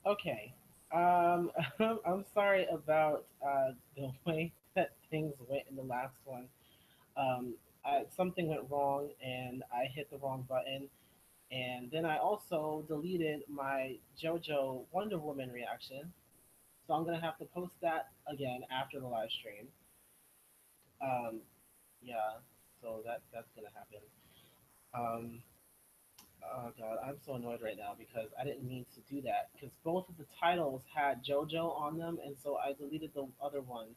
Okay. I'm sorry about the way that things went in the last one. Something went wrong and I hit the wrong button. And then I also deleted my JoJo Wonder Woman reaction. So I'm going to have to post that again after the live stream. Um, yeah, so that's going to happen. Um, oh God, I'm so annoyed right now because I didn't mean to do that because both of the titles had JoJo on them, and so I deleted the other one,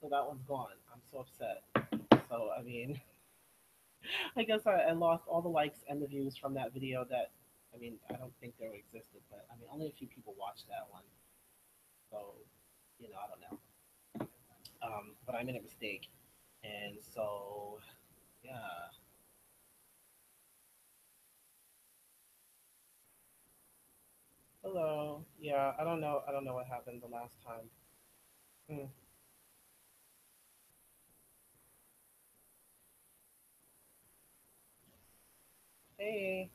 so that one's gone. I'm so upset. So I mean, I guess I lost all the likes and the views from that video. That I mean, I don't think they existed, but I mean, only a few people watched that one, so I don't know. But I made a mistake, and so yeah. Hello. Yeah, I don't know. I don't know what happened the last time. Hmm. Hey.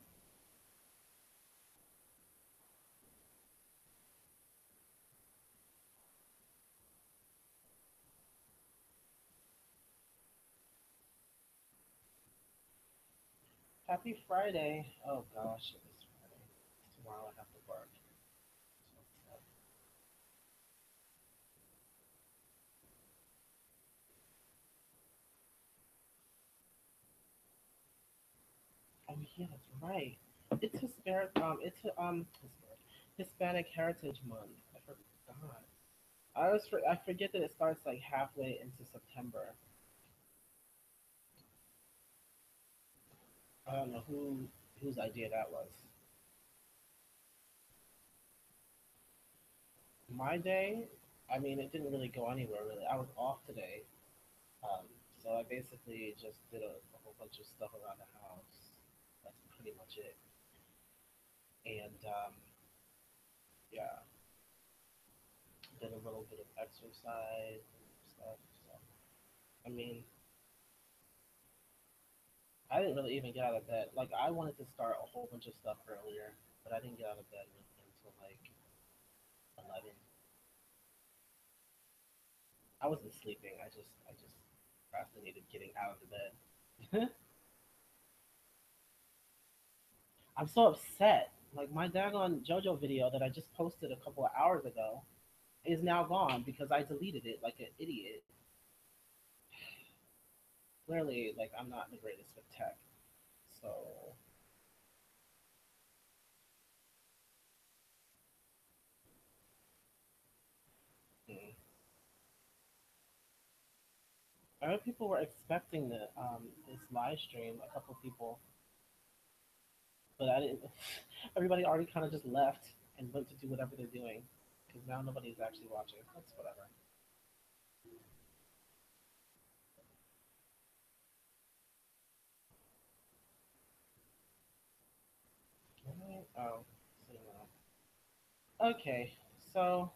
Happy Friday. Oh gosh, it is Friday. Tomorrow I have to work. So sad. Oh yeah, that's right. It's Hispanic Heritage Month. I forgot. I forget that it starts like halfway into September. I don't know whose idea that was. My day, I mean, it didn't really go anywhere really. I was off today, um, so I basically just did a whole bunch of stuff around the house. That's pretty much it. And yeah, did a little bit of exercise and stuff. So I mean, I didn't really even get out of bed. Like I wanted to start a whole bunch of stuff earlier, but I didn't get out of bed until like 11. I wasn't sleeping. I just procrastinated getting out of the bed. I'm so upset. Like my daggone JoJo video that I just posted a couple of hours ago is now gone because I deleted it like an idiot. Clearly, like I'm not the greatest with tech. So mm. I know people were expecting this live stream. A couple people, but I didn't. Everybody already kind of just left and went to do whatever they're doing because now nobody's actually watching. That's whatever. Alright, oh, so okay. So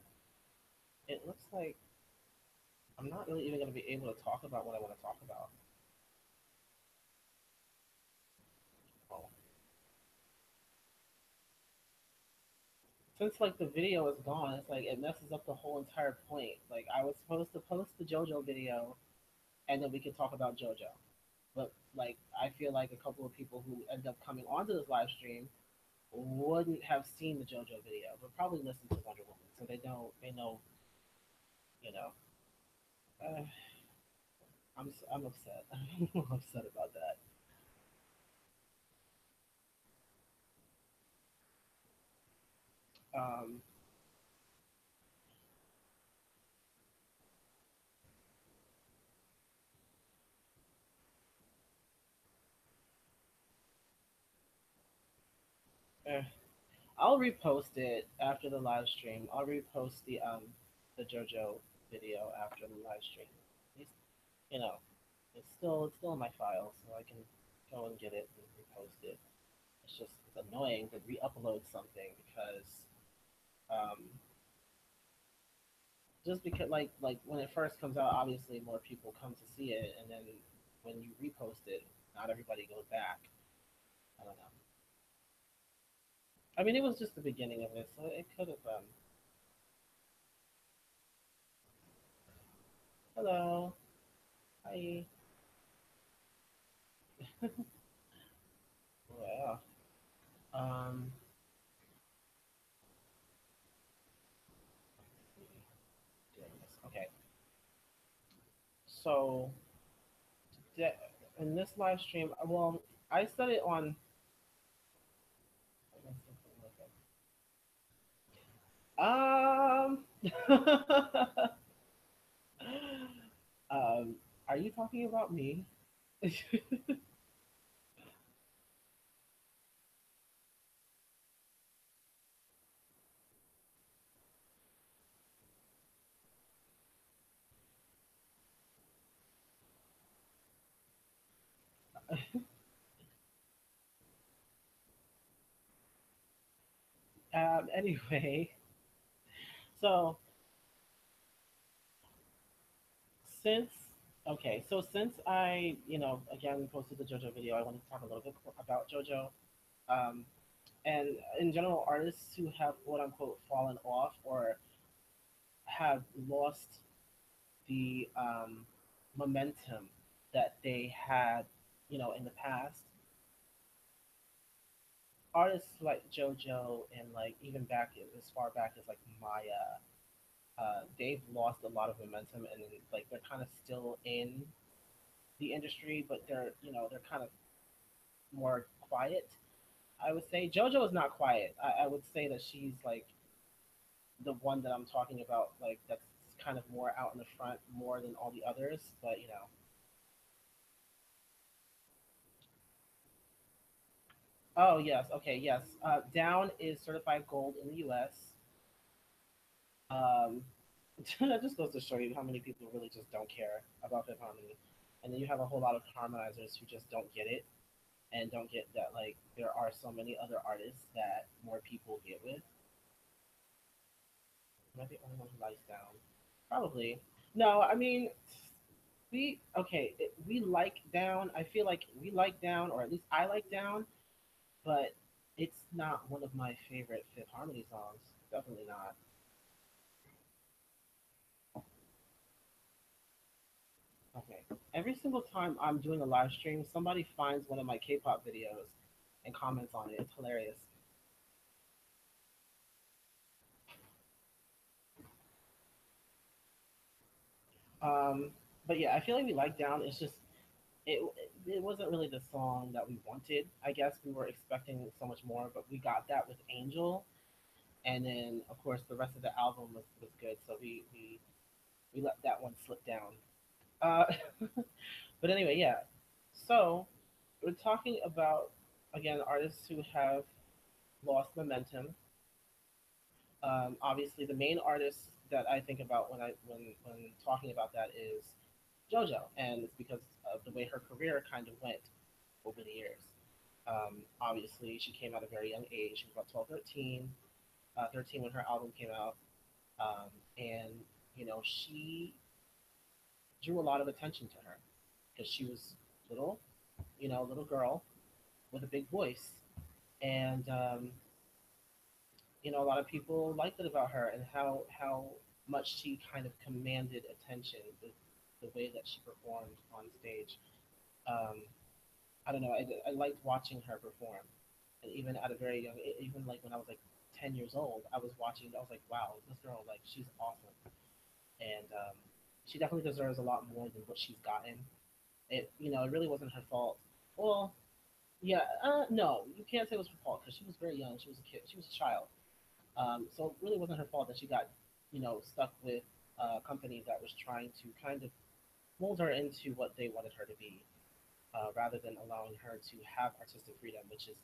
it looks like I'm not really even going to be able to talk about what I want to talk about. Oh. Since like the video is gone, it's like it messes up the whole entire point. Like I was supposed to post the JoJo video, and then we could talk about JoJo. But like I feel like a couple of people who end up coming onto this live stream wouldn't have seen the JoJo video, but probably listen to Wonder Woman, so they know you know. Uh, I'm upset. I'm upset about that. Um, eh, I'll repost it after the live stream. I'll repost the JoJo video after the live stream. At least, you know, it's still in my file, so I can go and get it and repost it. It's annoying to re-upload something because um, just because like when it first comes out, obviously more people come to see it, and then when you repost it, not everybody goes back. I don't know. I mean, it was just the beginning of it, so it could have been. Hello. Hi. Well, um, doing this. Okay. So, de- in this live stream, well, I said it on. Um, um, are you talking about me? Anyway, so since since I, again posted the JoJo video, I wanted to talk a little bit about JoJo. Um, and in general, artists who have quote unquote fallen off or have lost the momentum that they had, in the past. Artists like JoJo and like even back as far back as like Maya, they've lost a lot of momentum and like they're kind of still in the industry, but they're kind of more quiet. I would say JoJo is not quiet. I would say that she's like the one that I'm talking about, like that's kind of more out in the front more than all the others. But oh yes, okay, yes. Down is certified gold in the U.S. Um, that just goes to show you how many people really just don't care about Fifth Harmony, and then you have a whole lot of harmonizers who just don't get it and don't get that like there are so many other artists that more people get with. Am I the only one who likes Down? Probably. No, I mean we like Down. I feel like we like Down, or at least I like Down, but it's not one of my favorite Fifth Harmony songs. Definitely not. Okay. Every single time I'm doing a live stream, somebody finds one of my K-pop videos and comments on it. It's hilarious. Um, but yeah, I feel like we like Down. It's just it it wasn't really the song that we wanted. I guess we were expecting so much more, but we got that with Angel, and then of course the rest of the album was good. So we let that one slip down. Uh, but anyway, yeah. So we're talking about again artists who have lost momentum. Obviously, the main artist that I think about when talking about that is JoJo, and it's because of the way her career kind of went over the years. Obviously, she came out at a very young age. She was about 12, 13, 13 when her album came out, and she drew a lot of attention to her because she was little, little girl with a big voice, and a lot of people liked it about her and how much she kind of commanded attention, the way that she performed on stage. Um, I don't know. I liked watching her perform, and even at a very young, even like when I was like 10 years old, I was watching. I was like, wow, this girl, like she's awesome, and she definitely deserves a lot more than what she's gotten. It really wasn't her fault. Well, yeah, no, you can't say it was her fault because she was very young. She was a kid. She was a child. So it really wasn't her fault that she got, stuck with a company that was trying to kind of mold her into what they wanted her to be, rather than allowing her to have artistic freedom, which is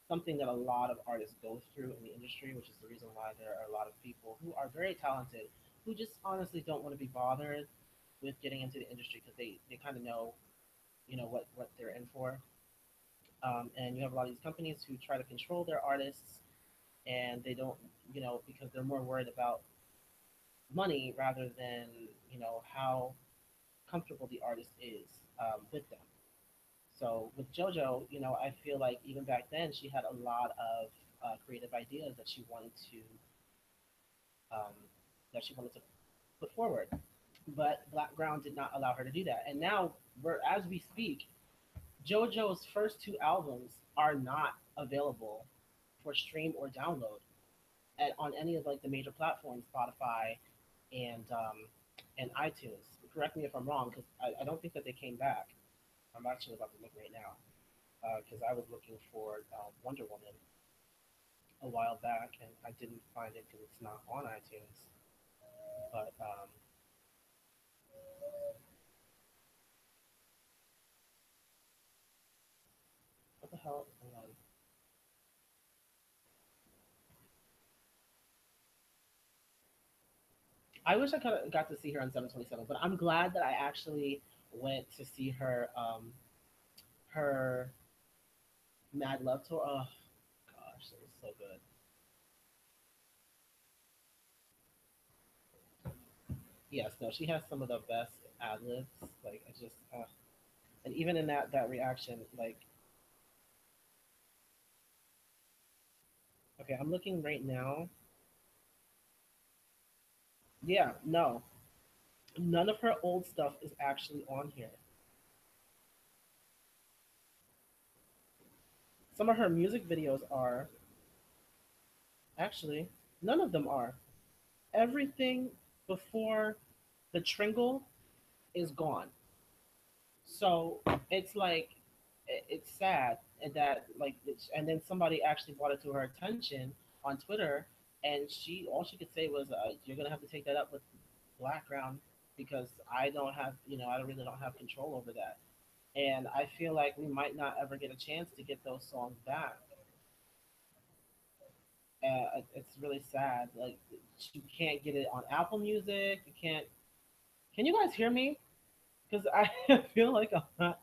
something that a lot of artists go through in the industry, which is the reason why there are a lot of people who are very talented who just honestly don't want to be bothered with getting into the industry because they kind of know, what they're in for. And you have a lot of these companies who try to control their artists and they don't, because they're more worried about money rather than how comfortable the artist is with them. So with JoJo, I feel like even back then she had a lot of creative ideas um, that she wanted to put forward. But Blackground did not allow her to do that. And now, as we speak, JoJo's first two albums are not available for stream or download on any of like the major platforms, Spotify and iTunes. Correct me if I'm wrong, because I don't think that they came back. I'm actually about to look right now because I was looking for Wonder Woman a while back and I didn't find it because it's not on iTunes. But what the hell? Hold on. I wish I could have got to see her on 727, but I'm glad that I actually went to see her Mad Love tour. Oh gosh, it was so good. Yes, no, she has some of the best ad libs. Like I just, and even in that reaction, like okay, I'm looking right now. Yeah, no, none of her old stuff is actually on here. Some of her music videos are actually none of them are. Everything before the Tringle is gone. So it's like it's sad and that like and then somebody actually brought it to her attention on Twitter, and she all she could say was, "You're gonna have to take that up with Blackground because I don't have I really don't have control over that." And I feel like we might not ever get a chance to get those songs back. It's really sad. Like you can't get it on Apple Music. You can't. Can you guys hear me? Because I feel like I'm not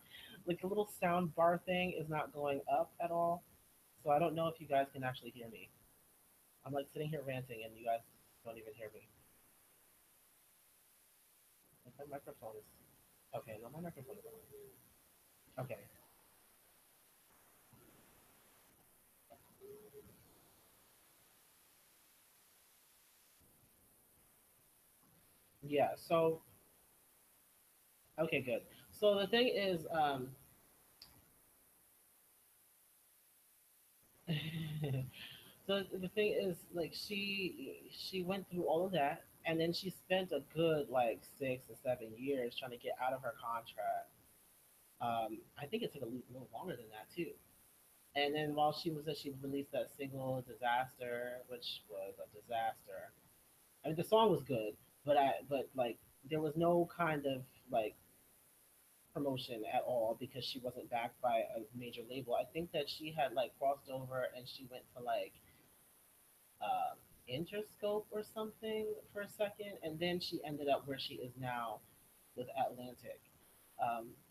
like the little sound bar thing is not going up at all. So I don't know if you guys can actually hear me. I'm like sitting here ranting and you guys don't even hear me. Like my microphone is okay. No, my microphone is on. Okay. Yeah. So okay, good. So the thing is, so the thing is, like she went through all of that, and then she spent a good like 6 or 7 years trying to get out of her contract. I think it took a little longer than that too. And then while she was there, she released that single "Disaster," which was a disaster. I mean, the song was good, but like there was no kind of like promotion at all because she wasn't backed by a major label. I think that she had like crossed over and she went to like uh, Interscope or something for a second, and then she ended up where she is now with Atlantic.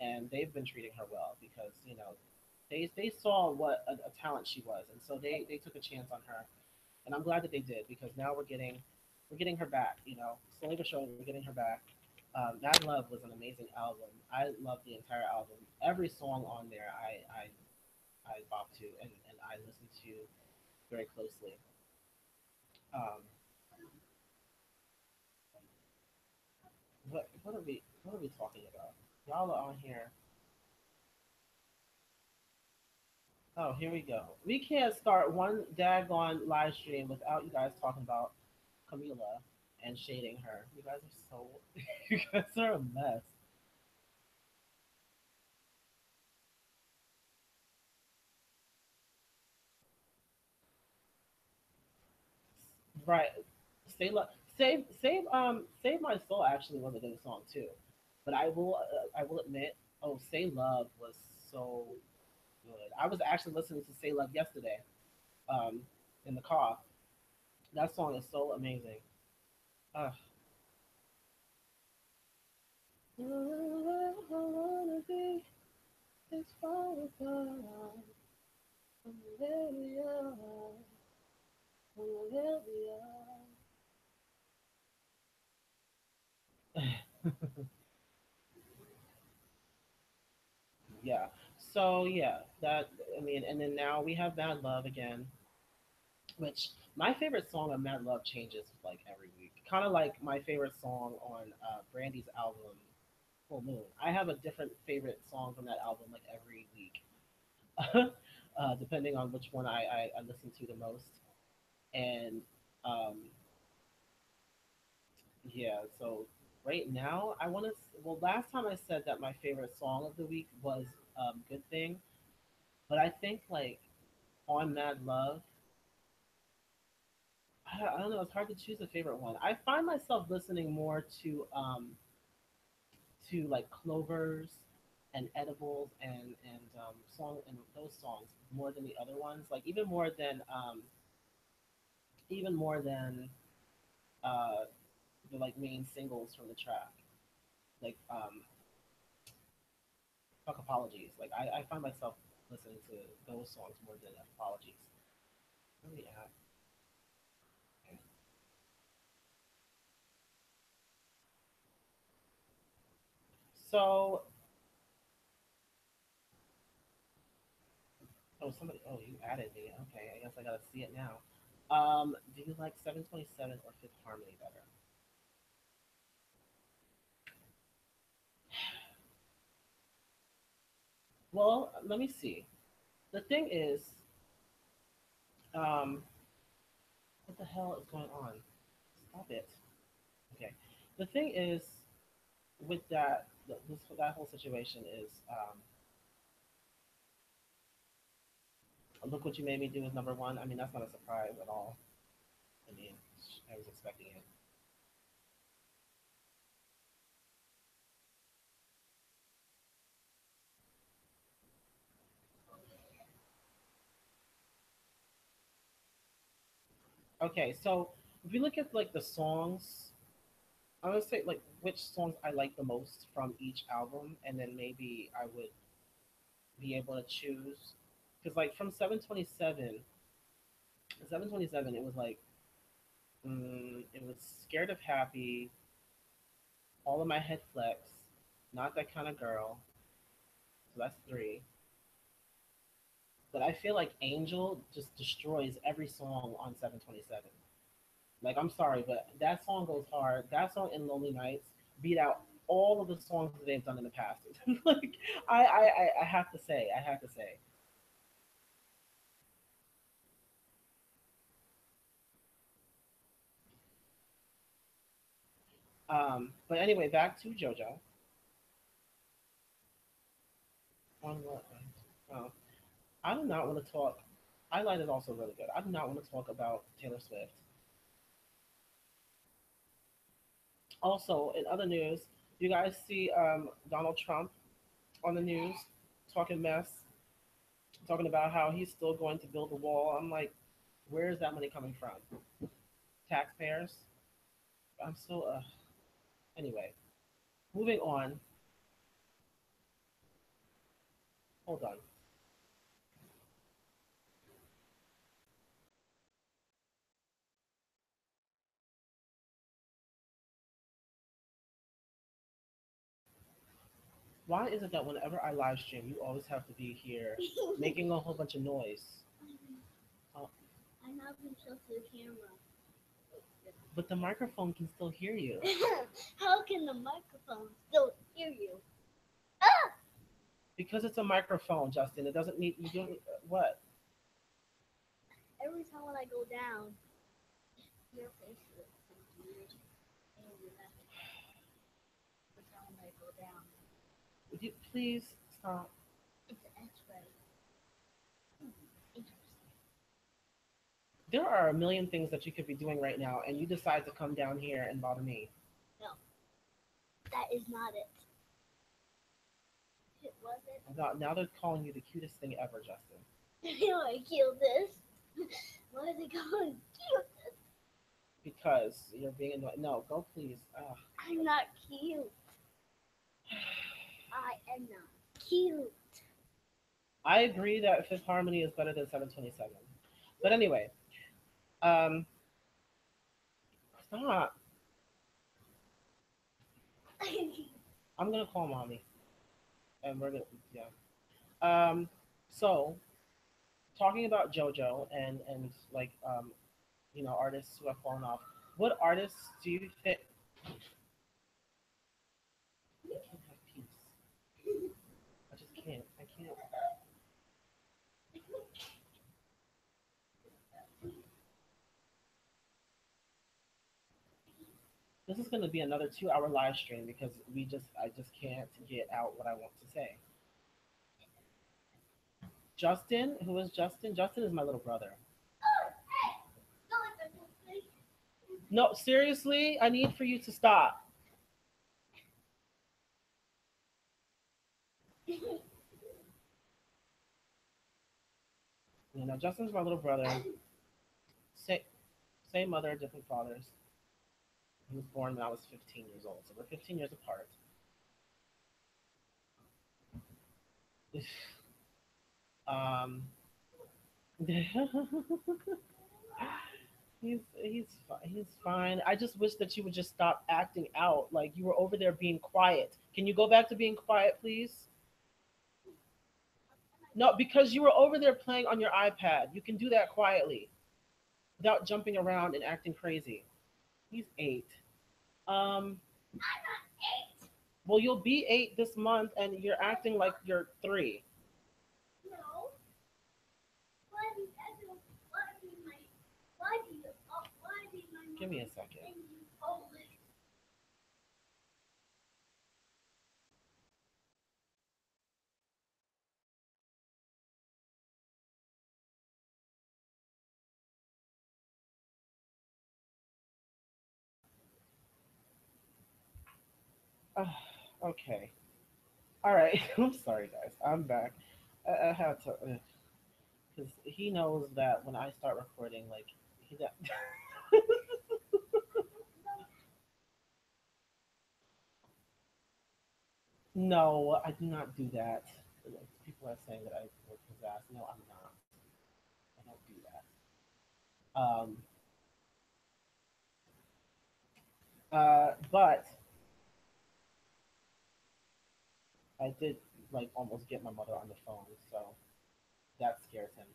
And they've been treating her well because they saw what a talent she was, and so they took a chance on her, and I'm glad that they did because now we're getting her back. Slowly but surely we're getting her back. Mad Love was an amazing album. I love the entire album. Every song on there, I bop to and I listen to very closely. Um, what are we talking about? Y'all are on here. Oh, here we go. We can't start one daggone live stream without you guys talking about Camila and shading her. You guys are so you guys are a mess. Right. Save My Soul actually was a good song too. But I will admit, oh, Say Love was so good. I was actually listening to Say Love yesterday, um, in the car. That song is so amazing. Uh, I wanna be as far apart from where we are, from where we are. Yeah. So yeah, that I mean, and then now we have Bad Love again. Which my favorite song on Mad Love changes like every week. Kind of like my favorite song on Brandy's album Full Moon. I have a different favorite song from that album like every week, depending on which one I listen to the most. And um, yeah, so right now I want to. Well, last time I said that my favorite song of the week was "Good Thing," but I think like on Mad Love, I don't know. It's hard to choose a favorite one. I find myself listening more to like Clovers and Edibles and song and those songs more than the other ones. Like even more than uh, the like main singles from the track. Like fuck apologies. Like I find myself listening to those songs more than apologies. Where are we at? Okay. So oh you added me. Okay, I guess I gotta see it now. Do you like 727 or Fifth Harmony better? Well, let me see. The thing is, um, what the hell is going on? Stop it. Okay. The thing is, with that whole situation is, look what you made me do is number one. I mean, that's not a surprise at all. I mean, I was expecting it. Okay, so if you look at like the songs, I'm gonna say like which songs I like the most from each album, and then maybe I would be able to choose. Because like from 727, it was like it was scared of happy, all of my head flex, not that kind of girl. So that's three. But I feel like Angel just destroys every song on 727. Like I'm sorry, but that song goes hard. That song in Lonely Nights beat out all of the songs that they've done in the past. Like I have to say, I have to say. But anyway, back to JoJo. On what? Oh, I do not want to talk. I Light is also really good. I do not want to talk about Taylor Swift. Also, in other news, you guys see Donald Trump on the news talking mess, talking about how he's still going to build a wall. I'm like, where is that money coming from? Taxpayers? I'm still, anyway, moving on. Hold on. Why is it that whenever I live stream, you always have to be here making a whole bunch of noise? Uh, I haven't shut the camera. but the microphone can still hear you. How can the microphone still hear you? Ah! Because it's a microphone, Justin. It doesn't need, you don't, what? Every time when I go down, your face looks weird. And your neck. Every time when I go down, Would you please stop? it's an X-ray. Interesting. There are a million things that you could be doing right now, and you decide to come down here and bother me. No, that is not it. It wasn't. Now they're calling you the cutest thing ever, Justin. I killed this. Why is it going cute? Because you're being annoyed. No, go please. Ugh. I'm not cute. I am not cute. I agree that Fifth Harmony is better than 727. But anyway, um, stop. I'm gonna call mommy, and we're gonna yeah. Um, so talking about JoJo and like artists who have fallen off. What artists do you think? I can't have peace. I just can't. I can't. This is going to be another 2 hour live stream because I just can't get out what I want to say. Justin, who is Justin? Justin is my little brother. No, seriously, I need for you to stop. Justin's my little brother. Same, same mother, different fathers. He was born when I was 15 years old, so we're 15 years apart. um, he's fine. I just wish that you would just stop acting out. Like you were over there being quiet. Can you go back to being quiet, please? No, because you were over there playing on your iPad. You can do that quietly without jumping around and acting crazy. He's 8. Um, well, you'll be 8 this month, and you're acting like you're 3. No. Why did I do? Why did my? Why did you? Why did my Give me mother a second. send you Polish? Okay. All right. I'm sorry, guys. I'm back. I had to, because he knows that when I start recording, like, he that. No, I do not do that. Like, people are saying that I work possessed. No, I'm not. I don't do that. But I did like almost get my mother on the phone, so that scares him.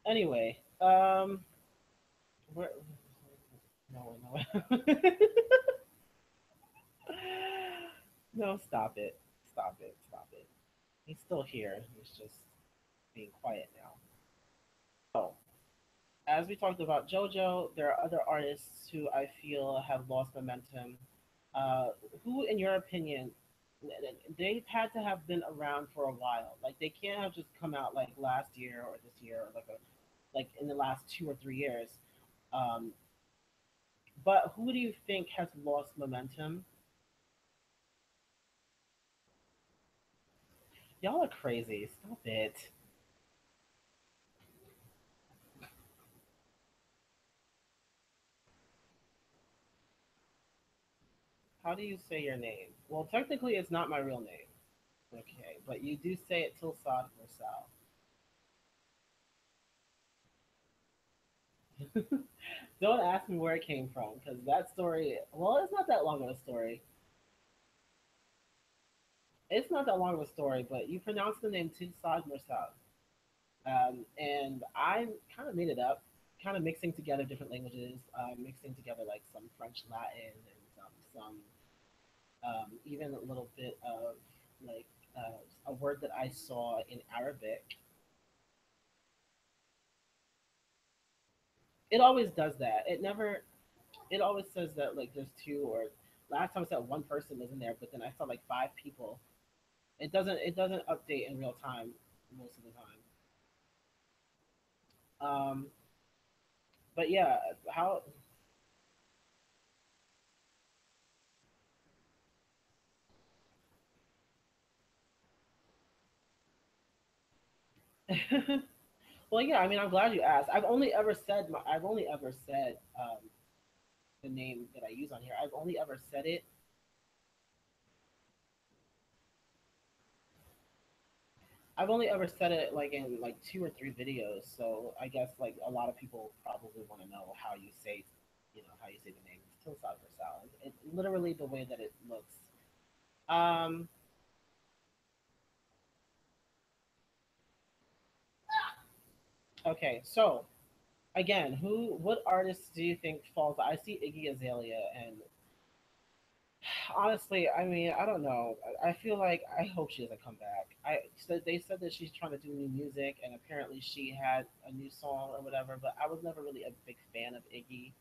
Anyway, where? No, no, no! Stop it! Stop it! Stop it! He's still here. He's just being quiet now. So, as we talked about JoJo, there are other artists who I feel have lost momentum. Who, in your opinion, they've had to have been around for a while? Like they can't have just come out like last year or this year or like in the last 2 or 3 years. Um, but who do you think has lost momentum? Y'all are crazy. Stop it. How do you say your name? Well, technically, it's not my real name. Okay, but you do say it Tilsad Mursal. Don't ask me where it came from because that story, well, it's not that long of a story. It's not that long of a story, but you pronounce the name Tilsad Mursal. And I kind of made it up, kind of mixing together different languages, mixing together like some French, Latin, and even a little bit of like a word that I saw in Arabic. It always does that. It never. It always says that like there's two or last time I said one person was in there, but then I saw like 5 people. It doesn't update in real time most of the time. Um, but yeah, how well, yeah. I mean, I'm glad you asked. I've only ever said the name that I use on here. I've only ever said it. I've only ever said it like in like 2 or 3 videos. So I guess like a lot of people probably want to know how you say, how you say the name. It's Tilsad Versal. It's literally the way that it looks. Um, Okay, so again, what artists do you think falls? I see Iggy Azalea, and honestly, I mean, I don't know. I feel like I hope she doesn't come back. I said they said that she's trying to do new music, and apparently she had a new song or whatever. But I was never really a big fan of Iggy.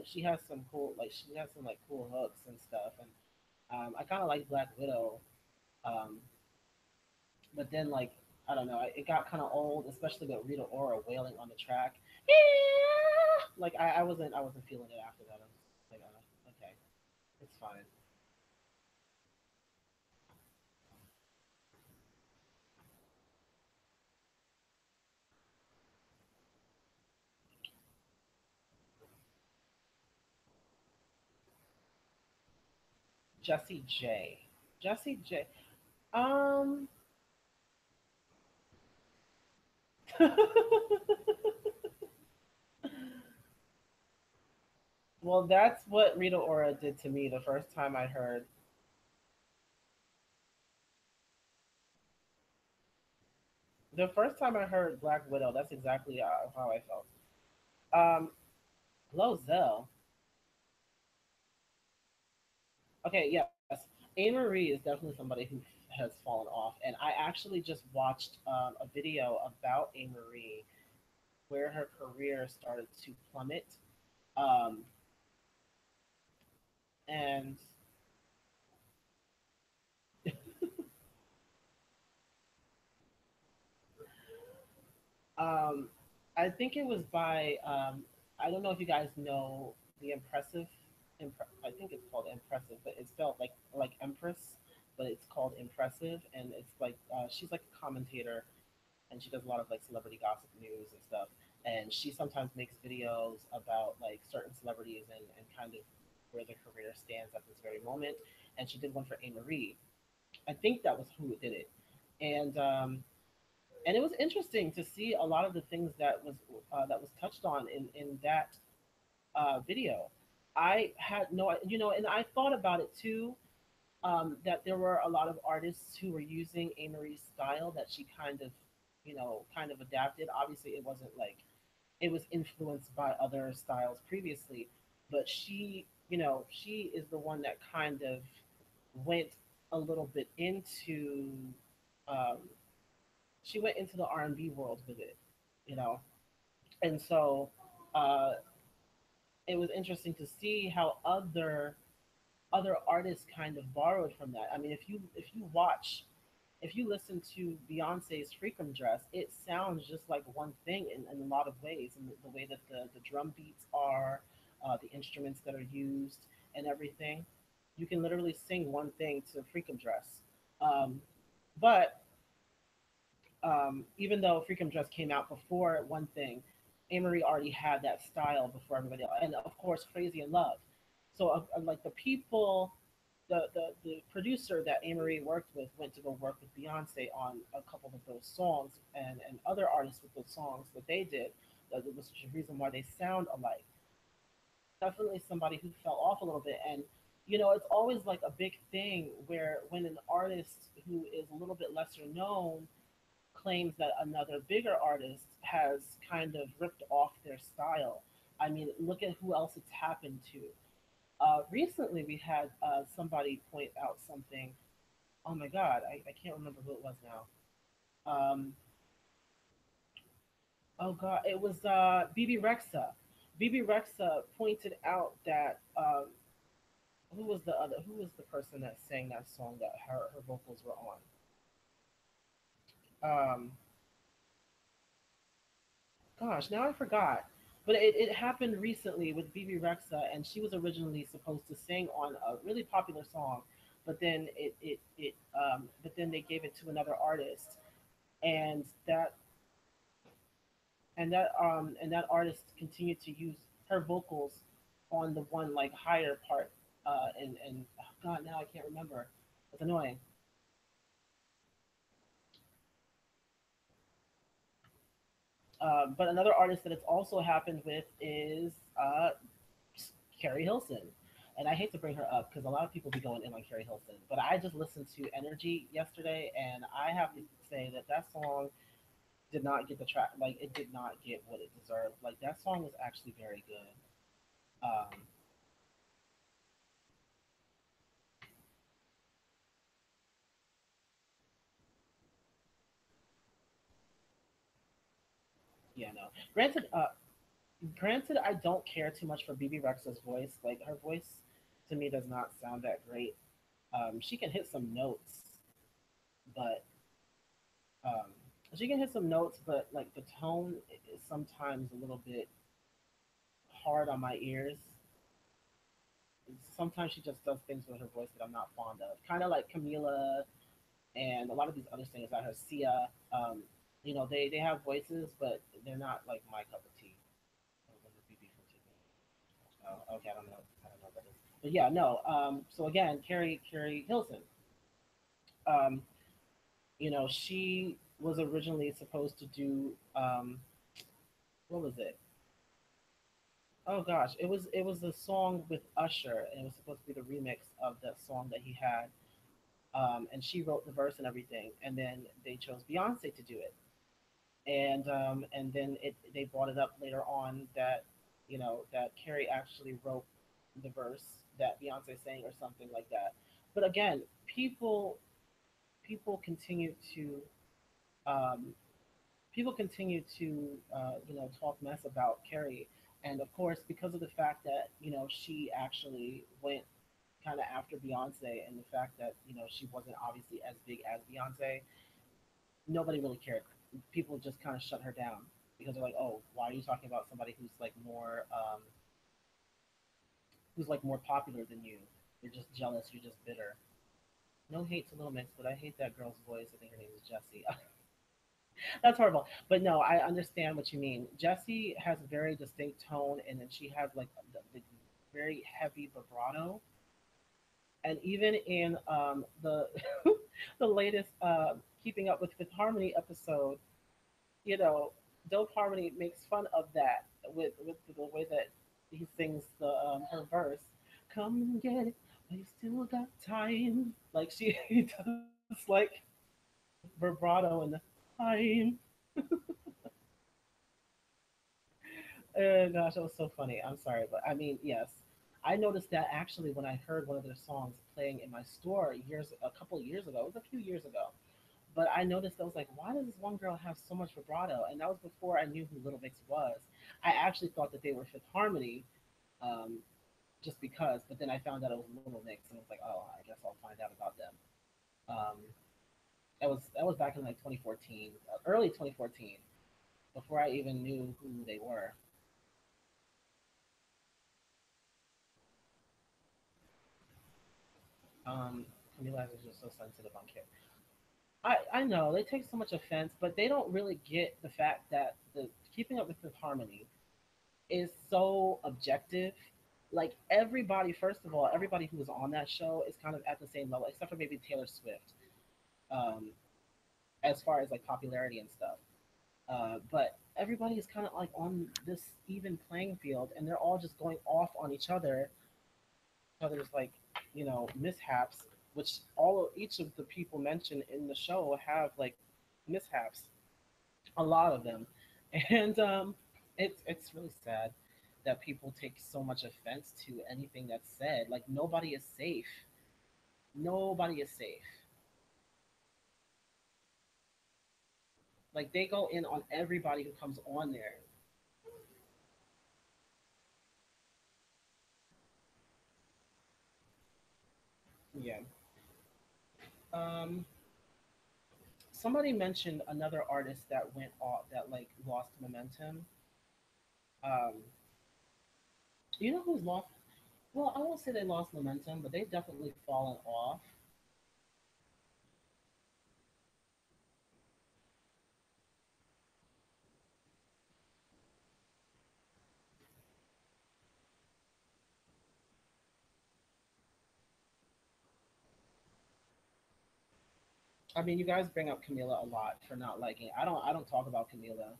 She has some cool, like she has some like cool hooks and stuff, and I kind of like Black Widow. Um, but then like I don't know, it got kind of old, especially with Rita Ora wailing on the track. Yeah! Like I wasn't feeling it after that. I was like, okay, it's fine. Jesse J. Jesse J. Um. Well, that's what Rita Ora did to me the first time I heard. The first time I heard Black Widow, that's exactly how I felt. Lozelle. Okay, yes. A. Marie is definitely somebody who has fallen off, and I actually just watched a video about A. Marie where her career started to plummet. Um, and um, I think it was by, I don't know if you guys know the Impressive. I think it's called Impressive, but it's spelled like Empress, but it's called Impressive, and it's like she's like a commentator, and she does a lot of like celebrity gossip news and stuff. And she sometimes makes videos about like certain celebrities and kind of where their career stands at this very moment. And she did one for A. Marie. I think that was who did it, and and it was interesting to see a lot of the things that was touched on in that video. I had no, and I thought about it too. That there were a lot of artists who were using A. Marie's style that she kind of, kind of adapted. Obviously, it wasn't like it was influenced by other styles previously, but she is the one that kind of went a little bit into, um, she went into the R&B world with it, you know, and so uh, it was interesting to see how other artists kind of borrowed from that. I mean, if you listen to Beyonce's Freakum Dress, it sounds just like one thing in a lot of ways, and the way that the drum beats are, the instruments that are used, and everything. You can literally sing one thing to Freakum Dress. Um, but even though Freakum Dress came out before One Thing, Amory already had that style before everybody else, and of course, Crazy in Love. So, like the people, the producer that Amory worked with went to go work with Beyonce on a couple of those songs, and other artists with those songs that they did. That was the reason why they sound alike. Definitely somebody who fell off a little bit, and it's always like a big thing where when an artist who is a little bit lesser known claims that another bigger artist has kind of ripped off their style. I mean, look at who else it's happened to. Recently, we had somebody point out something. Oh my God, I can't remember who it was now. Oh God, it was BB Rexa. BB Rexa pointed out that who was the person that sang that song that her vocals were on. Gosh, now I forgot. But it happened recently with BB Rexa, and she was originally supposed to sing on a really popular song, but then but then they gave it to another artist, and that artist continued to use her vocals on the one like higher part, and oh God, now I can't remember. It's annoying. But another artist that it's also happened with is Carrie Hilson. And I hate to bring her up because a lot of people be going in on Carrie Hilson, but I just listened to Energy yesterday, and I have to say that that song did not get the track. Like it did not get what it deserved. Like that song was actually very good. Yeah, no. Granted, I don't care too much for BB Rexha's voice. Like her voice to me does not sound that great. She can hit some notes, but um, she can hit some notes, but like the tone is sometimes a little bit hard on my ears. Sometimes she just does things with her voice that I'm not fond of. Kind of like Camila and a lot of these other singers out here, Sia. Um, they have voices, but they're not like my cup of tea. Oh, when the BB from Tiffany. Oh, okay, I don't know what that is. But yeah, no. So again, Carrie Hilson. Um, she was originally supposed to do what was it? Oh gosh, it was a song with Usher, and it was supposed to be the remix of that song that he had. And she wrote the verse and everything, and then they chose Beyonce to do it. And then they brought it up later on that that Carrie actually wrote the verse that Beyonce sang or something like that. But again, people continue to um, talk mess about Carrie, and of course because of the fact that she actually went kind of after Beyonce, and the fact that she wasn't obviously as big as Beyonce, nobody really cared. People just kind of shut her down because they're like, oh, why are you talking about somebody who's like more popular than you? You're just jealous. You're just bitter. No hate to Little Mix, but I hate that girl's voice. I think her name is Jessie. That's horrible. But no, I understand what you mean. Jessie has a very distinct tone, and then she has like the very heavy vibrato. And even in the the latest Keeping Up with Fifth Harmony episode, you know, Dope Harmony makes fun of that with the way that he sings the her verse. Come and get it, we still got time. Like she he does like vibrato and the time. Oh gosh, that was so funny. I'm sorry, but I mean, yes, I noticed that actually when I heard one of their songs playing in my store a couple of years ago. It was a few years ago, but I noticed I was like, why does this one girl have so much vibrato? And that was before I knew who Little Mix was. I actually thought that they were Fifth Harmony, um, just because. But then I found out it was Little Mix, and I was like, oh, I guess I'll find out about them. Um, that was back in like 2014, early 2014, before I even knew who they were. Camila is just so sensitive on Kit. I know they take so much offense, but they don't really get the fact that the Keeping Up with Fifth Harmony is so objective. Like everybody, first of all, everybody who was on that show is kind of at the same level, except for maybe Taylor Swift, um, as far as like popularity and stuff. But everybody is kind of like on this even playing field, and they're all just going off on each other's like mishaps, which each of the people mentioned in the show have like mishaps, a lot of them, and it's really sad that people take so much offense to anything that's said. Like nobody is safe. Nobody is safe. Like they go in on everybody who comes on there. Yeah. Um, Somebody mentioned another artist that went off that like lost momentum. Um, you know who's lost? Well, I won't say they lost momentum, but they've definitely fallen off. I mean, you guys bring up Camila a lot for not liking it. I don't talk about Camila.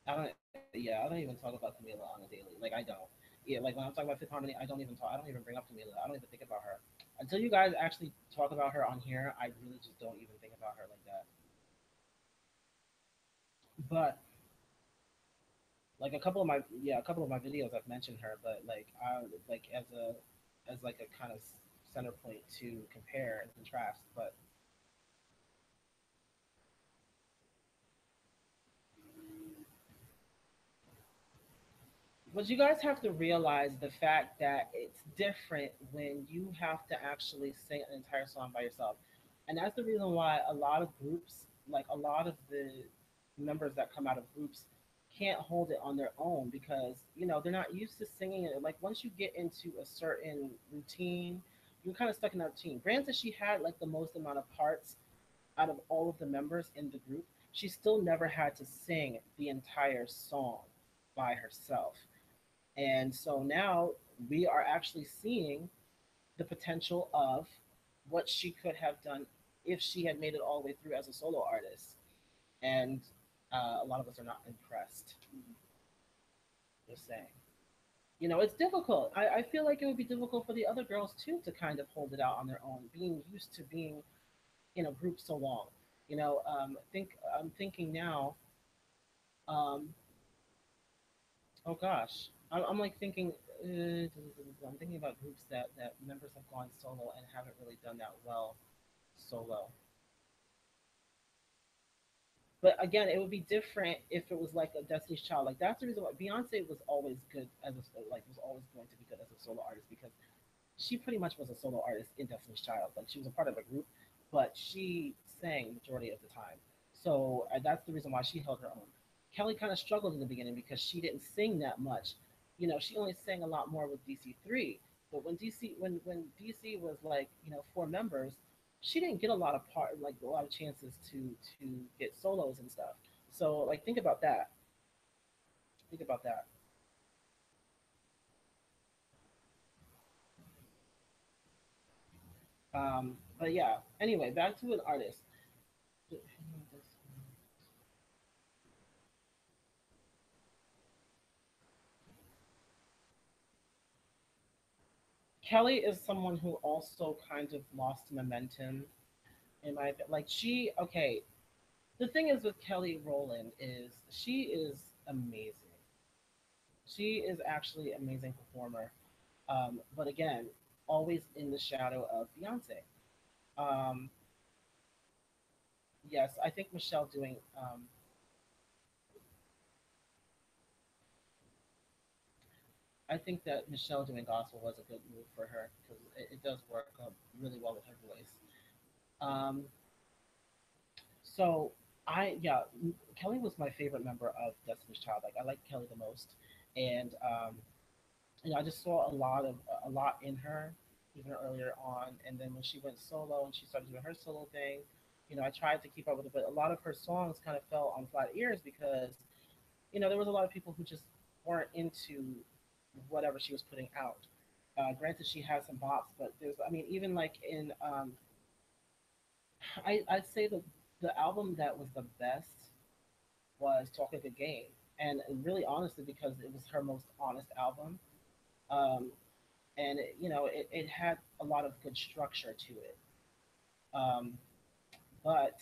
I don't. Yeah, I don't even talk about Camila on a daily. Like I don't. Yeah, like when I'm talking about Fifth Harmony, I don't even talk. I don't even bring up Camila. I don't even think about her until you guys actually talk about her on here. I really just don't even think about her like that. But like a couple of my videos I've mentioned her, but like I like as like a kind of center point to compare and contrast. But you guys have to realize the fact that it's different when you have to actually sing an entire song by yourself. And that's the reason why a lot of groups, like a lot of the members that come out of groups, can't hold it on their own because, they're not used to singing it. Like once you get into a certain routine, you're kind of stuck in that routine. Granted, she had like the most amount of parts out of all of the members in the group. She still never had to sing the entire song by herself. And so now we are actually seeing the potential of what she could have done if she had made it all the way through as a solo artist. And a lot of us are not impressed, just saying. It's difficult. I feel like it would be difficult for the other girls too to kind of hold it out on their own, being used to being in a group so long. I'm thinking now. Um, oh gosh, I'm like thinking. I'm thinking about groups that members have gone solo and haven't really done that well solo. But again, it would be different if it was like a Destiny's Child. Like that's the reason why Beyonce was always good as a like was always going to be good as a solo artist because she pretty much was a solo artist in Destiny's Child. Like she was a part of a group, but she sang majority of the time. So that's the reason why she held her own. Kelly kind of struggled in the beginning because she didn't sing that much. She only sang a lot more with DC3. But when DC was like four members, she didn't get a lot of like a lot of chances to get solos and stuff. So like think about that. Think about that. But yeah. Anyway, back to an artist. Kelly is someone who also kind of lost momentum in my like she okay. The thing is with Kelly Rowland is she is amazing. She is actually an amazing performer. But again, always in the shadow of Beyonce. Um, yes, I think Michelle doing. I think that Michelle doing gospel was a good move for her because it does work really well with her voice. Um, So yeah, Kelly was my favorite member of Destiny's Child. Like I like Kelly the most, and I just saw a lot in her even earlier on. And then when she went solo and she started doing her solo thing, I tried to keep up with it, but a lot of her songs kind of fell on flat ears because there was a lot of people who just weren't into whatever she was putting out. Granted, she has some bops, but even like in I'd say the album that was the best was Talk a Good Game, and really honestly because it was her most honest album, um, and it had a lot of good structure to it. Um, but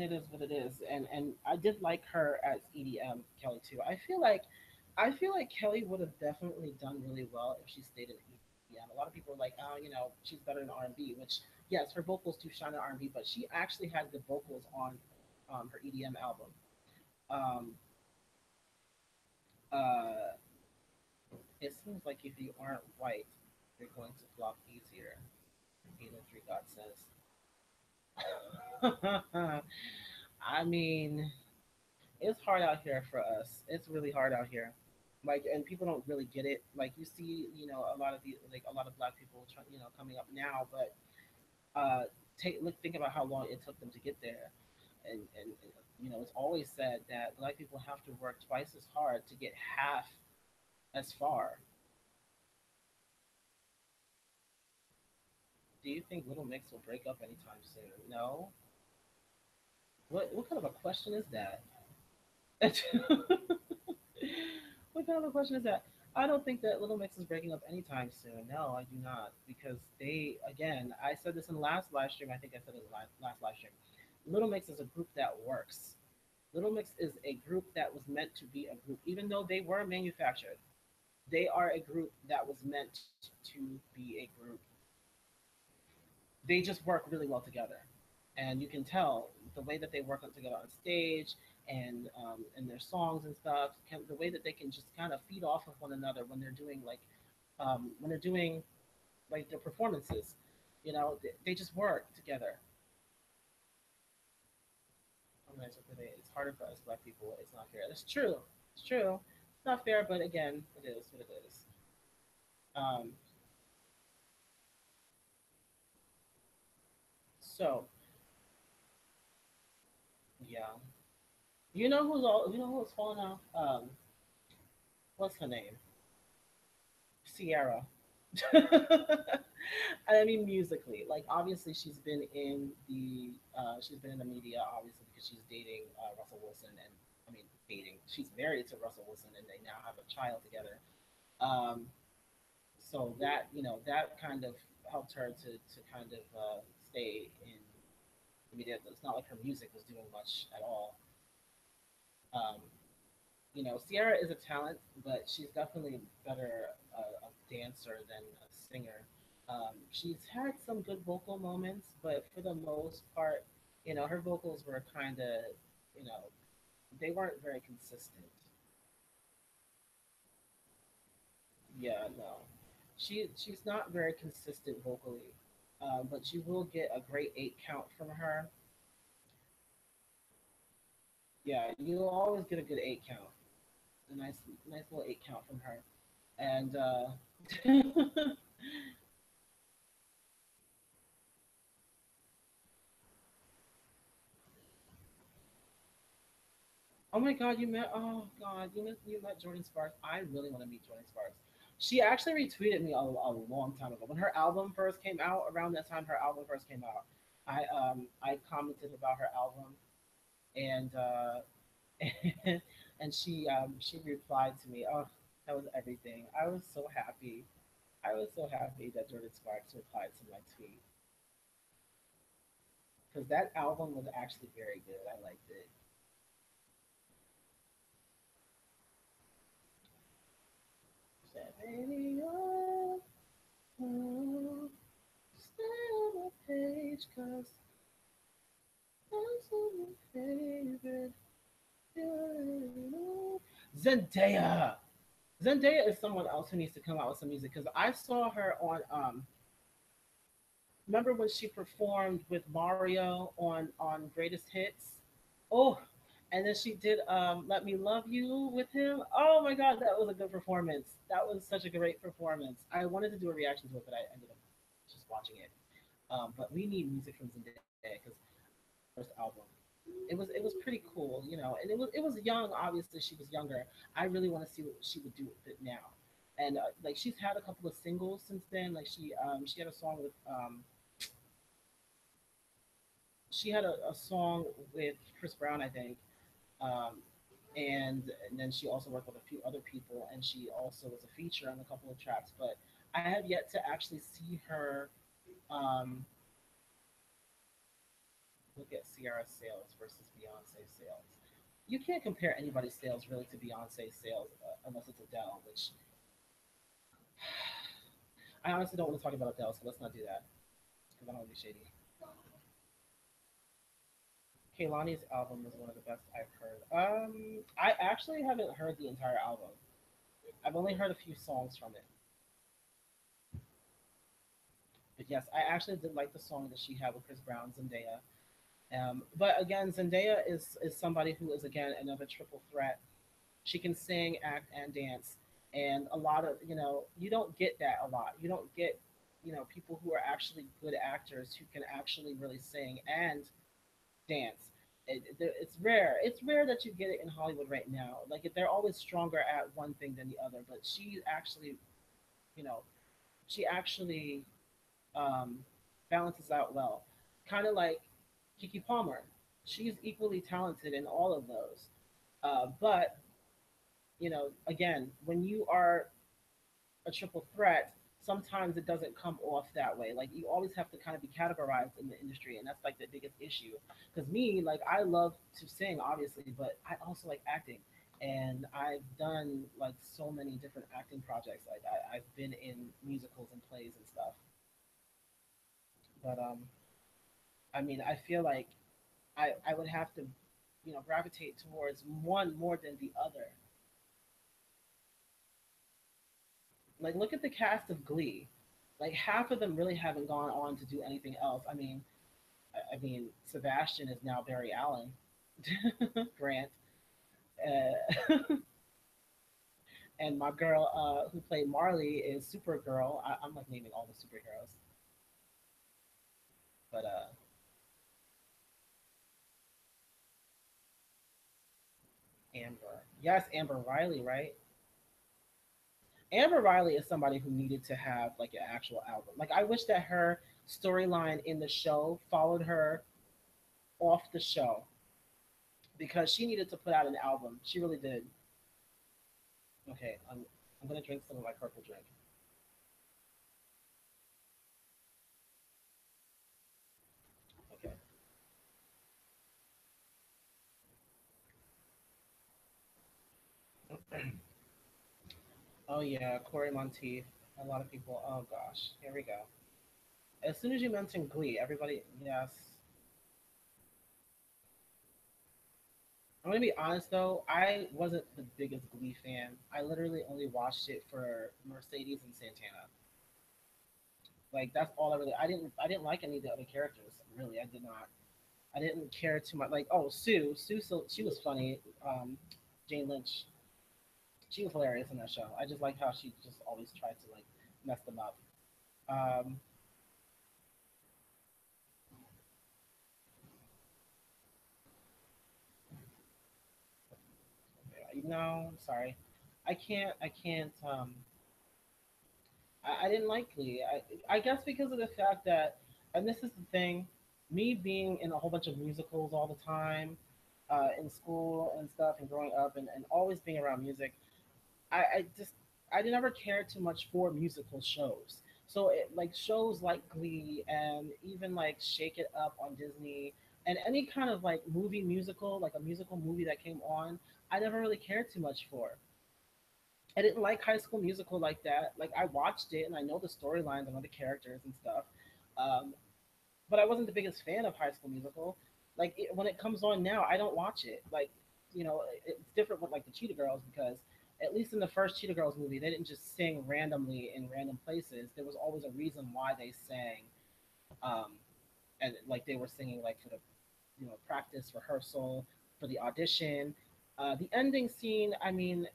it is what it is, and I did like her as EDM Kelly too. I feel like Kelly would have definitely done really well if she stayed in EDM. A lot of people are like, oh, she's better in R&B, which yes, her vocals do shine in R&B, but she actually had good vocals on her EDM album. Um, uh, it seems like if you aren't white, you're going to flop easier. 803 God says. I mean, it's hard out here for us. It's really hard out here. Like, and people don't really get it. Like, you see, a lot of a lot of black people, coming up now, but uh, think about how long it took them to get there. And it's always said that black people have to work twice as hard to get half as far. Do you think Little Mix will break up anytime soon? No. What kind of a question is that? What kind of a question is that? I don't think that Little Mix is breaking up anytime soon. No, I do not, because they, again, I said this in the last live stream. I think I said it in the last live stream. Little Mix is a group that works. Little Mix is a group that was meant to be a group, even though they were manufactured. They are a group that was meant to be a group. They just work really well together, and you can tell the way that they work together on stage and their songs and stuff. The way that they can just kind of feed off of one another when they're doing when they're doing like their performances. They just work together. It's harder for us black people. It's not fair. That's true. It's true. It's not fair, but again, it is what it is. Um, so yeah, you know who's falling off. What's her name? Sierra. I mean, musically, like obviously she's been in the media, obviously because she's dating Russell Wilson, and I mean dating. She's married to Russell Wilson, and they now have a child together. Um, so that kind of helped her to kind of stay in the media. It's not like her music was doing much at all. Um, Sierra is a talent, but she's definitely better a dancer than a singer. She's had some good vocal moments, but for the most part, her vocals were kind of, you know, they weren't very consistent. Yeah, no, she's not very consistent vocally, but you will get a great 8 count from her. Yeah, you'll always get a good 8 count, a nice little 8 count from her, and you met Jordan Sparks. I really want to meet Jordan Sparks. She actually retweeted me a long time ago when her album first came out. Around that time, her album first came out. I commented about her album, and and she replied to me. Oh, that was everything. I was so happy. I was so happy that Jordan Sparks replied to my tweet because that album was actually very good. I liked it. Said, baby, oh, stay on the page, cause that's my favorite. Zendaya. Zendaya is someone else who needs to come out with some music because I saw her on. Remember when she performed with Mario on Greatest Hits? Oh, and then she did "Let Me Love You" with him. Oh my God, that was a good performance. That was such a great performance. I wanted to do a reaction to it, but I ended up just watching it. But we need music from Zendaya because first album. It was pretty cool, and it was young. Obviously, she was younger. I really want to see what she would do with it now, and like she's had a couple of singles since then. Like she had a song with she had a song with Chris Brown, I think, um, and then she also worked with a few other people, and she also was a feature on a couple of tracks. But I have yet to actually see her um, look at Ciara's sales versus Beyonce's sales. You can't compare anybody's sales really to Beyonce's sales unless it's Adele, which I honestly don't want to talk about Adele, so let's not do that because I don't want to be shady. Kaylani's album is one of the best I've heard. I actually haven't heard the entire album. I've only heard a few songs from it. But yes, I actually did like the song that she had with Chris Brown, Zendaya. But again, Zendaya is somebody who is again another triple threat. She can sing, act, and dance, and a lot of you don't get that a lot. You don't get people who are actually good actors who can actually really sing and dance. It's rare. It's rare that you get it in Hollywood right now. Like they're always stronger at one thing than the other, but you know, she actually um, balances out well. Kind of like Kiki Palmer. She's equally talented in all of those. But again, when you are a triple threat, sometimes it doesn't come off that way. Like you always have to kind of be categorized in the industry, and that's like the biggest issue. Because me, like I love to sing, obviously, but I also like acting, and I've done like so many different acting projects. Like I've been in musicals and plays and stuff. But I mean, I feel like I would have to, gravitate towards one more than the other. Like look at the cast of Glee. Like half of them really haven't gone on to do anything else. I mean, Sebastian is now Barry Allen. Grant, and my girl who played Marley is Supergirl. I'm like naming all the superheroes, but Amber, yes, Amber Riley, right? Amber Riley is somebody who needed to have like an actual album. Like I wish that her storyline in the show followed her off the show because she needed to put out an album. She really did. Okay, I'm gonna drink some of my purple drink. Okay. Oh yeah, Corey Monteith. A lot of people. Oh gosh, here we go. As soon as you mentioned Glee, everybody. Yes. I'm gonna be honest though. I wasn't the biggest Glee fan. I literally only watched it for Mercedes and Santana. Like that's all I really. I didn't like any of the other characters. Really, I did not. I didn't care too much. Like Sue. Sue. So she was funny. Jane Lynch. She was hilarious in that show. I just like how she just always tried to like mess them up. Um, no, sorry. I can't. I can't. I didn't like Glee. I guess because of the fact that, and this is the thing, me being in a whole bunch of musicals all the time, in school and stuff, and growing up, and always being around music, I just I never cared too much for musical shows. So like shows like Glee and even like Shake It Up on Disney and any kind of like movie musical, like a musical movie that came on, I never really cared too much for. I didn't like High School Musical like that. Like I watched it and I know the storylines and all the characters and stuff, um, but I wasn't the biggest fan of High School Musical. Like when it comes on now, I don't watch it. Like it's different with like the Cheetah Girls because at least in the first Cheetah Girls movie, they didn't just sing randomly in random places. There was always a reason why they sang, um, and like they were singing like for the practice rehearsal for the audition. The ending scene, I mean,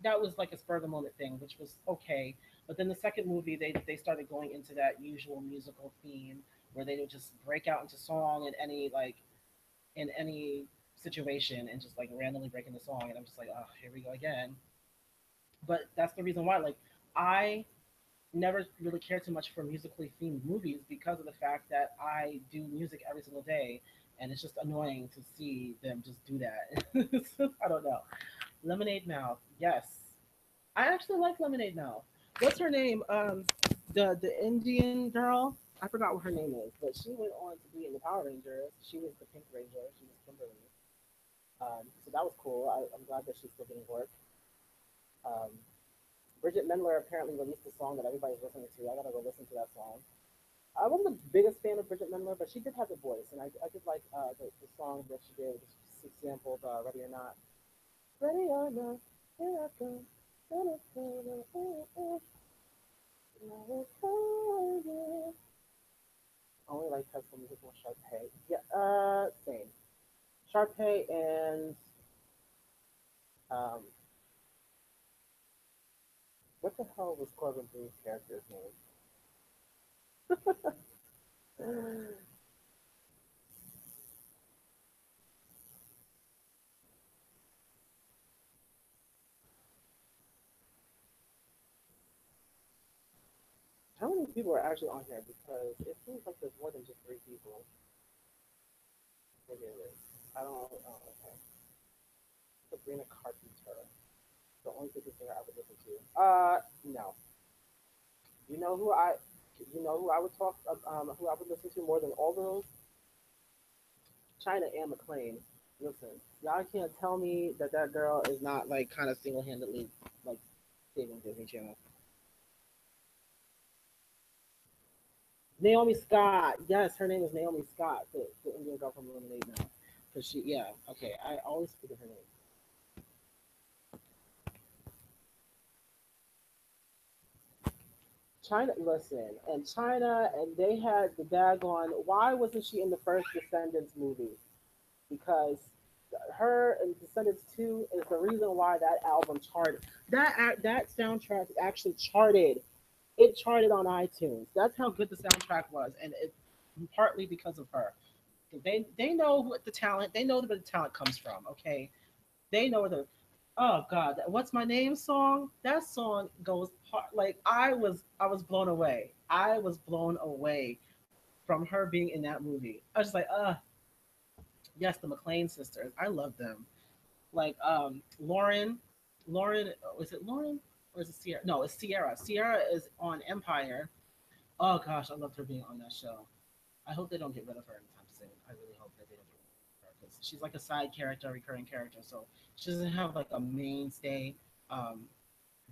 that was like a spur of the moment thing, which was okay. But then the second movie, they started going into that usual musical theme where they would just break out into song in any situation and just like randomly break into song, and I'm just like, oh, here we go again. But that's the reason why, like, I never really cared too much for musically themed movies because of the fact that I do music every single day, and it's just annoying to see them just do that. I don't know. Lemonade Mouth, yes, I actually like Lemonade now. What's her name? The Indian girl. I forgot what her name is, but she went on to be in the Power Rangers. She was the Pink Ranger. She was Kimberly. So that was cool. I'm glad that she's still getting work. Um, Bridget Mendler apparently released a song that everybody's listening to. I gotta go listen to that song. I wasn't the biggest fan of Bridget Mendler, but she did have a voice, and I did like the song that she did. She sampled "Ready or Not." Ready or not, here I come. Only like High School Musical and Sharpay. Yeah, same. Sharpay and um, what the hell was Corbin Blue's character's name? How many people are actually on here? Because it seems like there's more than just three people. Maybe it is. I don't know. Oh, okay. Sabrina Carpenter. The only Disney singer I would listen to. No. You know who I, you know who I would talk, who I would listen to more than all of those? China and McLean. Listen, y'all can't tell me that that girl is not like kind of single handedly like saving Disney Channel. Naomi Scott. Yes, her name is Naomi Scott, the Indian girl from Lemonade now. Cause she, yeah, okay. I always forget her name. China, listen, and China, and they had the daggone. Why wasn't she in the first Descendants movie? Because her and Descendants 2 is the reason why that album charted. That soundtrack actually charted. It charted on iTunes. That's how good the soundtrack was, and it partly because of her. They know what the talent. They know where the talent comes from. Okay, they know the. Oh God, what's my name song? That song goes hard. Like I was blown away. I was blown away from her being in that movie. I was just like, yes, the McLean sisters. I love them. Like Lauren, is it Lauren or is it Sierra? No, it's Sierra. Sierra is on Empire. Oh gosh, I loved her being on that show. I hope they don't get rid of her anytime soon. I really hope that they don't get rid of her because she's like a side character, recurring character. So she doesn't have like a mainstay. Um,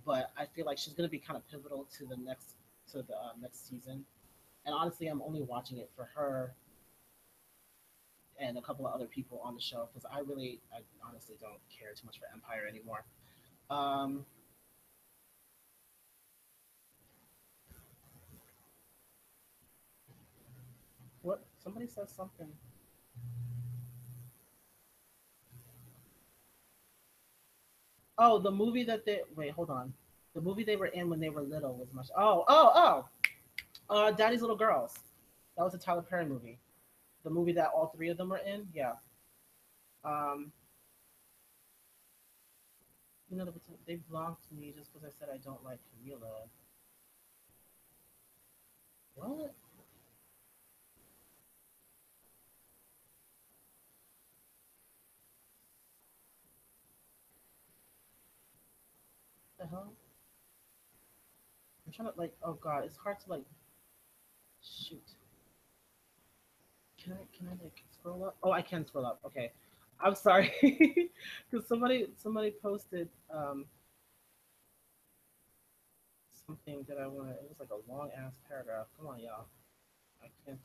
but I feel like she's gonna be kind of pivotal to the next season. And honestly, I'm only watching it for her and a couple of other people on the show because I honestly don't care too much for Empire anymore. Um, what? Somebody says something. Oh, the movie that they wait, hold on. The movie they were in when they were little was much. Daddy's Little Girls. That was a Tyler Perry movie. The movie that all three of them were in. Yeah. Um, they blocked me just because I said I don't like Camila. What the hell? I'm trying to like. Oh God, it's hard to like. Shoot. Can I like scroll up? Oh, I can scroll up. Okay. I'm sorry, because somebody posted something that I wanted. It was like a long ass paragraph. Come on, y'all. I can't.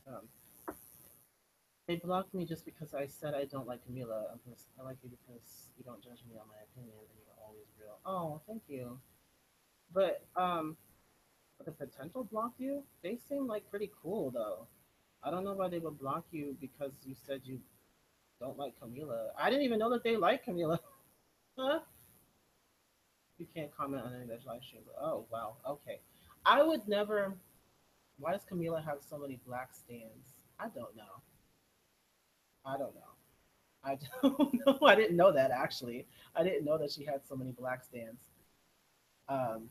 They blocked me just because I said I don't like Camila. I like you because you don't judge me on my opinion and you're always real. Oh, thank you. But the potential block you, they seem like pretty cool though. I don't know why they would block you because you said you don't like Camila. I didn't even know that they like Camila. Huh? You can't comment on any of their live stream. Oh wow. Okay. I would never. Why does Camila have so many black stands? I don't know. I don't know. I don't know. I didn't know that actually. I didn't know that she had so many black stands. Um,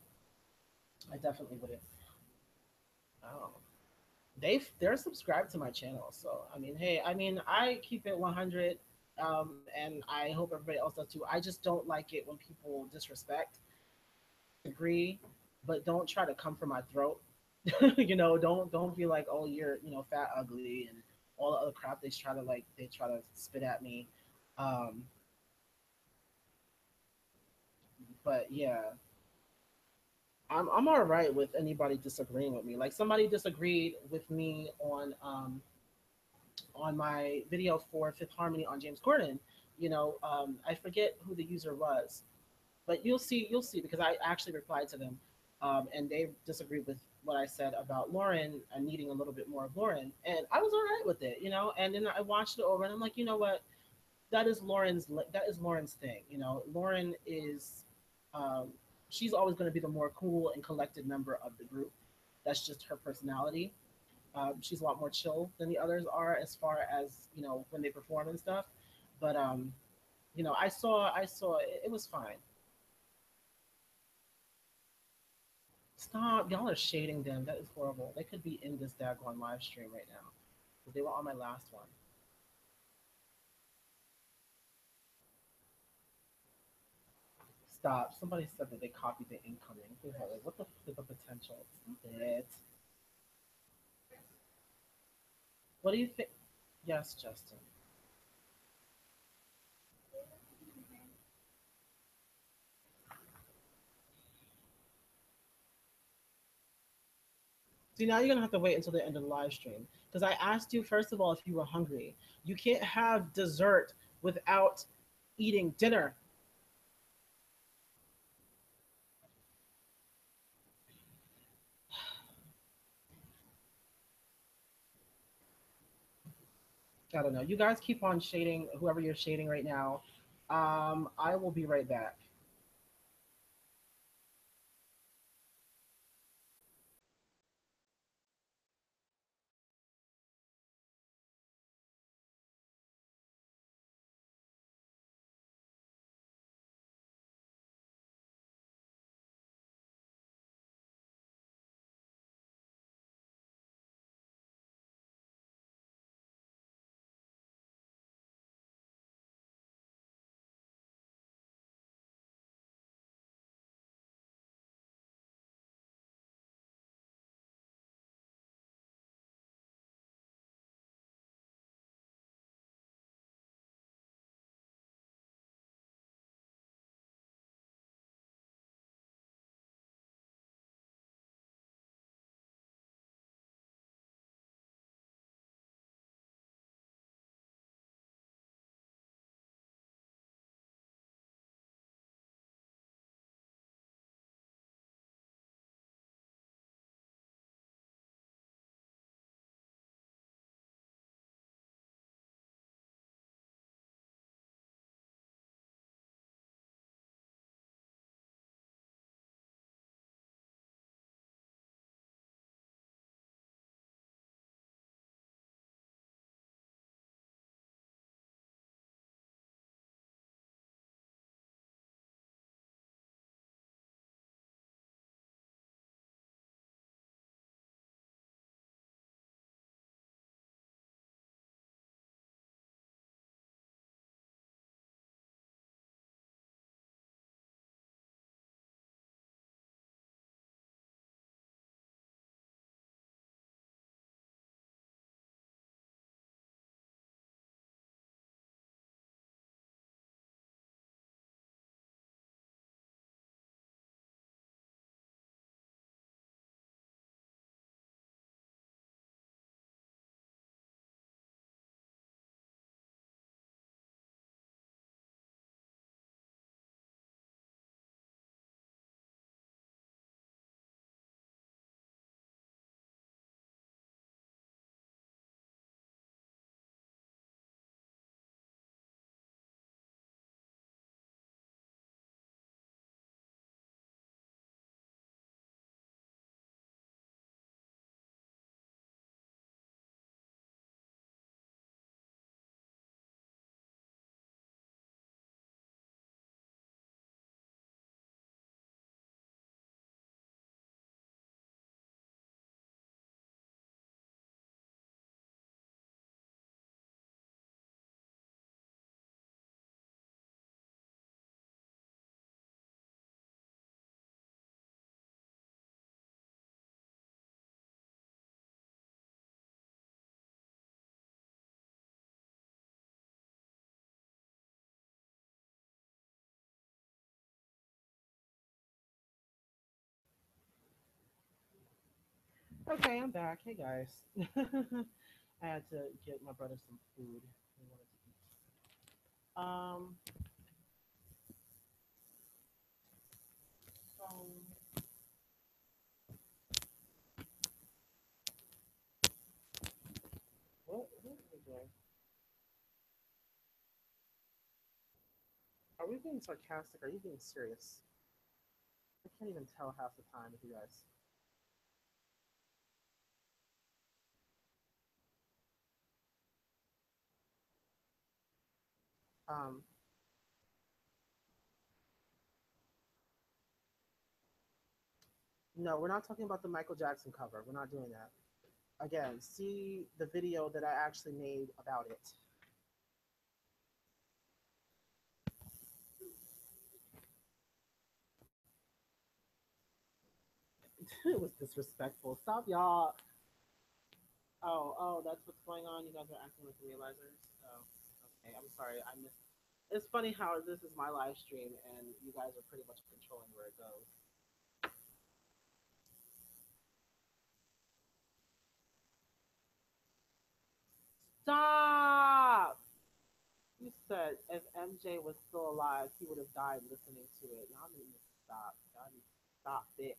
I definitely wouldn't. Oh, they're subscribed to my channel, so I mean, hey, I mean, I keep it 100, and I hope everybody else does too. I just don't like it when people disrespect, agree, but don't try to come for my throat. Don't be like, oh, you're fat, ugly, and all the other crap they try to spit at me. Um, but yeah, I'm all right with anybody disagreeing with me. Like somebody disagreed with me on my video for Fifth Harmony on James Corden. I forget who the user was, but you'll see because I actually replied to them, and they disagreed with what I said about Lauren and needing a little bit more of Lauren, and I was all right with it, And then I watched it over, and I'm like, you know what? That is Lauren's thing. Lauren is um, she's always going to be the more cool and collected member of the group. That's just her personality. She's a lot more chill than the others are as far as when they perform and stuff. But I saw it was fine. Stop, y'all are shading them. That is horrible. They could be in this daggone live stream right now because they were on my last one. Stop. Somebody said that they copied the incoming. Like, what the fuck is the potential? Stop it. What do you think? Yes, Justin. See, now you're gonna have to wait until the end of the live stream because I asked you first of all if you were hungry. You can't have dessert without eating dinner. I don't know. You guys keep on shading whoever you're shading right now. I will be right back. Okay, I'm back. Hey guys. I had to get my brother some food. He wanted to eat. So what are we doing? Are we being sarcastic? Are you being serious? I can't even tell half the time with you guys. Um, no, we're not talking about the Michael Jackson cover. We're not doing that. Again, see the video that I actually made about it. It was disrespectful. Stop, y'all. Oh, that's what's going on. You guys are acting like realizers. Oh, okay. I'm sorry. I missed. It's funny how this is my live stream and you guys are pretty much controlling where it goes. Stop! You said if MJ was still alive, he would have died listening to it. Y'all need to stop. Y'all need to stop it.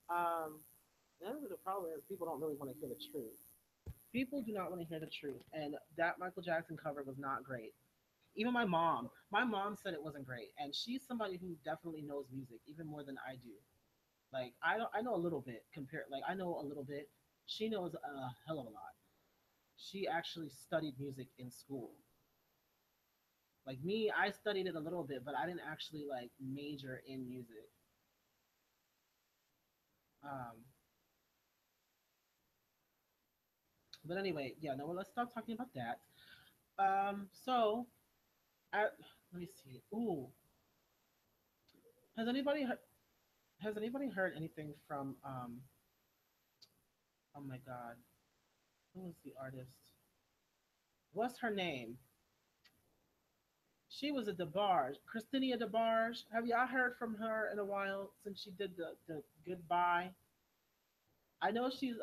Um, that's the problem is people don't really want to hear the truth. People do not want to hear the truth, and that Michael Jackson cover was not great. Even my mom said it wasn't great, and she's somebody who definitely knows music even more than I do. Like I know a little bit compared. Like I know a little bit. She knows a hell of a lot. She actually studied music in school. Like me, I studied it a little bit, but I didn't actually like major in music. Um, but anyway, yeah, no, well, let's stop talking about that. So let me see. Ooh, has anybody has anybody heard anything from oh my god, who was the artist? What's her name? She was a DeBarge, Christina DeBarge. Have y'all heard from her in a while since she did the goodbye? I know she's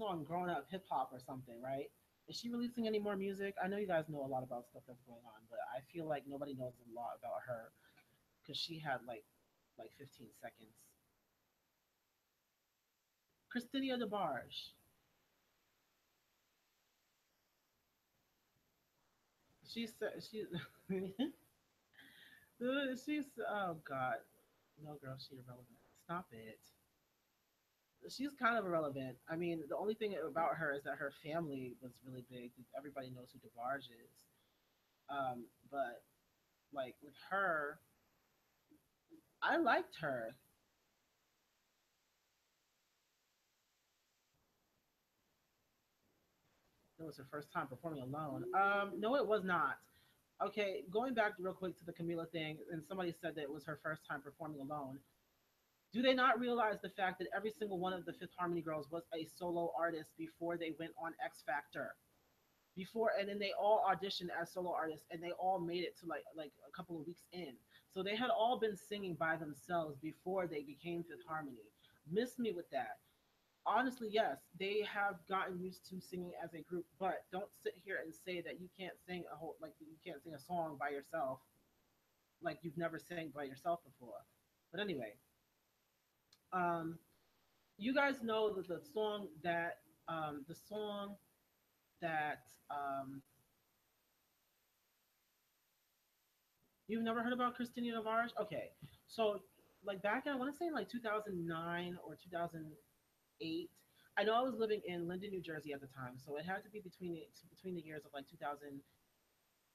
on Growing Up Hip Hop or something, right? Is she releasing any more music? I know you guys know a lot about stuff that's going on, but I feel like nobody knows a lot about her because she had like 15 seconds. Christina DeBarge. She said she she's oh god. No girl, she irrelevant. Stop it. She's kind of irrelevant. I mean, the only thing about her is that her family was really big. Everybody knows who DeBarge is. But like with her, I liked her. It was her first time performing alone. No, it was not. Okay, going back real quick to the Camila thing, and somebody said that it was her first time performing alone. Do they not realize the fact that every single one of the Fifth Harmony girls was a solo artist before they went on X Factor? Before and then they all auditioned as solo artists and they all made it to like a couple of weeks in. So they had all been singing by themselves before they became Fifth Harmony. Miss me with that. Honestly, yes, they have gotten used to singing as a group, but don't sit here and say that you can't sing a whole like you can't sing a song by yourself like you've never sang by yourself before. But anyway, um, you guys know that the song that you've never heard about Christina Navarre? Okay, so like back in I want to say like 2009 or 2008. I know I was living in Linden, New Jersey at the time, so it had to be between the years of like 2000.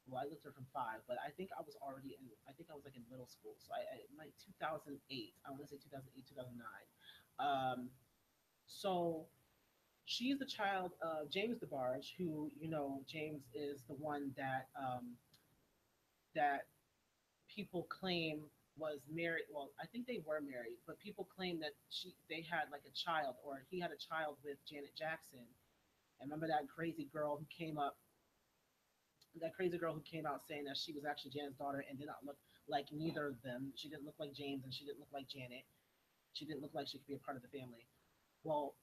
Well, I lived there from five, but I think I was already in. I think I was like in middle school, so I like 2008. I want to say 2008, 2009. So she's the child of James DeBarge, who James is the one that people claim was married. Well, I think they were married, but people claim that they had like a child, or he had a child with Janet Jackson. And remember that crazy girl who came out saying that she was actually Janet's daughter and did not look like neither of them. She didn't look like James and she didn't look like Janet. She didn't look like she could be a part of the family. Well,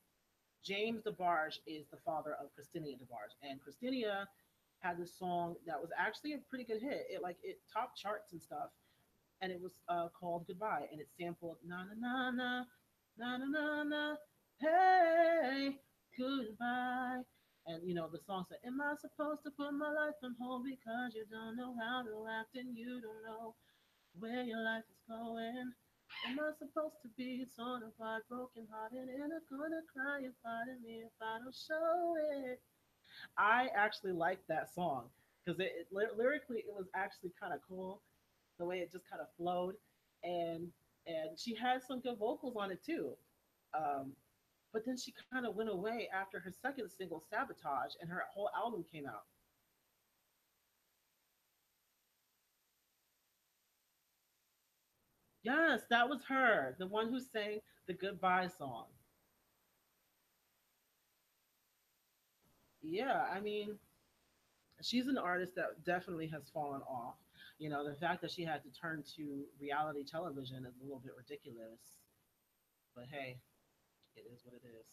James DeBarge is the father of Christina DeBarge, and Christina had this song that was actually a pretty good hit. It topped charts and stuff, and it was called Goodbye, and it sampled na na na na na na na na hey goodbye. And the song said, "Am I supposed to put my life on hold because you don't know how to act and you don't know where your life is going? Am I supposed to be torn apart, broken hearted, and I'm gonna cry and pardon me if I don't show it?" I actually liked that song because lyrically it was actually kind of cool the way it just kind of flowed, and she had some good vocals on it too. Um, but then she kind of went away after her second single, Sabotage, and her whole album came out. Yes, that was her, the one who sang the goodbye song. Yeah, I mean, she's an artist that definitely has fallen off. You know, the fact that she had to turn to reality television is a little bit ridiculous. But hey, it is what it is.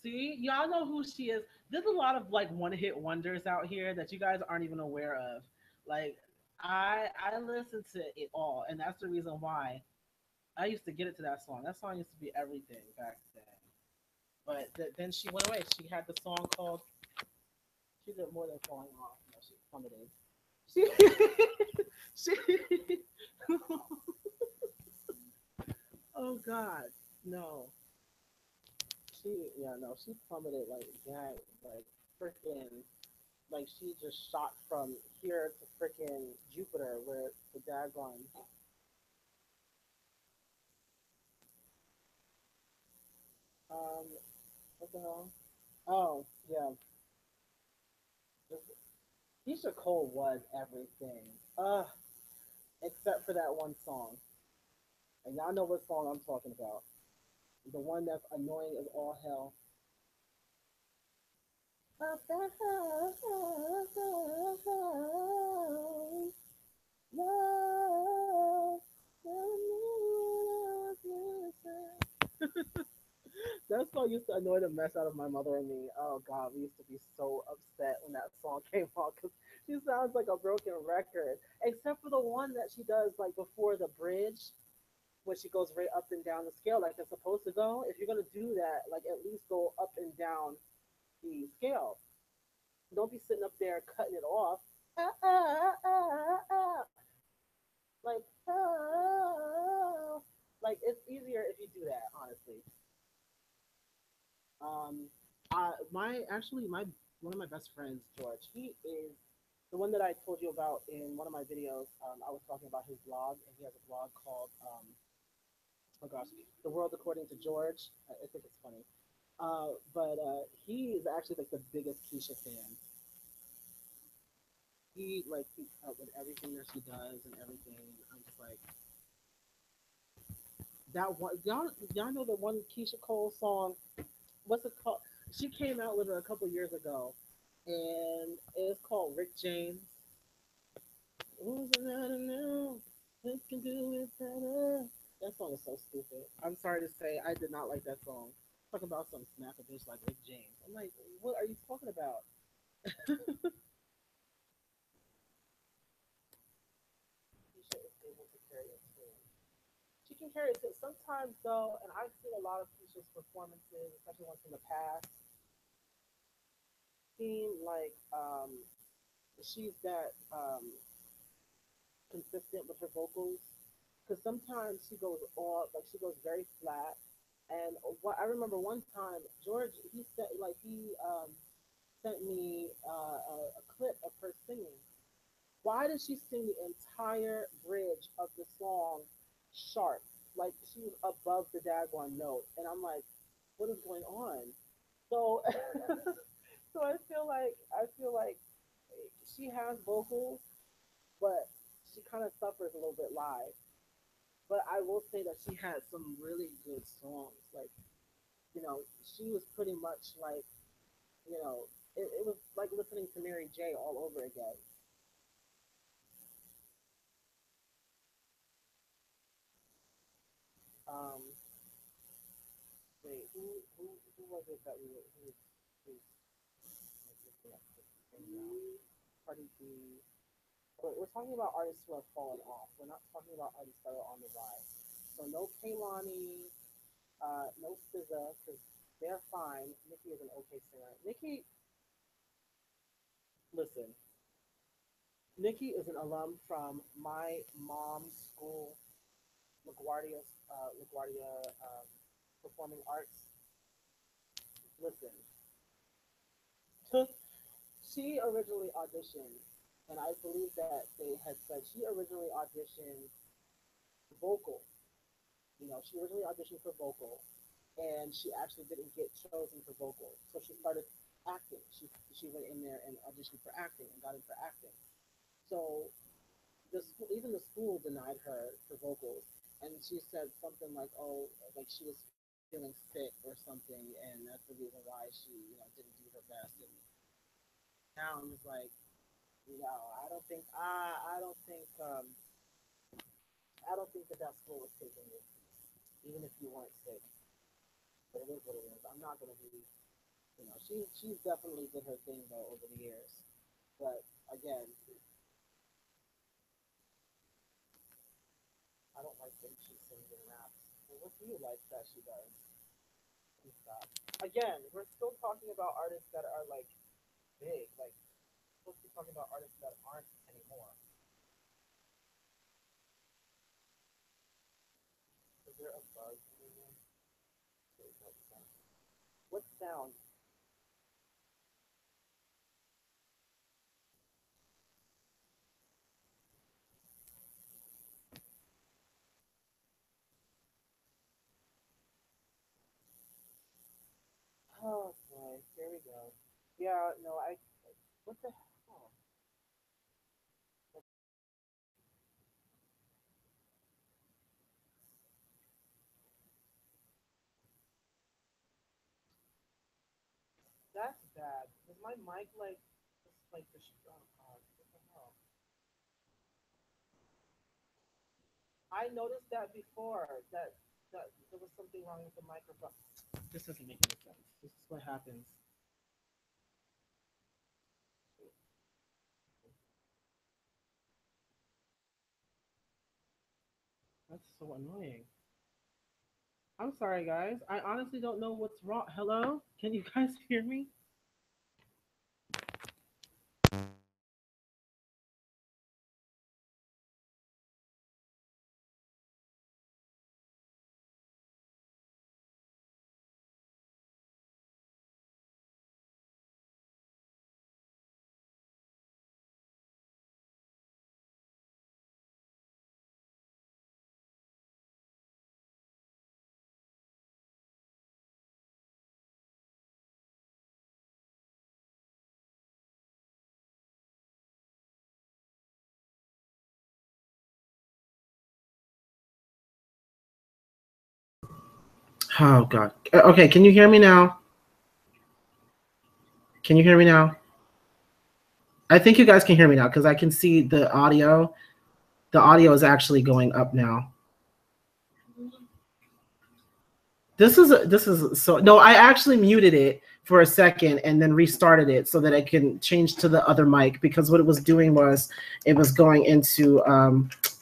See, y'all know who she is. There's a lot of like one hit wonders out here that you guys aren't even aware of. Like I listen to it all, and that's the reason why I used to get it to that song. That song used to be everything back then. But then she went away. She had the song called "She Did More Than Falling Off." No, she plummeted. She she. Oh God, no. Yeah, no. She plummeted like gang, like freaking, like she just shot from here to freaking Jupiter, where the daggone. Um, what the hell? Oh yeah, Keisha Cole was everything. Except for that one song, and y'all know what song I'm talking about. The one that's annoying as all hell. That song used to annoy the mess out of my mother and me. Oh God, we used to be so upset when that song came on because she sounds like a broken record. Except for the one that she does like before the bridge, when she goes right up and down the scale like it's supposed to go. If you're gonna do that, like at least go up and down the scale. Don't be sitting up there cutting it off. Ah, ah, ah, ah. Like, like it's easier if you do that, honestly. Um, my actually my one of my best friends, George. He is the one that I told you about in one of my videos. I was talking about his blog, and he has a blog called oh gosh, The World According to George. I think it's funny. But he is actually like the biggest Keisha fan. He like keeps up with everything that she does and everything. I'm just like that one. Y'all know the one Keisha Cole song. What's it called? She came out with it a couple years ago, and it's called Rick James. Who's another new? This can do it better. That song is so stupid. I'm sorry to say, I did not like that song. Talk about some smack a bitch like Rick James. I'm like, what are you talking about? Keisha is able to carry a tune. She can carry a tune. Sometimes though, and I've seen a lot of Keisha's performances, especially ones from the past, seem like she's that consistent with her vocals. Because sometimes she goes all like she goes very flat. And what I remember one time, George he said like he sent me a clip of her singing. Why did she sing the entire bridge of the song sharp? Like she was above the daggone note, and I'm like, what is going on? So, so I feel like she has vocals, but she kind of suffers a little bit live. But I will say that she had some really good songs. Like, she was pretty much like, it was like listening to Mary J all over again. Um, wait, who was it that we were, who's like, looking at this thing now? Cardi B. We're talking about artists who have fallen off. We're not talking about artists that are on the rise. So no Kaylani, no SZA, because they're fine. Nicki is an okay singer. Listen, Nikki is an alum from my mom's school, LaGuardia Performing Arts. Listen, she originally auditioned, and I believe that they had said she originally auditioned vocal. She originally auditioned for vocal, and she actually didn't get chosen for vocals. So she started acting. She went in there and auditioned for acting and got in for acting. So the school, even the school denied her for vocals, and she said something like, "Oh, like she was feeling sick or something, and that's the reason why she, didn't do her best." And now I'm just like, no, I don't think that that school was taking you, even if you weren't sick. But it is what it is. I'm not gonna be, she's definitely did her thing though over the years. But again, I don't like when she sings and raps. Well, what do you like that she does? Please stop. Again, we're still talking about artists that are like big. Like we're supposed to be talking about artists that aren't anymore. Is there a buzz in the room? There's no sound. What sound? Oh boy, here we go. Yeah, no, I. What the hell? That's bad. Is my mic like just like the? Oh god, what the hell? I noticed that before that there was something wrong with the microphone. This doesn't make any sense. This is what happens. That's so annoying. I'm sorry, guys. I honestly don't know what's wrong. Hello? Can you guys hear me? Oh god. Okay, can you hear me now? Can you hear me now? I think you guys can hear me now because I can see the audio. The audio is actually going up now. This is so no, I actually muted it for a second and then restarted it so that I can change to the other mic because what it was doing was it was going into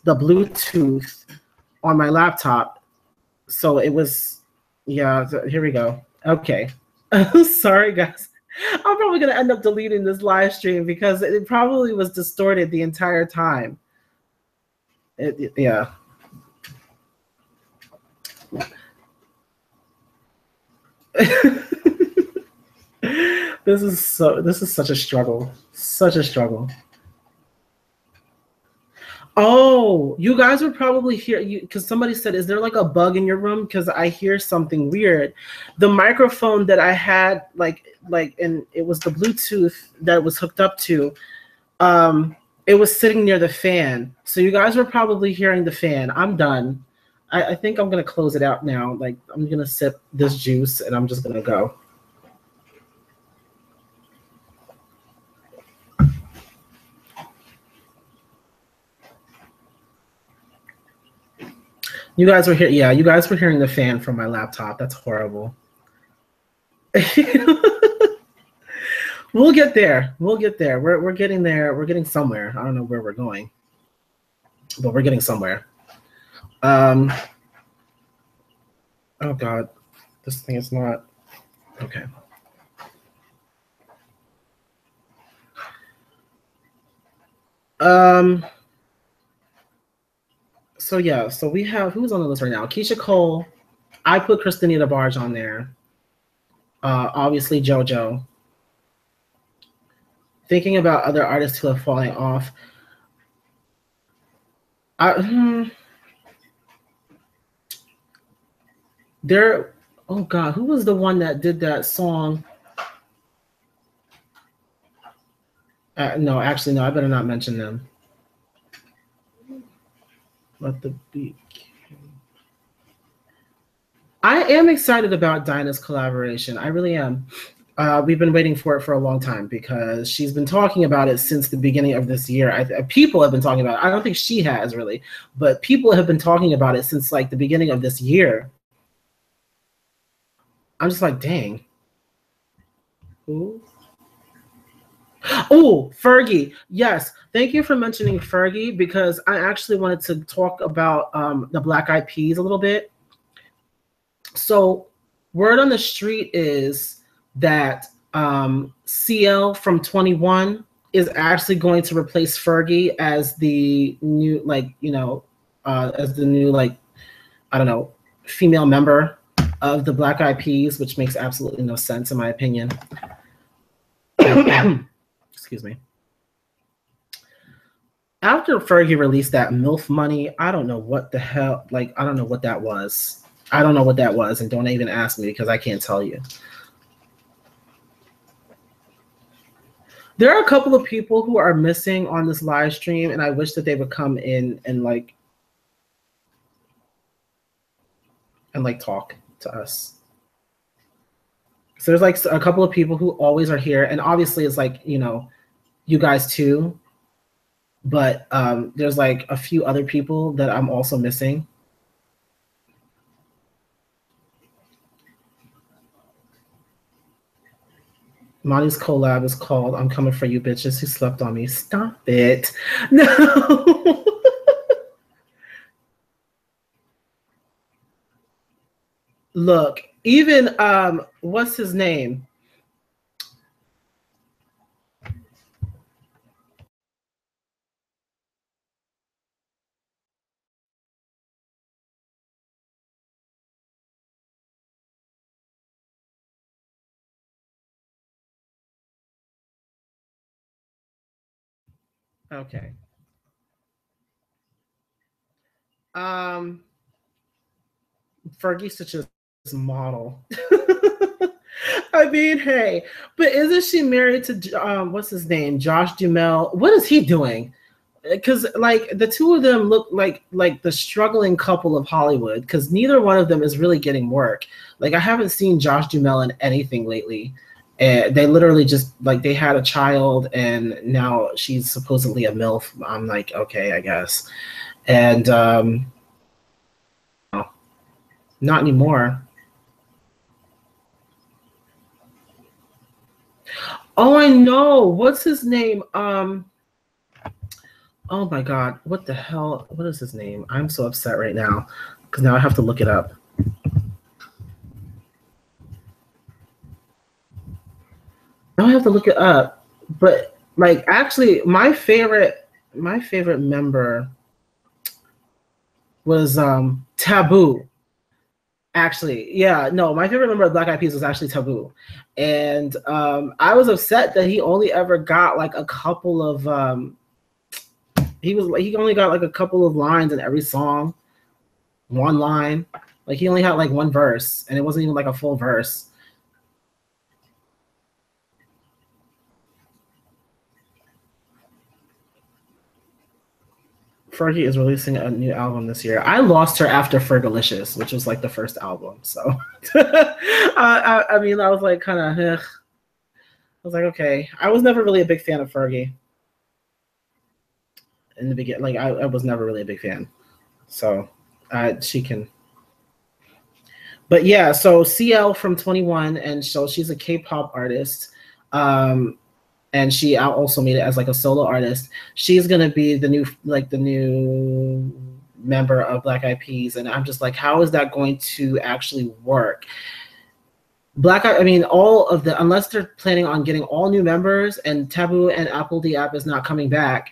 the Bluetooth on my laptop. So it was yeah, so here we go. Okay. Sorry guys. I'm probably gonna end up deleting this live stream because it probably was distorted the entire time. Yeah. This is such a struggle. Such a struggle. Oh, you guys would probably hear you because somebody said, "Is there like a bug in your room?" Because I hear something weird. The microphone that I had, and it was the Bluetooth that was hooked up to. Um, it was sitting near the fan, so you guys were probably hearing the fan. I'm done. I think I'm gonna close it out now. Like I'm gonna sip this juice and I'm just gonna go. You guys were here. Yeah, you guys were hearing the fan from my laptop. That's horrible. We'll get there. We'll get there. We're getting there. We're getting somewhere. I don't know where we're going, but we're getting somewhere. Um. Oh God, this thing is not okay. Um. So yeah. So we have who's on the list right now? Keisha Cole. I put Christina DeBarge on there. Obviously JoJo. Thinking about other artists who have fallen off. I, there Oh God, who was the one that did that song? No, actually, no. I better not mention them. Let the beat. I am excited about Dinah's collaboration. I really am. We've been waiting for it for a long time because she's been talking about it since the beginning of this year. People have been talking about it. I don't think she has really, but people have been talking about it since like the beginning of this year. I'm just like, dang. Who? Oh, Fergie. Yes. Thank you for mentioning Fergie because I actually wanted to talk about the Black Eyed Peas a little bit. So, word on the street is that CL from 21 is actually going to replace Fergie as the new, like, as the new, like, I don't know, female member of the Black Eyed Peas, which makes absolutely no sense in my opinion. Excuse me. After Fergie released that MILF Money, I don't know what the hell, like, I don't know what that was. I don't know what that was, and don't even ask me because I can't tell you. There are a couple of people who are missing on this live stream, and I wish that they would come in and like talk to us. So there's like a couple of people who always are here, and obviously it's like, you guys too. But there's like a few other people that I'm also missing. Monty's collab is called I'm Coming For You Bitches Who Slept On Me. Stop it. No. Look, even what's his name? Okay. Fergie's such a model. I mean, hey, but isn't she married to what's his name, Josh Duhamel? What is he doing? Because like the two of them look like the struggling couple of Hollywood. Because neither one of them is really getting work. Like I haven't seen Josh Duhamel in anything lately. And they literally just like they had a child, and now she's supposedly a MILF. I'm like, okay, I guess. And not anymore. Oh, I know. What's his name? Oh my God. What the hell? What is his name? I'm so upset right now because now I have to look it up. Now I have to look it up. But like actually my favorite member was Taboo. Actually, yeah, no, my favorite member of Black Eyed Peas was actually Taboo, and I was upset that he only ever got like a couple of he only got like a couple of lines in every song, one line, like he only had like one verse, and it wasn't even like a full verse. Fergie is releasing a new album this year. I lost her after Fergalicious, which was like the first album. So, I mean, I was like kind of, I was like, okay. I was never really a big fan of Fergie in the beginning. Like, I was never really a big fan. So, she can. But yeah, so CL from 21, and so she's a K-pop artist. And she also made it as like a solo artist. She's gonna be the new member of Black Eyed Peas, and I'm just like, how is that going to actually work? All of the, unless they're planning on getting all new members, and Taboo and Apple the app is not coming back,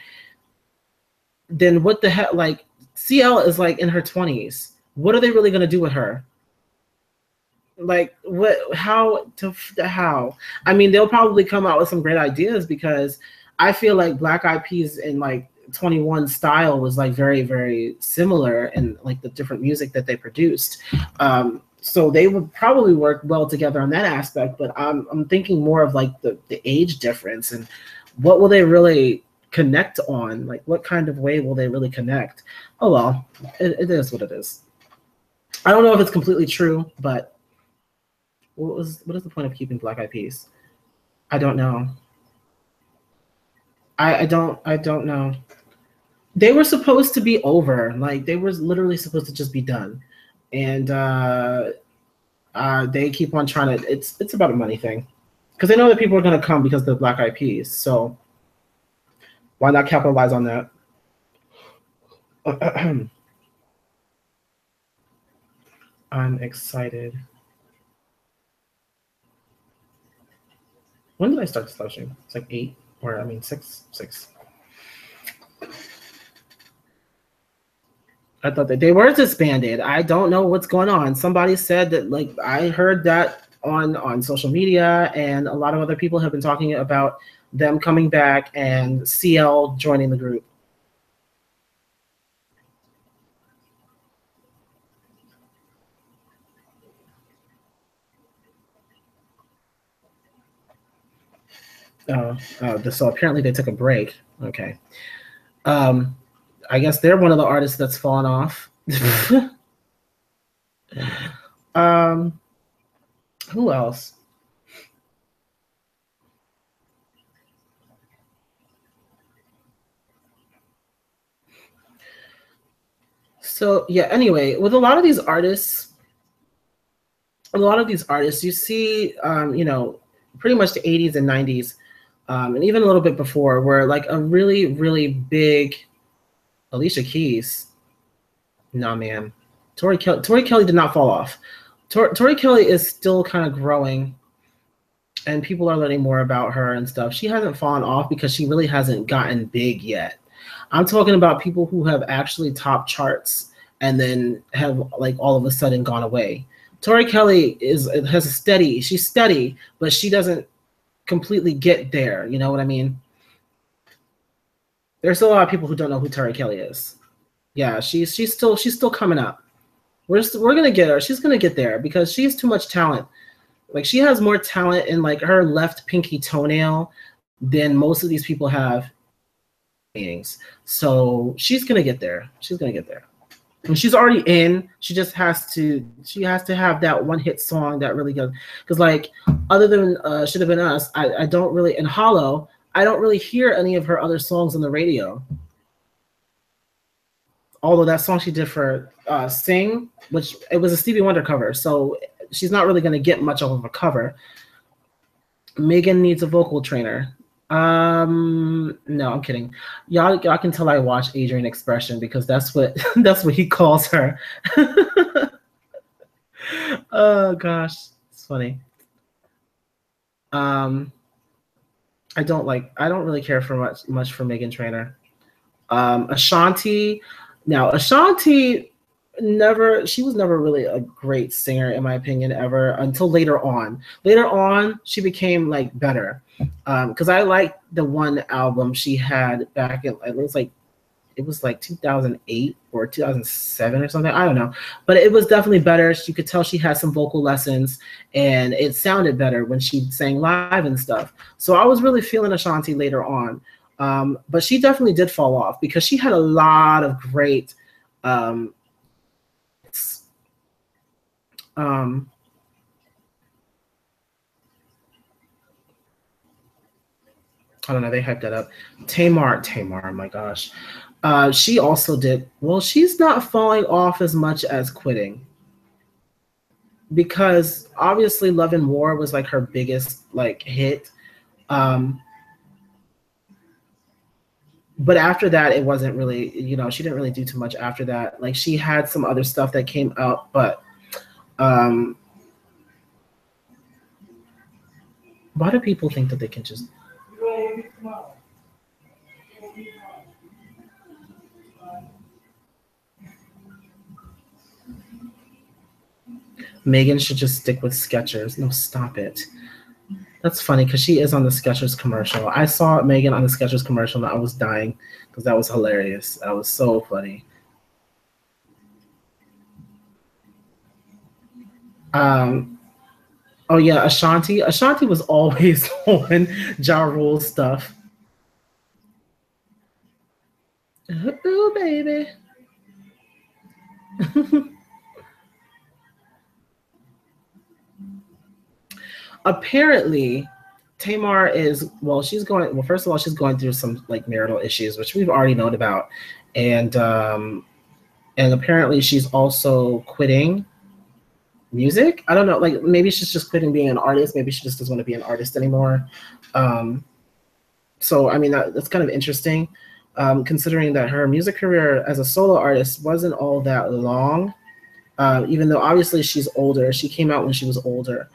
then what the heck? Like CL is like in her 20s. What are they really gonna do with her? Like what, how? I mean, they'll probably come out with some great ideas because I feel like Black Eyed Peas in like 21 style was like very very similar in like the different music that they produced. So they would probably work well together on that aspect. But I'm thinking more of like the age difference and what will they really connect on? Like what kind of way will they really connect? Oh well, it is what it is. I don't know if it's completely true, but what is the point of keeping Black Eyed Peas? I don't know. I don't know. They were supposed to be over. Like they were literally supposed to just be done, and they keep on trying to. It's about a money thing, because they know that people are going to come because of the Black Eyed Peas. So why not capitalize on that? I'm excited. When did I start slushing? It's like 8, or I mean 6. I thought that they were disbanded. I don't know what's going on. Somebody said that, like, I heard that on social media, and a lot of other people have been talking about them coming back and CL joining the group. So apparently they took a break. Okay. I guess they're one of the artists that's fallen off. um, who else? So yeah. Anyway, with a lot of these artists, you see, pretty much the 80s and 90s, and even a little bit before, were like a really, really big Alicia Keys. Nah, man. Tori Kelly did not fall off. Tori Kelly is still kind of growing, and people are learning more about her and stuff. She hasn't fallen off because she really hasn't gotten big yet. I'm talking about people who have actually topped charts and then have like all of a sudden gone away. Tori Kelly she's steady, but she doesn't completely get there. You know what I mean? There's still a lot of people who don't know who Tori Kelly is. Yeah, she's still coming up. We're gonna get her. She's gonna get there because she has too much talent. Like she has more talent in like her left pinky toenail than most of these people have. So she's gonna get there. She's gonna get there. And she's already in. She just has to. She has to have that one hit song that really goes. Because like, other than "Should Have Been Us," I don't really, and "Hollow," I don't really hear any of her other songs on the radio. Although that song she did for "Sing," which it was a Stevie Wonder cover, so she's not really going to get much of a cover. Megan needs a vocal trainer. No, I'm kidding. Y'all can tell I watch Adrian Expression because that's what that's what he calls her. Oh gosh, it's funny. I don't really care for much for Megan Trainor. Ashanti. Now Ashanti she was never really a great singer in my opinion ever until later on. Later on, she became like better. Because I liked the one album she had back in it was like 2008 or 2007 or something. I don't know. But it was definitely better. You could tell she had some vocal lessons and it sounded better when she sang live and stuff. So I was really feeling Ashanti later on. But she definitely did fall off because she had a lot of great um, I don't know. They hyped that up. Tamar, oh my gosh. She also did well. She's not falling off as much as quitting because obviously "Love and War" was like her biggest like hit. But after that, it wasn't really. She didn't really do too much after that. Like she had some other stuff that came out, but why do people think that they can just? Megan should just stick with Skechers. No, stop it. That's funny because she is on the Skechers commercial. I saw Megan on the Skechers commercial and I was dying because that was hilarious. That was so funny. Um, oh yeah, Ashanti. Ashanti was always on Ja Rule stuff. Ooh, baby. Apparently, Tamar is well. She's going. Well, first of all, she's going through some like marital issues, which we've already known about, and and apparently she's also quitting music. I don't know. Like maybe she's just quitting being an artist. Maybe she just doesn't want to be an artist anymore. Um, so I mean that's kind of interesting, considering that her music career as a solo artist wasn't all that long. Even though obviously she's older, she came out when she was older,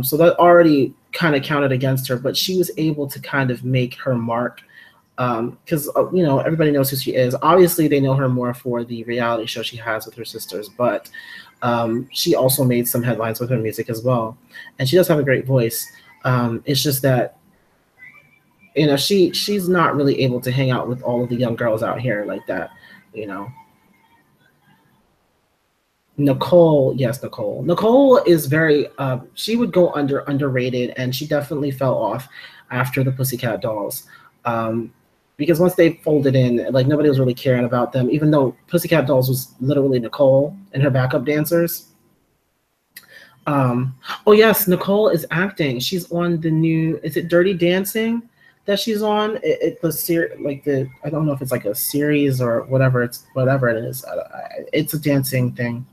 so that already kind of counted against her. But she was able to kind of make her mark because you know everybody knows who she is. Obviously, they know her more for the reality show she has with her sisters, but she also made some headlines with her music as well, and she does have a great voice. It's just that you know she's not really able to hang out with all of the young girls out here like that, you know. Nicole, yes, Nicole. Nicole is very. She would go underrated, and she definitely fell off after the Pussycat Dolls, um, because once they folded in, like nobody was really caring about them. Even though Pussycat Dolls was literally Nicole and her backup dancers. Um, oh yes, Nicole is acting. She's on the new. Is it Dirty Dancing that she's on? It the like the. I don't know if it's like a series or whatever. It's whatever it is. It's a dancing thing.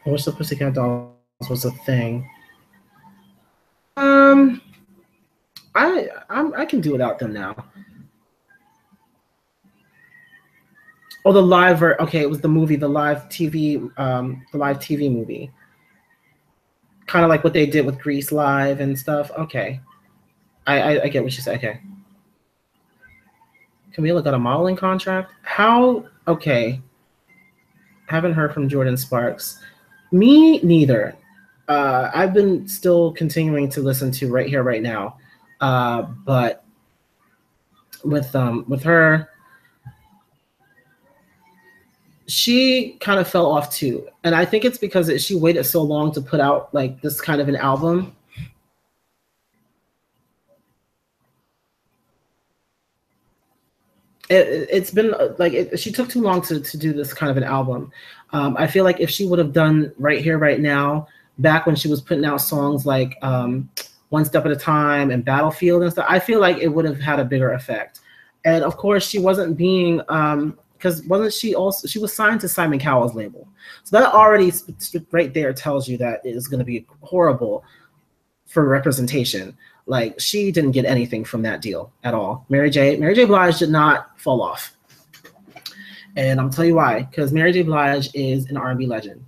I wish the Pussycat Dolls was a thing. Um, I can do without them now. Oh, okay, it was the movie, the live TV movie, kind of like what they did with Grease Live and stuff. Okay, I get what you said. Okay, Camila got a modeling contract. How? Okay, haven't heard from Jordan Sparks. Me neither. I've been still continuing to listen to Right Here, Right Now, but with her, she kind of fell off too, and I think it's because she waited so long to put out like this kind of an album. It's been she took too long to do this kind of an album. I feel like if she would have done Right Here, Right Now, back when she was putting out songs like One Step at a Time and Battlefield and stuff, I feel like it would have had a bigger effect. And of course, she wasn't being because wasn't she was signed to Simon Cowell's label, so that already right there tells you that it is going to be horrible for representation. Like she didn't get anything from that deal at all. Mary J. Blige did not fall off, and I'm tell you why. Because Mary J. Blige is an R&B legend,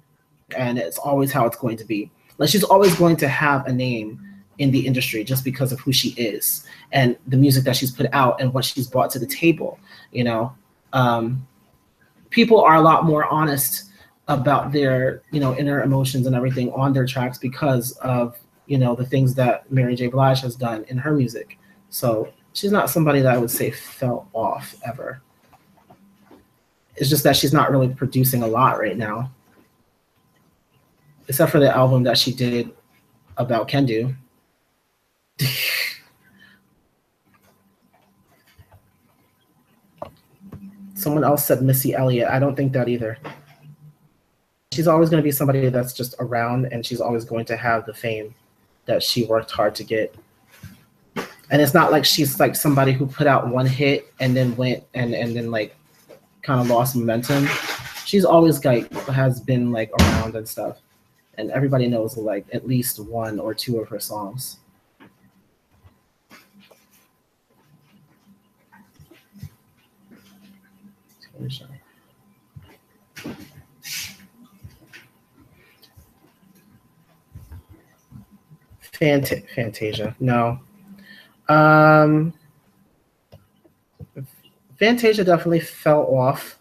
and it's always how it's going to be. Like she's always going to have a name in the industry just because of who she is and the music that she's put out and what she's brought to the table. You know, um, people are a lot more honest about their inner emotions and everything on their tracks because of the things that Mary J. Blige has done in her music. So she's not somebody that I would say fell off ever. It's just that she's not really producing a lot right now, except for the album that she did about Kendu. Someone else said Missy Elliott. I don't think that either. She's always going to be somebody that's just around, and she's always going to have the fame that she worked hard to get. And it's not like she's like somebody who put out one hit and then went and then like kind of lost momentum. She's always like has been like around and stuff, and everybody knows like at least one or two of her songs. Fantasia, no. Um, Fantasia definitely fell off.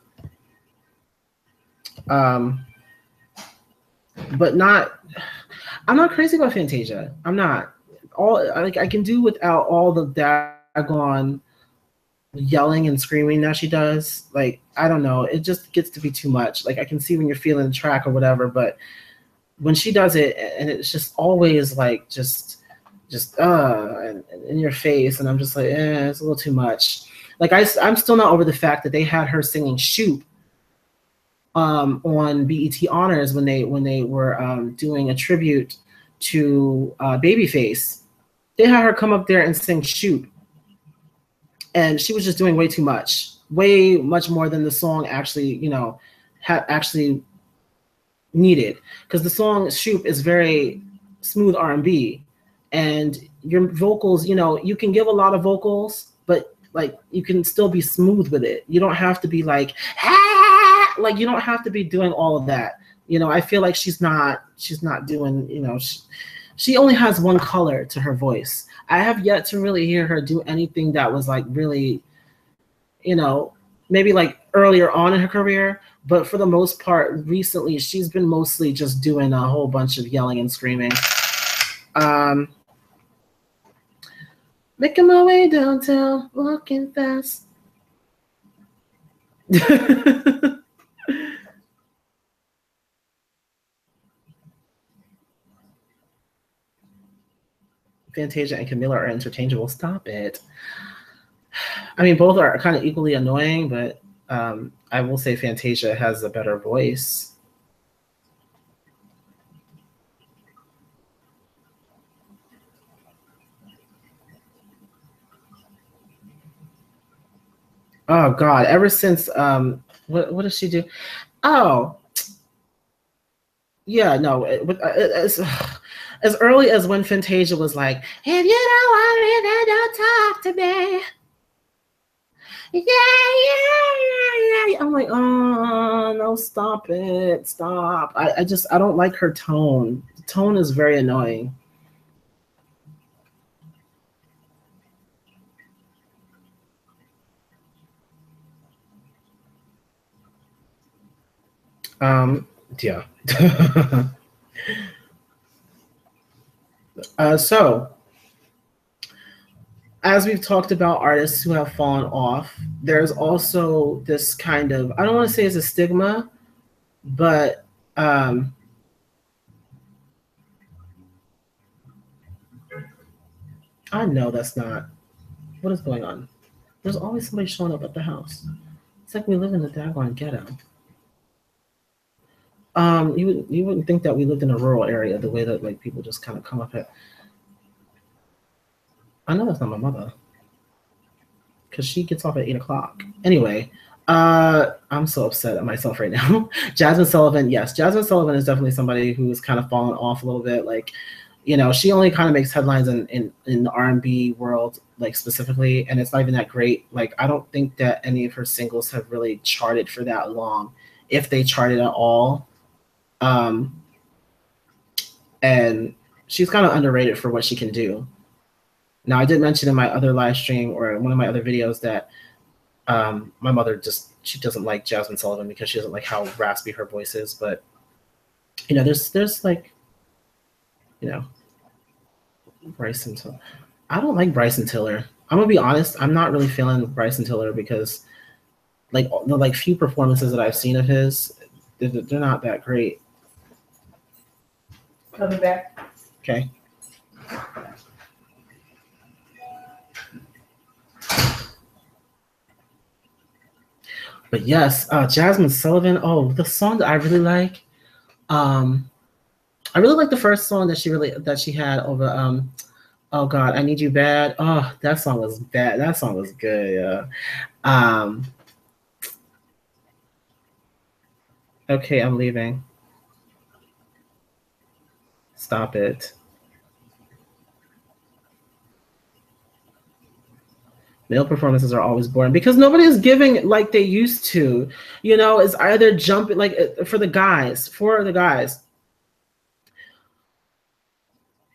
But not. I'm not crazy about Fantasia. I'm not. I can do without all the daggone yelling and screaming that she does, like, I don't know, it just gets to be too much. Like, I can see when you're feeling the track or whatever, but when she does it, and it's just always like just and in your face, and I'm just like, it's a little too much. Like, I'm still not over the fact that they had her singing "Shoot" on BET Honors when they were doing a tribute to Babyface. They had her come up there and sing "Shoot," and she was just doing way much more than the song actually, had actually needed. Because the song "Shoot" is very smooth R&B, and your vocals, you can give a lot of vocals, but like you can still be smooth with it. You don't have to be like, ah! Like, you don't have to be doing all of that. I feel like she's not doing, she only has one color to her voice. I have yet to really hear her do anything that was like really, you know, maybe like earlier on in her career, but for the most part, recently she's been mostly just doing a whole bunch of yelling and screaming. Um, Making my way downtown, walking fast. Fantasia and Camila are interchangeable. Stop it. I mean, both are kind of equally annoying, but I will say Fantasia has a better voice. Oh God! Ever since what does she do? Oh, yeah, no. As early as when Fantasia was like, "If you don't want me, then don't talk to me." Yeah. I'm like, oh no, stop it, stop. I don't like her tone. The tone is very annoying. Yeah. So, as we've talked about artists who have fallen off, there's also this kind of, I don't want to say it's a stigma, but I know that's not. What is going on? There's always somebody showing up at the house. It's like we live in the daggone ghetto. You wouldn't think that we lived in a rural area the way that like people just kind of come up at. I know that's not my mother because she gets off at 8 o'clock. Anyway, I'm so upset at myself right now. Jasmine Sullivan, yes, Jasmine Sullivan is definitely somebody who's kind of fallen off a little bit. Like, she only kind of makes headlines in the R&B world, like specifically, and it's not even that great. Like, I don't think that any of her singles have really charted for that long, if they charted at all. And she's kind of underrated for what she can do. Now, I did mention in my other live stream or one of my other videos that my mother she doesn't like Jasmine Sullivan because she doesn't like how raspy her voice is. But there's like, Bryson Tiller. I don't like Bryson Tiller. I'm gonna be honest. I'm not really feeling Bryson Tiller because like the few performances that I've seen of his, they're not that great. Coming back. Okay. But yes, Jasmine Sullivan. Oh, the song that I really like. I really like the first song that she had over. Oh God, I Need You Bad. Oh, that song was bad. That song was good. Yeah. Okay, I'm leaving. Stop it. Male performances are always boring because nobody is giving like they used to. It's either jumping like for the guys.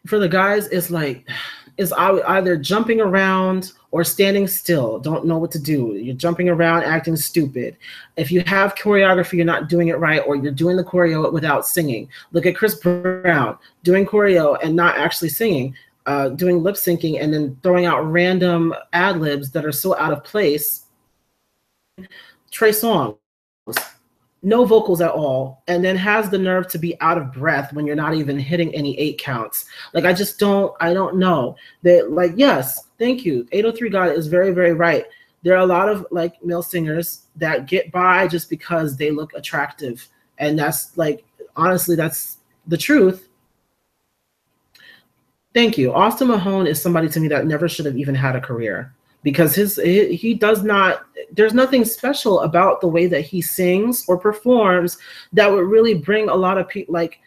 It's like it's either jumping around or standing still. Don't know what to do. You're jumping around, acting stupid. If you have choreography, you're not doing it right, or you're doing the choreo without singing. Look at Chris Brown doing choreo and not actually singing. doing lip syncing and then throwing out random ad libs that are so out of place. Trey Songz, no vocals at all, and then has the nerve to be out of breath when you're not even hitting any 8 counts. Like, I don't know. That, like, yes, thank you. 803 God is very, very right. There are a lot of like male singers that get by just because they look attractive. And that's like, honestly, that's the truth. Thank you. Austin Mahone is somebody to me that never should have even had a career because he does not, there's nothing special about the way that he sings or performs that would really bring a lot of people, like,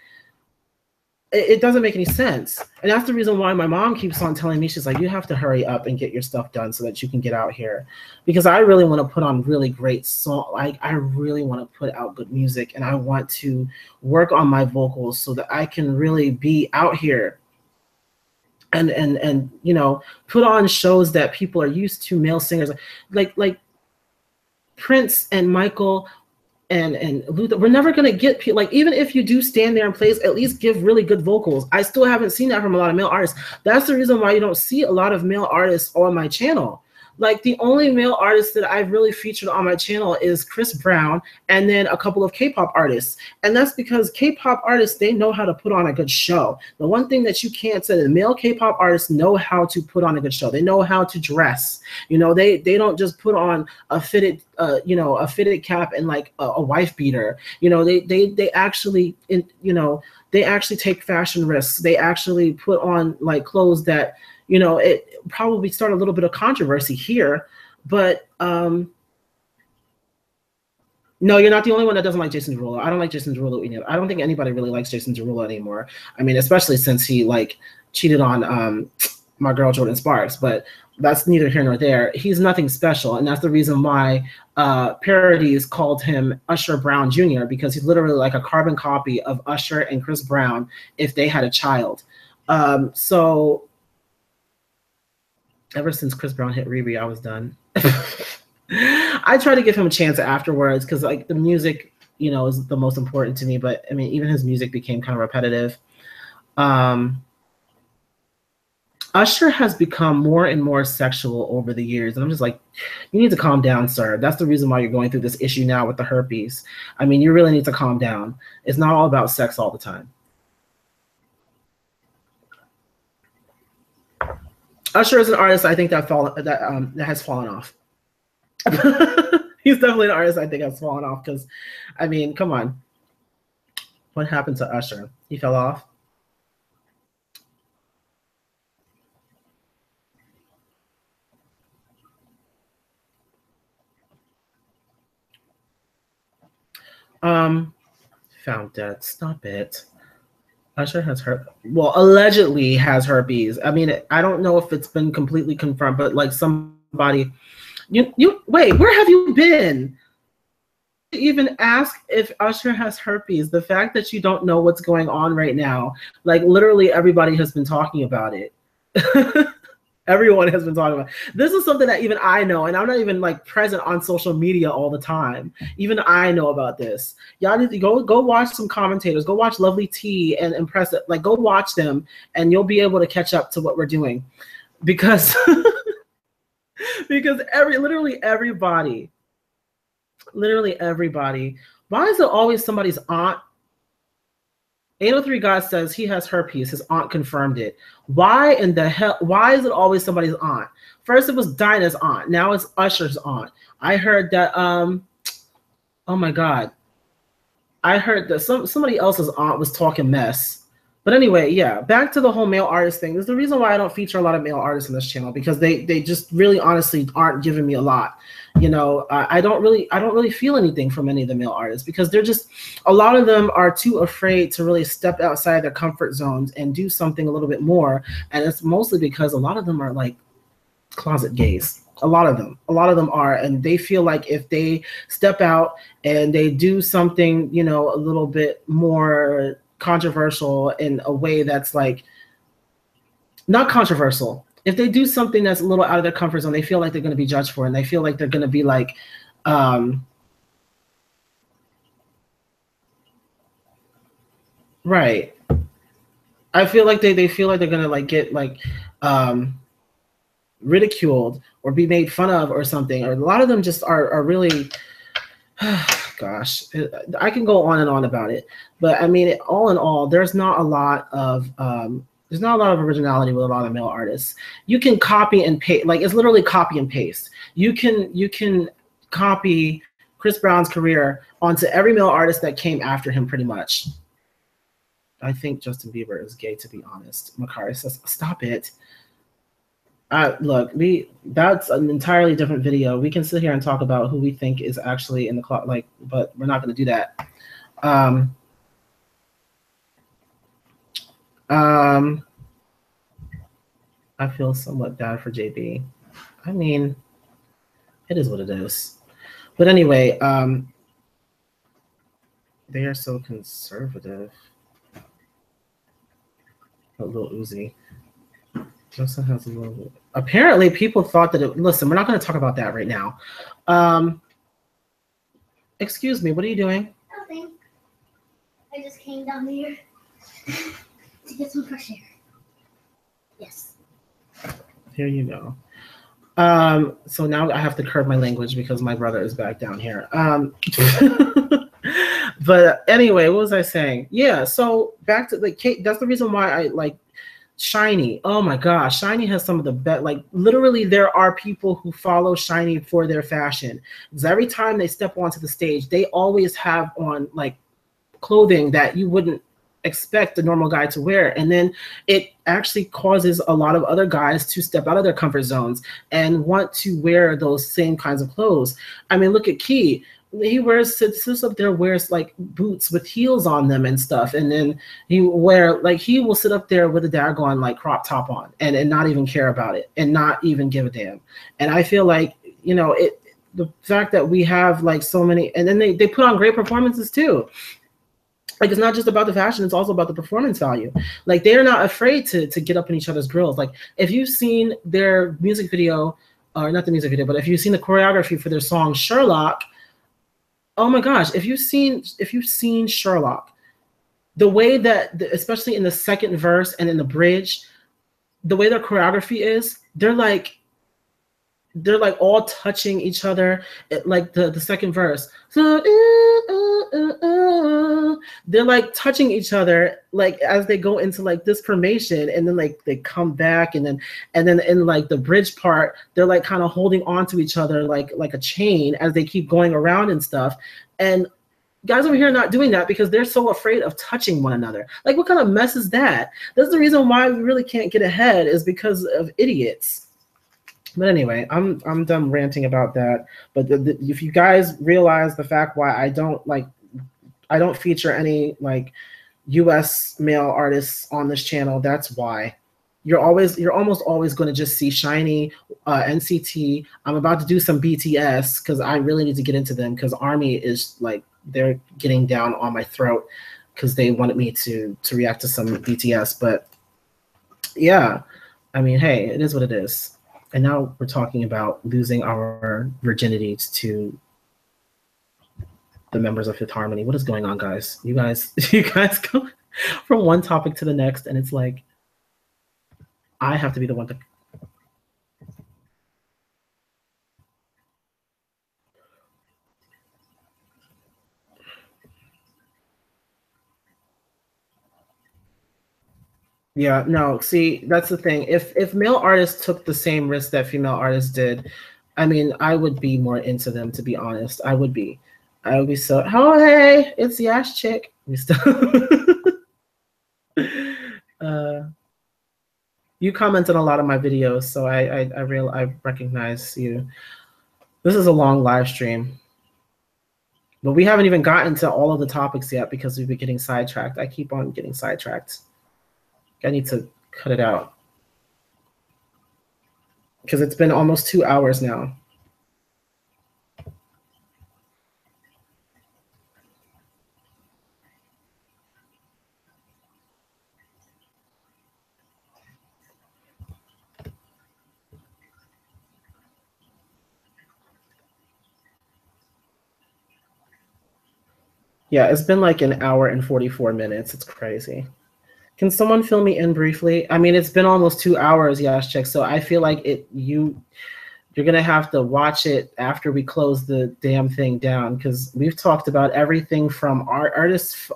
it doesn't make any sense. And that's the reason why my mom keeps on telling me, she's like, you have to hurry up and get your stuff done so that you can get out here. Because I really want to put on really great song. Like, I really want to put out good music, and I want to work on my vocals so that I can really be out here and you know, put on shows that people are used to, male singers like Prince and Michael and Luther. We're never gonna get people, like, even if you do stand there and play, at least give really good vocals. I still haven't seen that from a lot of male artists. That's the reason why you don't see a lot of male artists on my channel. Like, the only male artist that I've really featured on my channel is Chris Brown and then a couple of K-pop artists. And that's because K-pop artists, they know how to put on a good show. The one thing that you can't say, the male K-pop artists know how to put on a good show. They know how to dress. You know, they don't just put on a fitted, you know, a fitted cap and like a wife beater. You know, they actually, you know, they actually take fashion risks. They actually put on like clothes that, you know, it probably start a little bit of controversy here, but no, you're not the only one that doesn't like Jason Derulo. I don't like Jason Derulo either. I don't think anybody really likes Jason Derulo anymore. I mean, especially since he like cheated on my girl Jordan Sparks, but that's neither here nor there. He's nothing special, and that's the reason why parodies called him Usher Brown Jr., because he's literally like a carbon copy of Usher and Chris Brown if they had a child. So ever since Chris Brown hit Riri, I was done. I try to give him a chance afterwards because, like, the music, you know, is the most important to me. But I mean, even his music became kind of repetitive. Usher has become more and more sexual over the years, and I'm just like, you need to calm down, sir. That's the reason why you're going through this issue now with the herpes. I mean, you really need to calm down. It's not all about sex all the time. Usher is an artist I think that has fallen off. He's definitely an artist I think has fallen off because, I mean, come on. What happened to Usher? He fell off? Found dead. Stop it. Usher has allegedly has herpes. I mean, I don't know if it's been completely confirmed, but like somebody, you wait, where have you been? Even ask if Usher has herpes. The fact that you don't know what's going on right now, like literally everybody has been talking about it. Everyone has been talking about it. This is something that even I know, and I'm not even like present on social media all the time. Even I know about this. Y'all need to go watch some commentators. Go watch Lovely T and Impress It. Like, go watch them, and you'll be able to catch up to what we're doing, because because literally everybody. Why is it always somebody's aunt? 803 God says he has herpes. His aunt confirmed it. Why in the hell? Why is it always somebody's aunt? First it was Dinah's aunt. Now it's Usher's aunt. I heard that. Oh my God. I heard that somebody else's aunt was talking mess. But anyway, yeah. Back to the whole male artist thing. There's the reason why I don't feature a lot of male artists on this channel, because they just really honestly aren't giving me a lot. You know, I don't really feel anything from any of the male artists, because they're just, a lot of them are too afraid to really step outside their comfort zones and do something a little bit more. And it's mostly because a lot of them are like closet gays. A lot of them are, and they feel like if they step out and they do something, you know, a little bit more controversial in a way that's like not controversial. If they do something that's a little out of their comfort zone, they feel like they're going to be judged for it, and they feel like they're going to be like, right. I feel like they feel like they're gonna like get like um ridiculed or be made fun of or something. Or a lot of them just are really gosh, I can go on and on about it. But I mean, all in all, there's not a lot of originality with a lot of male artists. You can copy and paste, like it's literally copy and paste. You can copy Chris Brown's career onto every male artist that came after him, pretty much. I think Justin Bieber is gay, to be honest. Makari says, "Stop it." Look, we that's an entirely different video. We can sit here and talk about who we think is actually in the closet, like, but we're not going to do that. Um, um, I feel somewhat bad for JB. I mean, it is what it is. But anyway, they are so conservative. A little Uzi. Justin has a little. Apparently, people thought that it. Listen, we're not going to talk about that right now. Excuse me, what are you doing? Nothing. I just came down here to get some fresh air. Yes. Here you go. So now I have to curb my language because my brother is back down here. But anyway, what was I saying? Yeah, so back to like Kate, that's the reason why I like Shiny. Oh my gosh, Shiny has some of the best. Like literally, there are people who follow Shiny for their fashion. Because every time they step onto the stage, they always have on like clothing that you wouldn't expect a normal guy to wear. And then it actually causes a lot of other guys to step out of their comfort zones and want to wear those same kinds of clothes. I mean, look at Key. He sits up there, wears like boots with heels on them and stuff. And then he will sit up there with a daggone like crop top on and not even care about it and not even give a damn. And I feel like, the fact that we have like so many, and then they put on great performances too. Like it's not just about the fashion, it's also about the performance value. Like they are not afraid to get up in each other's grills. Like if you've seen their music video, or not the music video, but if you've seen the choreography for their song Sherlock, oh my gosh, if you've seen Sherlock, the way that especially in the second verse and in the bridge, the way their choreography is, they're like all touching each other. Like the second verse, so they're like touching each other like as they go into like this formation, and then like they come back, and then in like the bridge part, they're like kind of holding on to each other like a chain as they keep going around and stuff. And guys over here are not doing that because they're so afraid of touching one another. Like what kind of mess is that? That's the reason why we really can't get ahead, is because of idiots. But anyway, I'm done ranting about that. But if you guys realize the fact why I don't feature any like U.S. male artists on this channel, that's why. You're almost always going to just see Shiny, NCT. I'm about to do some BTS because I really need to get into them because Army is like they're getting down on my throat because they wanted me to react to some BTS. But yeah, I mean, hey, it is what it is. And now we're talking about losing our virginity to the members of Fifth Harmony. What is going on, guys? You guys go from one topic to the next, and it's like I have to be the one to. Yeah, no, see, that's the thing. If male artists took the same risk that female artists did, I mean, I would be more into them, to be honest. I would be. I would be so, oh, hey, it's Yash Chick. We still you comment on a lot of my videos, so I recognize you. This is a long live stream. But we haven't even gotten to all of the topics yet because we've been getting sidetracked. I keep on getting sidetracked. I need to cut it out because it's been almost 2 hours now. Yeah, it's been like an hour and 44 minutes. It's crazy. Can someone fill me in briefly? I mean, it's been almost 2 hours, Yash Check, so I feel like you're gonna have to watch it after we close the damn thing down because we've talked about everything from artists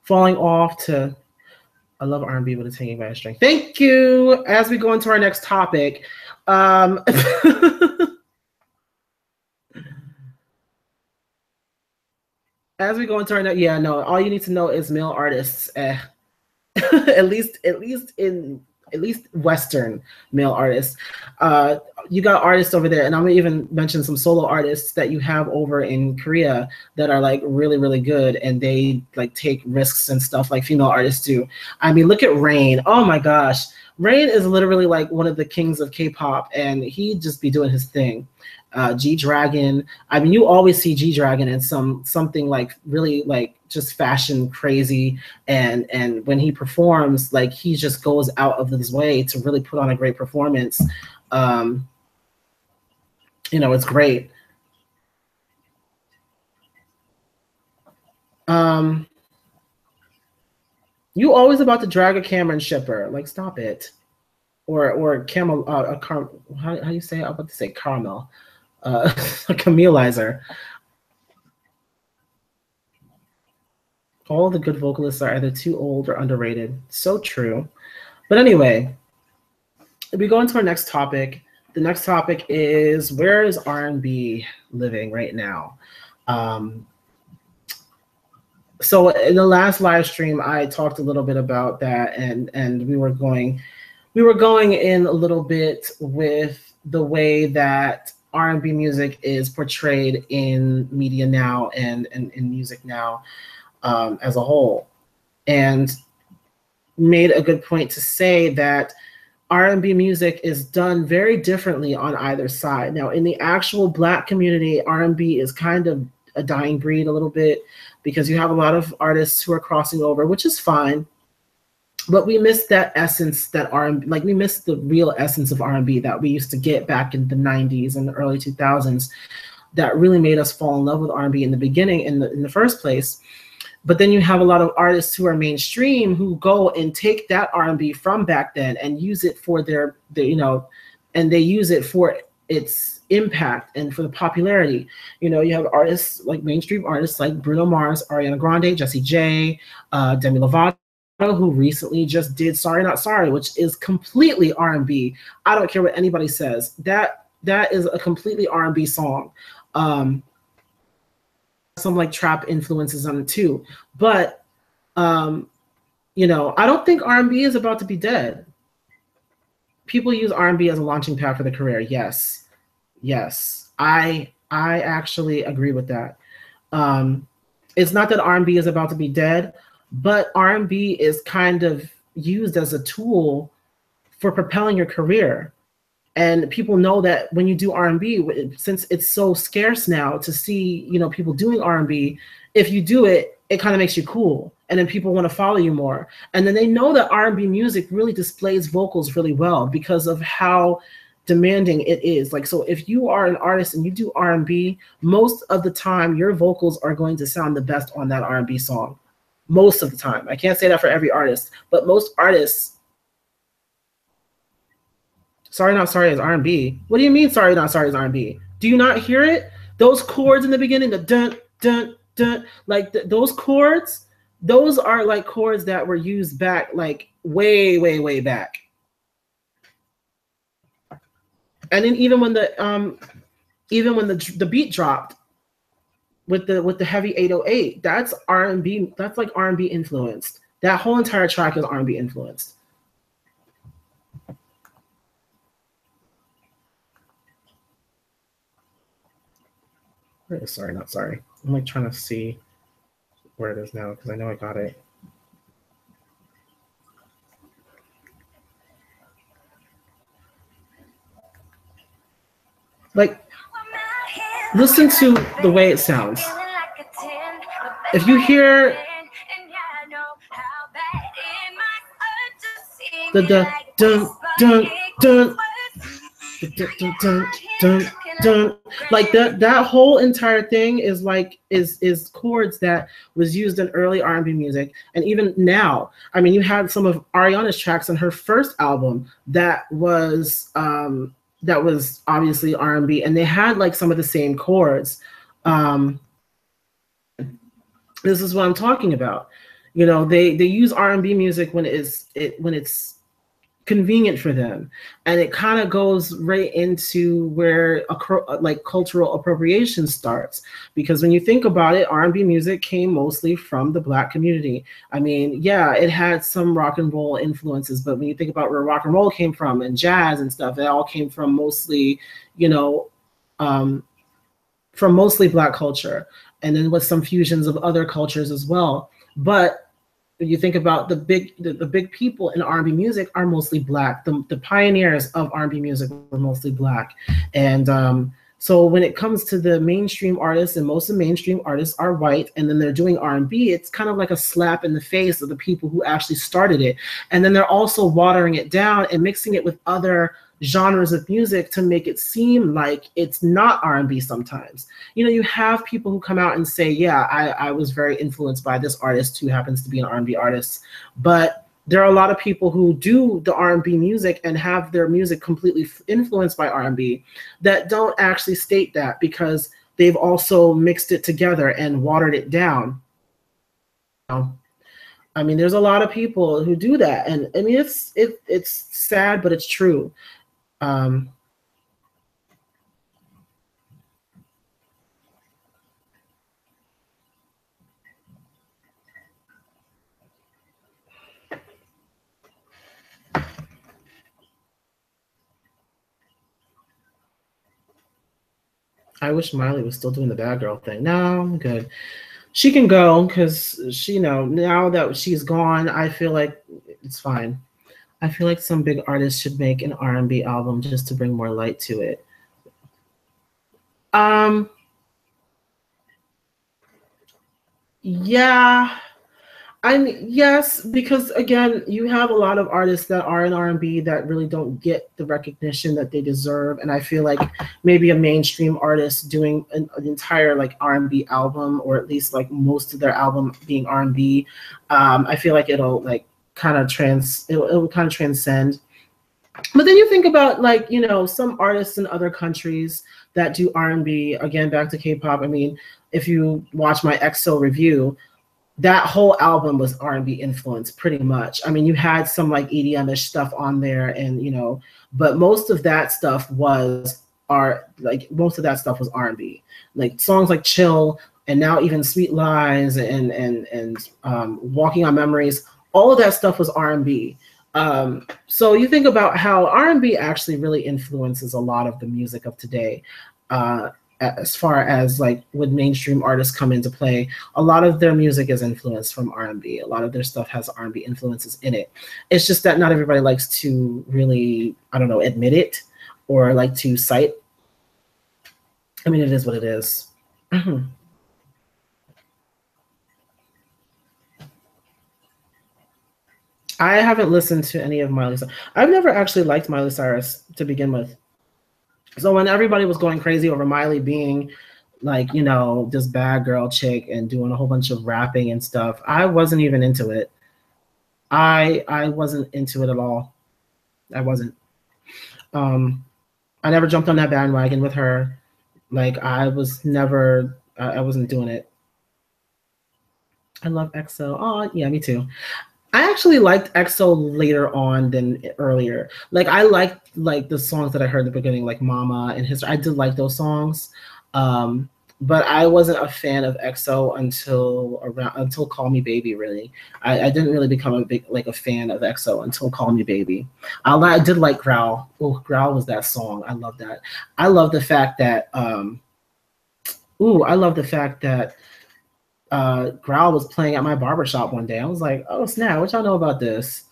falling off to I love R&B, but it's hanging by a string. Thank you. As we go into our next topic, as we go into our next, yeah, no, all you need to know is male artists. At least Western male artists. You got artists over there, and I'm gonna even mention some solo artists that you have over in Korea that are like really, really good, and they like take risks and stuff like female artists do. I mean, look at Rain. Oh my gosh, Rain is literally like one of the kings of K-pop, and he just be doing his thing. G Dragon. I mean, you always see G Dragon in something like really like just fashion crazy, and when he performs, like he just goes out of his way to really put on a great performance. It's great. You always about to drag a Cameron shipper. Like, stop it. Or camel. How do you say it? I'm about to say caramel. A Camelizer. All the good vocalists are either too old or underrated. So true. But anyway, if we go into our next topic, the next topic is where is R&B living right now? So in the last live stream, I talked a little bit about that, and we were going in a little bit with the way that R&B music is portrayed in media now and in music now as a whole, and made a good point to say that R&B music is done very differently on either side. Now, in the actual Black community, R&B is kind of a dying breed a little bit because you have a lot of artists who are crossing over, which is fine. But we miss that essence, that R&B, like we miss the real essence of R&B that we used to get back in the 90s and the early 2000s that really made us fall in love with R&B in the beginning, in the first place. But then you have a lot of artists who are mainstream who go and take that R&B from back then and use it for their and they use it for its impact and for the popularity. You have artists like mainstream artists like Bruno Mars, Ariana Grande, Jessie J, Demi Lovato, who recently just did Sorry Not Sorry, which is completely R&B. I don't care what anybody says. That is a completely R&B song. Some like trap influences on it too. But I don't think R&B is about to be dead. People use R&B as a launching pad for their career. Yes. I actually agree with that. It's not that R&B is about to be dead, but R&B is kind of used as a tool for propelling your career. And people know that when you do R&B, since it's so scarce now to see, people doing R&B, if you do it, it kind of makes you cool. And then people want to follow you more. And then they know that R&B music really displays vocals really well because of how demanding it is. Like, so if you are an artist and you do R&B, most of the time your vocals are going to sound the best on that R&B song. Most of the time. I can't say that for every artist, but most artists. Sorry Not Sorry is R&B. What do you mean Sorry Not Sorry is R&B? Do you not hear it? Those chords in the beginning, the dun, dun, dun, like those chords, those are like chords that were used back like way, way, way back. And then even when the beat dropped with the heavy 808, that's R&B, that's like R&B influenced. That whole entire track is R&B influenced. Sorry Not Sorry. I'm like trying to see where it is now because I know I got it. Like, listen to the way it sounds. If you hear the dun dun dun dun dun dun dun, Dun, like that whole entire thing is like is chords that was used in early R&B music, and even now. I mean, you had some of Ariana's tracks on her first album that was obviously R&B, and they had like some of the same chords. Um, this is what I'm talking about. You know, they use R&B music when it's convenient for them, and it kind of goes right into where like cultural appropriation starts, because when you think about it, R&B music came mostly from the Black community. I mean, yeah, it had some rock and roll influences, but when you think about where rock and roll came from and jazz and stuff, it all came from mostly, you know, um, from mostly Black culture, and then with some fusions of other cultures as well. But when you think about the big people in R&B music are mostly Black. The pioneers of R&B music were mostly Black, and so when it comes to the mainstream artists, and most of the mainstream artists are white, and then they're doing R&B, it's kind of like a slap in the face of the people who actually started it, and then they're also watering it down and mixing it with other genres of music to make it seem like it's not R&B sometimes. You know, you have people who come out and say, yeah, I was very influenced by this artist who happens to be an R&B artist. But there are a lot of people who do the R&B music and have their music completely influenced by R&B that don't actually state that, because they've also mixed it together and watered it down. I mean, there's a lot of people who do that, and I mean, it's sad, but it's true. Um, I wish Miley was still doing the bad girl thing. No, I'm good. She can go, because she, you know, now that she's gone, I feel like it's fine. I feel like some big artists should make an R&B album just to bring more light to it. Um, yeah, I mean, yes, because again, you have a lot of artists that are in R&B that really don't get the recognition that they deserve, and I feel like maybe a mainstream artist doing an entire like R&B album, or at least like most of their album being R&B, I feel like it'll like it'll kind of transcend. But then you think about, like, you know, some artists in other countries that do R&B. Again, back to K-pop. I mean, if you watch my EXO review, that whole album was R&B influenced pretty much. I mean, you had some like EDM-ish stuff on there, and you know, but most of that stuff was most of that stuff was R&B. Like songs like Chill, and now even Sweet Lies, and Walking on Memories, all of that stuff was R&B. So you think about how R&B actually really influences a lot of the music of today. As far as like when mainstream artists come into play, a lot of their music is influenced from R&B. A lot of their stuff has R&B influences in it. It's just that not everybody likes to really, I don't know, admit it, or like to cite. I mean, it is what it is. I haven't listened to any of Miley Cyrus. I've never actually liked Miley Cyrus to begin with. So when everybody was going crazy over Miley being like, you know, this bad girl chick and doing a whole bunch of rapping and stuff, I wasn't even into it. I wasn't into it at all. I wasn't. I never jumped on that bandwagon with her. Like I was never. I wasn't doing it. I love EXO. Oh yeah, me too. I actually liked EXO later on than earlier. Like I liked like the songs that I heard at the beginning, like Mama and History. I did like those songs, but I wasn't a fan of EXO until Call Me Baby. Really, I didn't really become a fan of EXO until Call Me Baby. I did like Growl. Oh, Growl was that song. I love that. I love the fact that. I love the fact that Growl was playing at my barbershop one day. I was like, oh snap, what y'all know about this?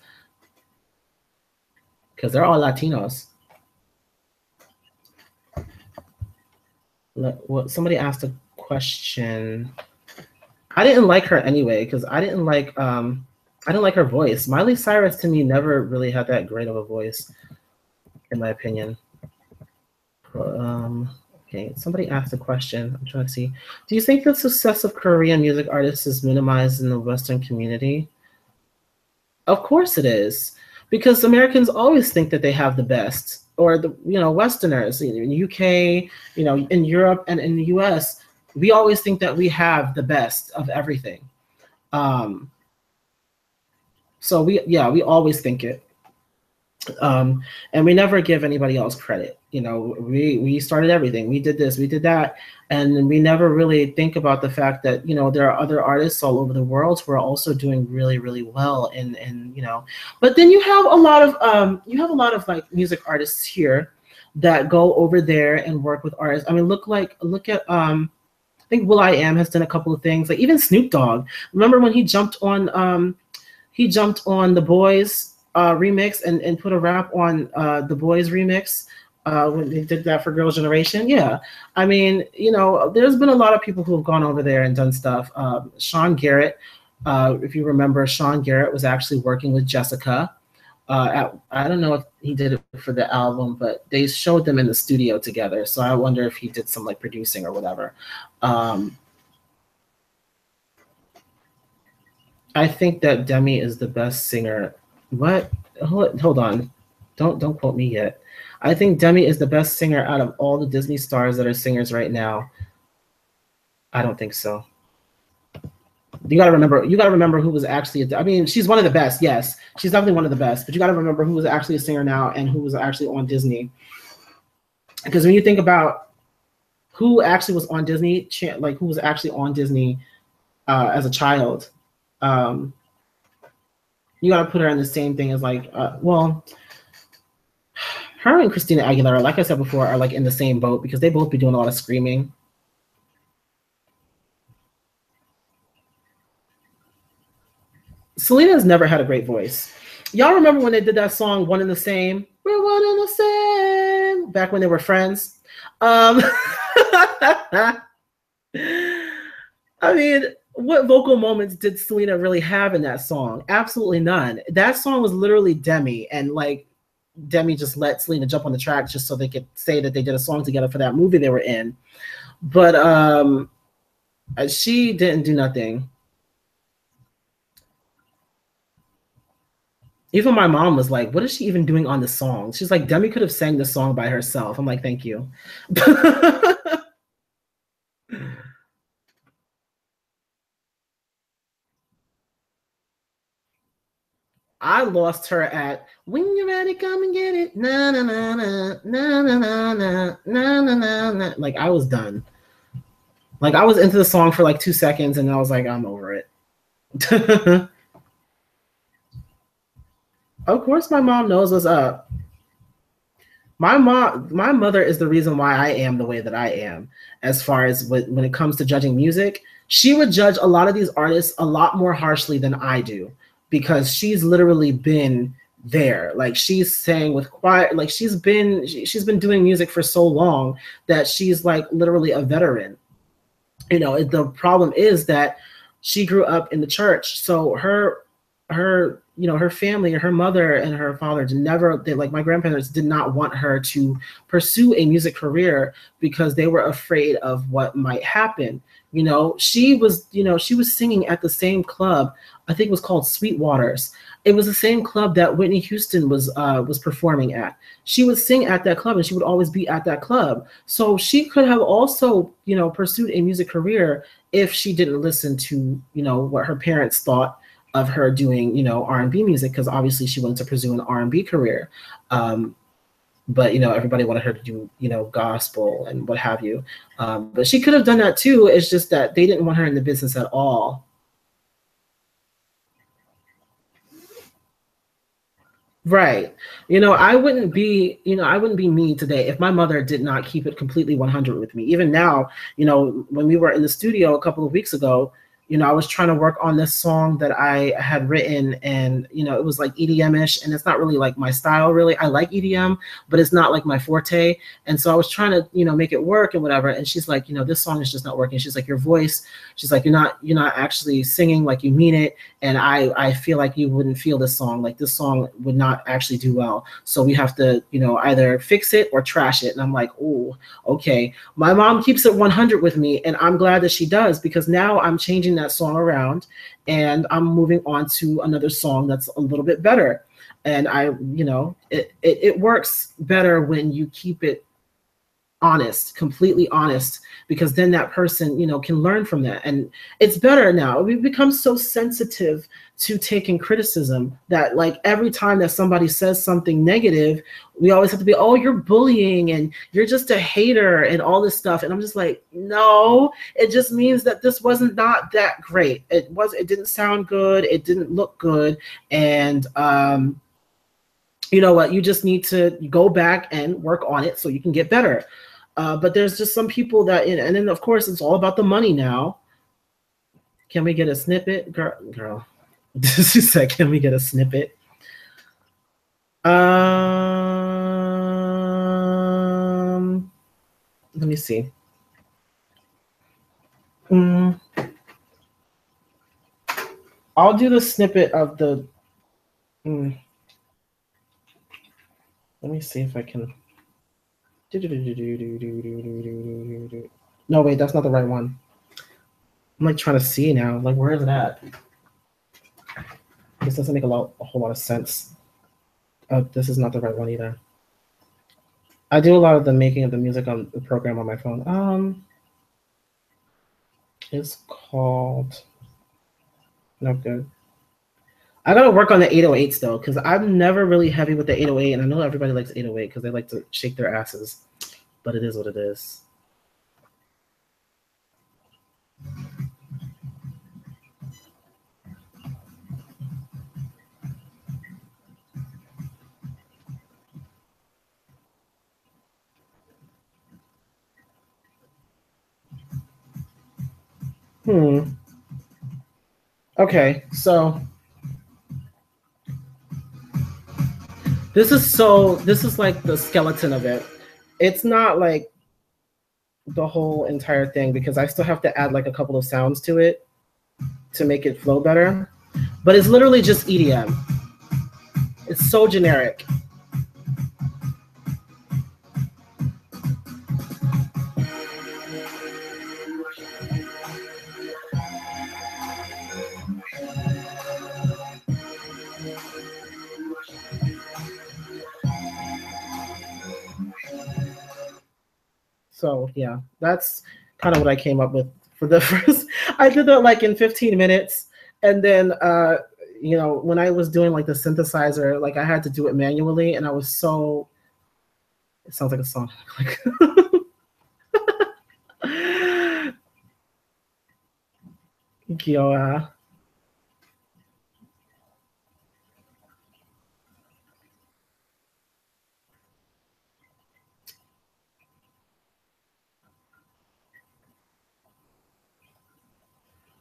Because they're all Latinos. Somebody asked a question. I didn't like her anyway, because I didn't like her voice. Miley Cyrus to me never really had that great of a voice, in my opinion. Okay, somebody asked a question. I'm trying to see. Do you think the success of Korean music artists is minimized in the Western community? Of course it is, because Americans always think that they have the best, or the Westerners in the UK, in Europe and in the US, we always think that we have the best of everything. Um, so we always think it. And we never give anybody else credit. We started everything. We did this, we did that, and we never really think about the fact that there are other artists all over the world who are also doing really, really well. And. But then you have a lot of like music artists here that go over there and work with artists. I mean, look at I think will.i.am has done a couple of things. Like even Snoop Dogg. Remember when he jumped on the Boys remix and put a rap on the Boys remix when they did that for Girls' Generation. Yeah, I mean, there's been a lot of people who have gone over there and done stuff. Sean Garrett, if you remember, Sean Garrett was actually working with Jessica. I don't know if he did it for the album, but they showed them in the studio together. So I wonder if he did some like producing or whatever. I think that Demi is the best singer. What? Hold on. Don't quote me yet. I think Demi is the best singer out of all the Disney stars that are singers right now. I don't think so. You got to remember who was actually, I mean, she's one of the best. Yes, she's definitely one of the best, but you got to remember who was actually a singer now and who was actually on Disney. Because when you think about who actually was on Disney, like who was actually on Disney as a child, you got to put her in the same thing as like, her and Christina Aguilera, like I said before, are like in the same boat because they both be doing a lot of screaming. Selena has never had a great voice. Y'all remember when they did that song, One in the Same? We're one in the same. Back when they were friends. I mean, what vocal moments did Selena really have in that song? Absolutely none. That song was literally Demi, and like Demi just let Selena jump on the track just so they could say that they did a song together for that movie they were in. But she didn't do nothing. Even my mom was like, what is she even doing on the song? She's like, Demi could have sang the song by herself. I'm like, thank you. I lost her at When You're Ready, Come and Get It. Na na na na na na na na na na na. Like I was done. Like I was into the song for like 2 seconds and I was like, I'm over it. Of course my mom knows what's up. My mother is the reason why I am the way that I am as far as when it comes to judging music. She would judge a lot of these artists a lot more harshly than I do because she's literally been there. Like she's sang with choir, like she's been doing music for so long that she's like literally a veteran. The problem is that she grew up in the church, so her family, her mother and her father like my grandparents did not want her to pursue a music career because they were afraid of what might happen. She was singing at the same club. I think it was called Sweetwaters. It was the same club that Whitney Houston was performing at. She would sing at that club and she would always be at that club. So she could have also, pursued a music career if she didn't listen to, what her parents thought of her doing, R&B music, because obviously she wanted to pursue an R&B career. But, everybody wanted her to do, gospel and what have you. But she could have done that too. It's just that they didn't want her in the business at all. Right. I wouldn't be me today if my mother did not keep it completely 100 with me. Even now, when we were in the studio a couple of weeks ago, I was trying to work on this song that I had written, and it was like EDM-ish, and it's not really like my style really. I like EDM, but it's not like my forte. And so I was trying to, make it work and whatever. And she's like, this song is just not working. She's like, your voice, she's like, you're not actually singing like you mean it. And I feel like you wouldn't feel this song. Like this song would not actually do well. So we have to, either fix it or trash it. And I'm like, oh, okay. My mom keeps it 100 with me, and I'm glad that she does, because now I'm changing that song around and I'm moving on to another song that's a little bit better. And it works better when you keep it honest, completely honest, because then that person, can learn from that. And it's better now. We've become so sensitive to taking criticism that like every time that somebody says something negative, we always have to be, oh, you're bullying and you're just a hater and all this stuff. And I'm just like, no, it just means that this wasn't not that great. It didn't sound good. It didn't look good. And you know what? You just need to go back and work on it so you can get better. But there's just some people that, and then of course it's all about the money now. Can we get a snippet, girl? She said, "Can we get a snippet?" Let me see. I'll do the snippet of the. Let me see if I can. No, wait, that's not the right one. I'm like trying to see now. Like, where is it at? This doesn't make a whole lot of sense. This is not the right one either. I do a lot of the making of the music on the program on my phone. It's called. No good. I gotta work on the 808s though, because I'm never really heavy with the 808, and I know everybody likes 808 because they like to shake their asses, but it is what it is. Okay, so this is like the skeleton of it. It's not like the whole entire thing, because I still have to add like a couple of sounds to it to make it flow better. But it's literally just EDM. It's so generic. So yeah, that's kind of what I came up with for the first. I did that like in 15 minutes, and then when I was doing like the synthesizer, like I had to do it manually, and I was so. It sounds like a song. Like. Gioa.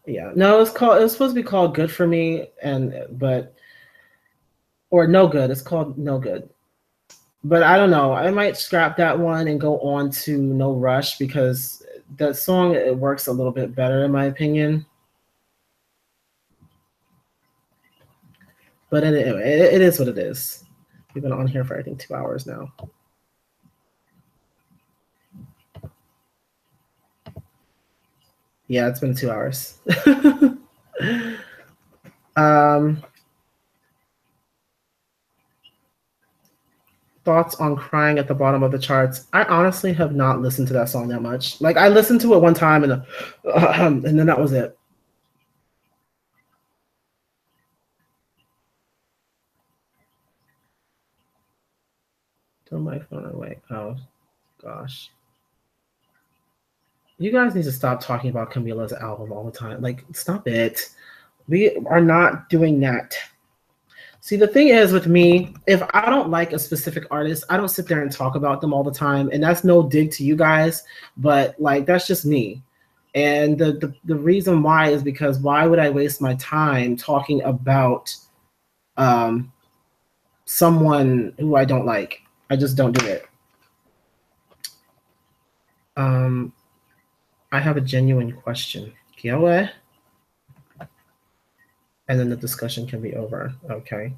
Yeah, no, it was supposed to be called Good for Me, or No Good. It's called No Good. But I don't know. I might scrap that one and go on to No Rush, because that song, it works a little bit better in my opinion. But anyway, it is what it is. We've been on here for I think 2 hours now. Yeah, it's been 2 hours. Thoughts on Crying at the Bottom of the Charts. I honestly have not listened to that song that much. Like I listened to it one time and then that was it. Throw my phone away. Oh gosh. You guys need to stop talking about Camila's album all the time. Like, stop it. We are not doing that. See, the thing is with me, if I don't like a specific artist, I don't sit there and talk about them all the time. And that's no dig to you guys, but like, that's just me. And the reason why is because why would I waste my time talking about um, someone who I don't like? I just don't do it. I have a genuine question. Kiawe? And then the discussion can be over. Okay.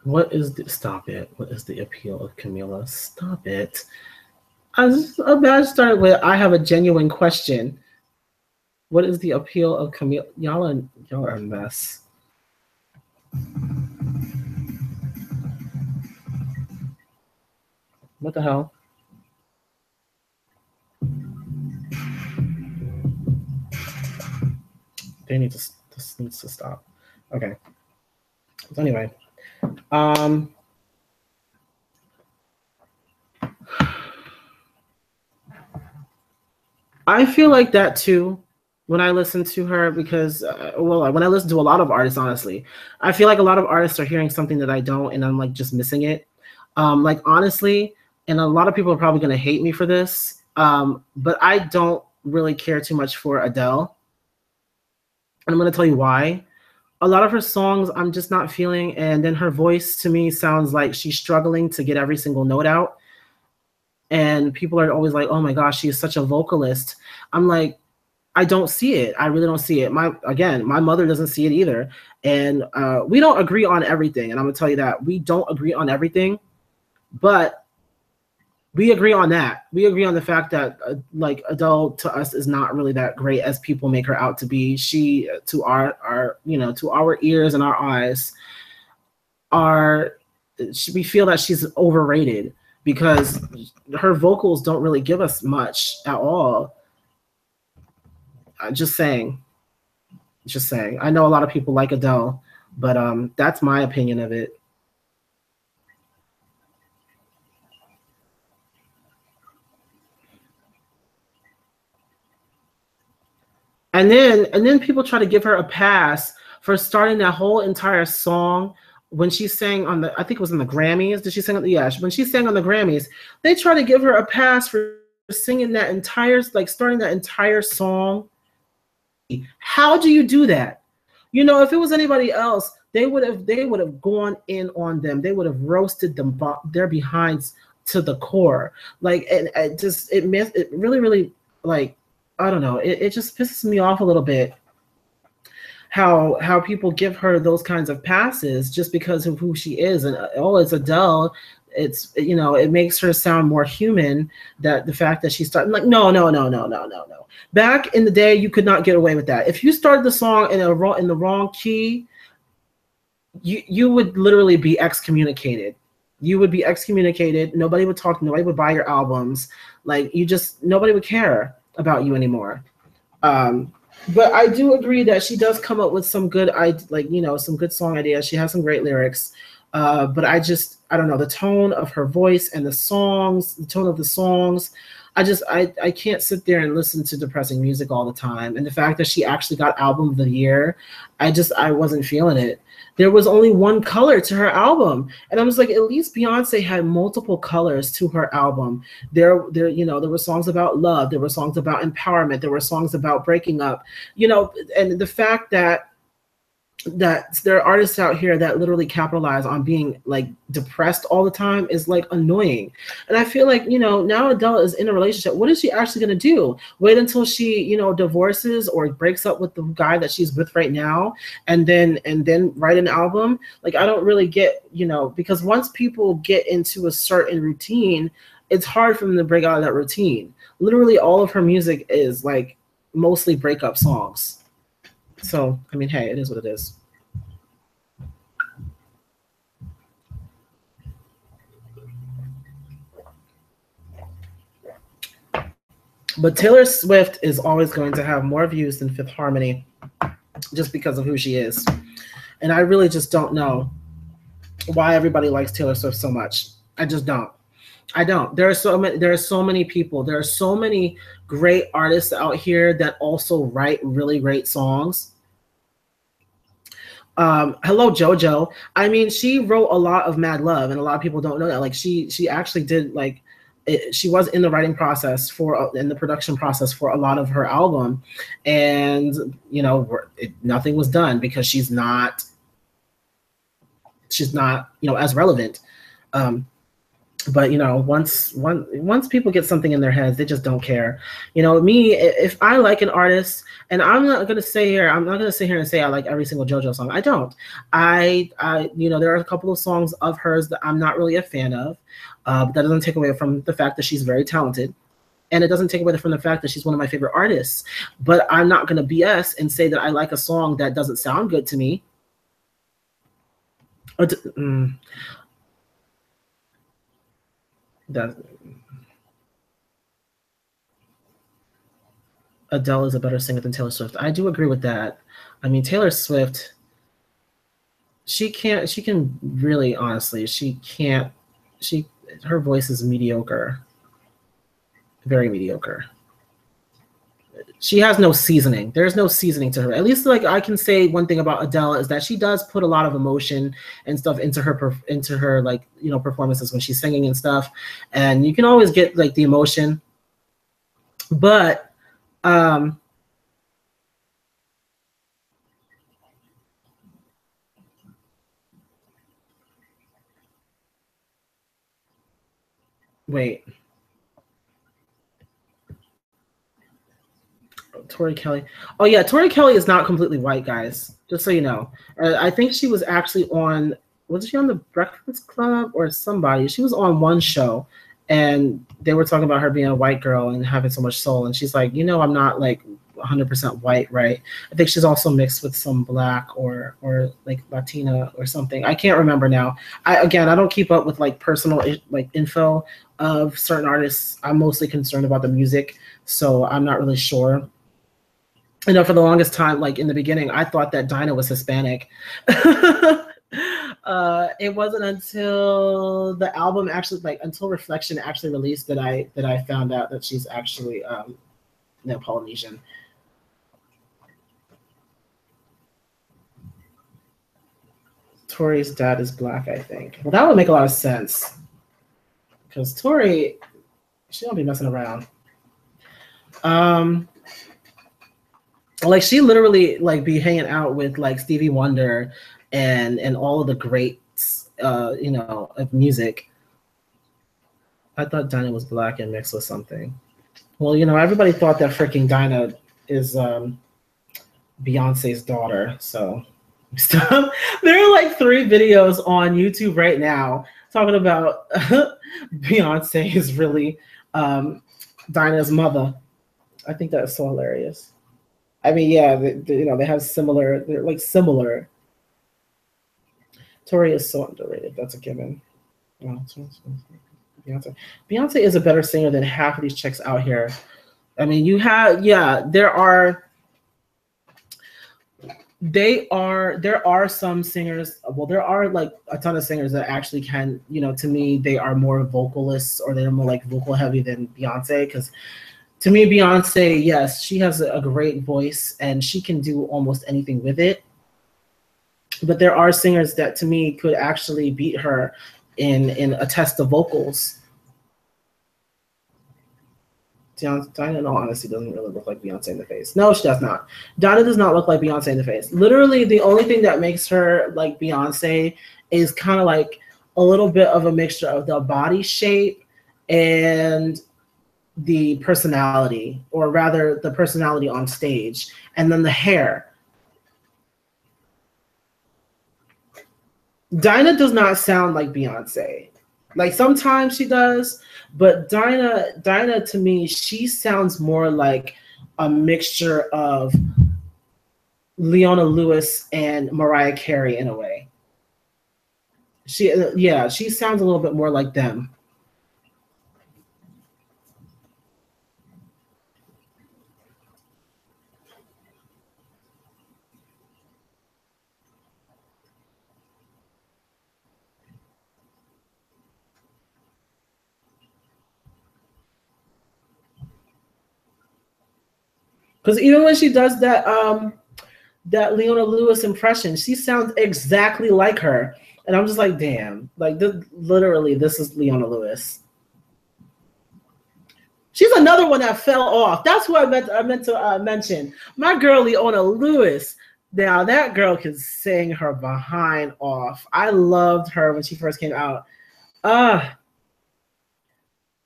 What is the stop it? What is the appeal of Camila? Stop it. I started with I have a genuine question. What is the appeal of Camila? Y'all are a mess. What the hell? This needs to stop. Okay. So anyway, I feel like that too when I listen to her because, when I listen to a lot of artists, honestly, I feel like a lot of artists are hearing something that I don't, and I'm like just missing it. Like honestly, and a lot of people are probably going to hate me for this, but I don't really care too much for Adele. And I'm going to tell you why. A lot of her songs I'm just not feeling, and then her voice to me sounds like she's struggling to get every single note out. And people are always like, "Oh my gosh, she is such a vocalist." I'm like, I don't see it. I really don't see it. My mother doesn't see it either, and we don't agree on everything. And I'm gonna tell you that we don't agree on everything, but we agree on that. We agree on the fact that like Adele to us is not really that great as people make her out to be. She to our to our ears and our eyes we feel that she's overrated because her vocals don't really give us much at all. Just saying. I know a lot of people like Adele, but that's my opinion of it. And then people try to give her a pass for starting that whole entire song when she sang on I think it was in the Grammys. Did she sing on yeah, when she sang on the Grammys, they try to give her a pass for singing that entire, like starting that entire song. How do you do that? If it was anybody else, they would have gone in on them. They would have roasted them their behinds to the core. Like, and it really like, I don't know. It just pisses me off a little bit how people give her those kinds of passes just because of who she is. And it's Adele. It's it makes her sound more human. That the fact that she started like no. Back in the day, you could not get away with that. If you started the song in the wrong key, you would literally be excommunicated. You would be excommunicated. Nobody would talk. Nobody would buy your albums. Like nobody would care about you anymore. But I do agree that she does come up with some good, some good song ideas. She has some great lyrics. But I don't know, the tone of her voice and the tone of the songs. I can't sit there and listen to depressing music all the time. And the fact that she actually got album of the year, I wasn't feeling it. There was only one color to her album. And I was like, at least Beyonce had multiple colors to her album. There were songs about love. There were songs about empowerment. There were songs about breaking up, and the fact that there are artists out here that literally capitalize on being like depressed all the time is like annoying. And I feel like, now Adele is in a relationship. What is she actually going to do? Wait until she, divorces or breaks up with the guy that she's with right now and then write an album? Like, I don't really get, because once people get into a certain routine, it's hard for them to break out of that routine. Literally all of her music is like mostly breakup songs. So, I mean, hey, it is what it is. But Taylor Swift is always going to have more views than Fifth Harmony just because of who she is. And I really just don't know why everybody likes Taylor Swift so much. I just don't. I don't. There are so many. There are so many people. There are so many great artists out here that also write really great songs. Hello JoJo. I mean, she wrote a lot of Mad Love, and a lot of people don't know that. Like she actually did like she was in the writing process for in the production process for a lot of her album, and nothing was done because she's not as relevant. Um, but once people get something in their heads, they just don't care. Me, if I like an artist, and I'm not gonna sit here and say I like every single JoJo song. I don't. There are a couple of songs of hers that I'm not really a fan of, but that doesn't take away from the fact that she's very talented, and it doesn't take away from the fact that she's one of my favorite artists. But I'm not gonna BS and say that I like a song that doesn't sound good to me. That Adele is a better singer than Taylor Swift. I do agree with that. I mean, Taylor Swift, she can really honestly, she can't, she, her voice is mediocre, very mediocre. She has no seasoning. There's no seasoning to her. At least, like, I can say one thing about Adele is that she does put a lot of emotion and stuff into her like performances when she's singing and stuff, and you can always get like the emotion. But um wait, Tori Kelly. Oh yeah, Tori Kelly is not completely white, guys. Just so you know, I think she was actually on. Was she on the Breakfast Club or somebody? She was on one show, and they were talking about her being a white girl and having so much soul. And she's like, I'm not like 100% white, right? I think she's also mixed with some black or like Latina or something. I can't remember now. I don't keep up with like personal like info of certain artists. I'm mostly concerned about the music, so I'm not really sure. For the longest time, like in the beginning, I thought that Dinah was Hispanic. It wasn't until the album actually, like until Reflection actually released, that I found out that she's actually Polynesian. Tori's dad is black, I think. Well, that would make a lot of sense because Tori, she don't be messing around. Um, like she literally like be hanging out with like Stevie Wonder and all of the greats of music. I thought Dinah was black and mixed with something. Well, everybody thought that freaking Dinah is Beyonce's daughter. So there are like 3 videos on YouTube right now talking about Beyonce is really Dinah's mother. I think that's so hilarious. I mean, yeah, they have similar. They're like similar. Tori is so underrated. That's a given. Oh, Beyonce. Beyonce is a better singer than half of these chicks out here. I mean, there are some singers. Well, there are like a ton of singers that actually can, to me, they are more vocalists or they're more like vocal heavy than Beyonce. Because to me, Beyonce, yes, she has a great voice and she can do almost anything with it. But there are singers that to me could actually beat her in a test of vocals. Dinah, in all honesty, doesn't really look like Beyonce in the face. No, she does not. Dinah does not look like Beyonce in the face. Literally, the only thing that makes her like Beyonce is kind of like a little bit of a mixture of the body shape and the personality, or rather the personality on stage, and then the hair. Dinah does not sound like Beyonce. Like sometimes she does, but Dinah to me, she sounds more like a mixture of Leona Lewis and Mariah Carey in a way. She sounds a little bit more like them. Because even when she does that Leona Lewis impression, she sounds exactly like her, and I'm just like, damn, like literally, this is Leona Lewis. She's another one that fell off. That's what I meant to mention. My girl Leona Lewis. Now that girl can sing her behind off. I loved her when she first came out. Ah,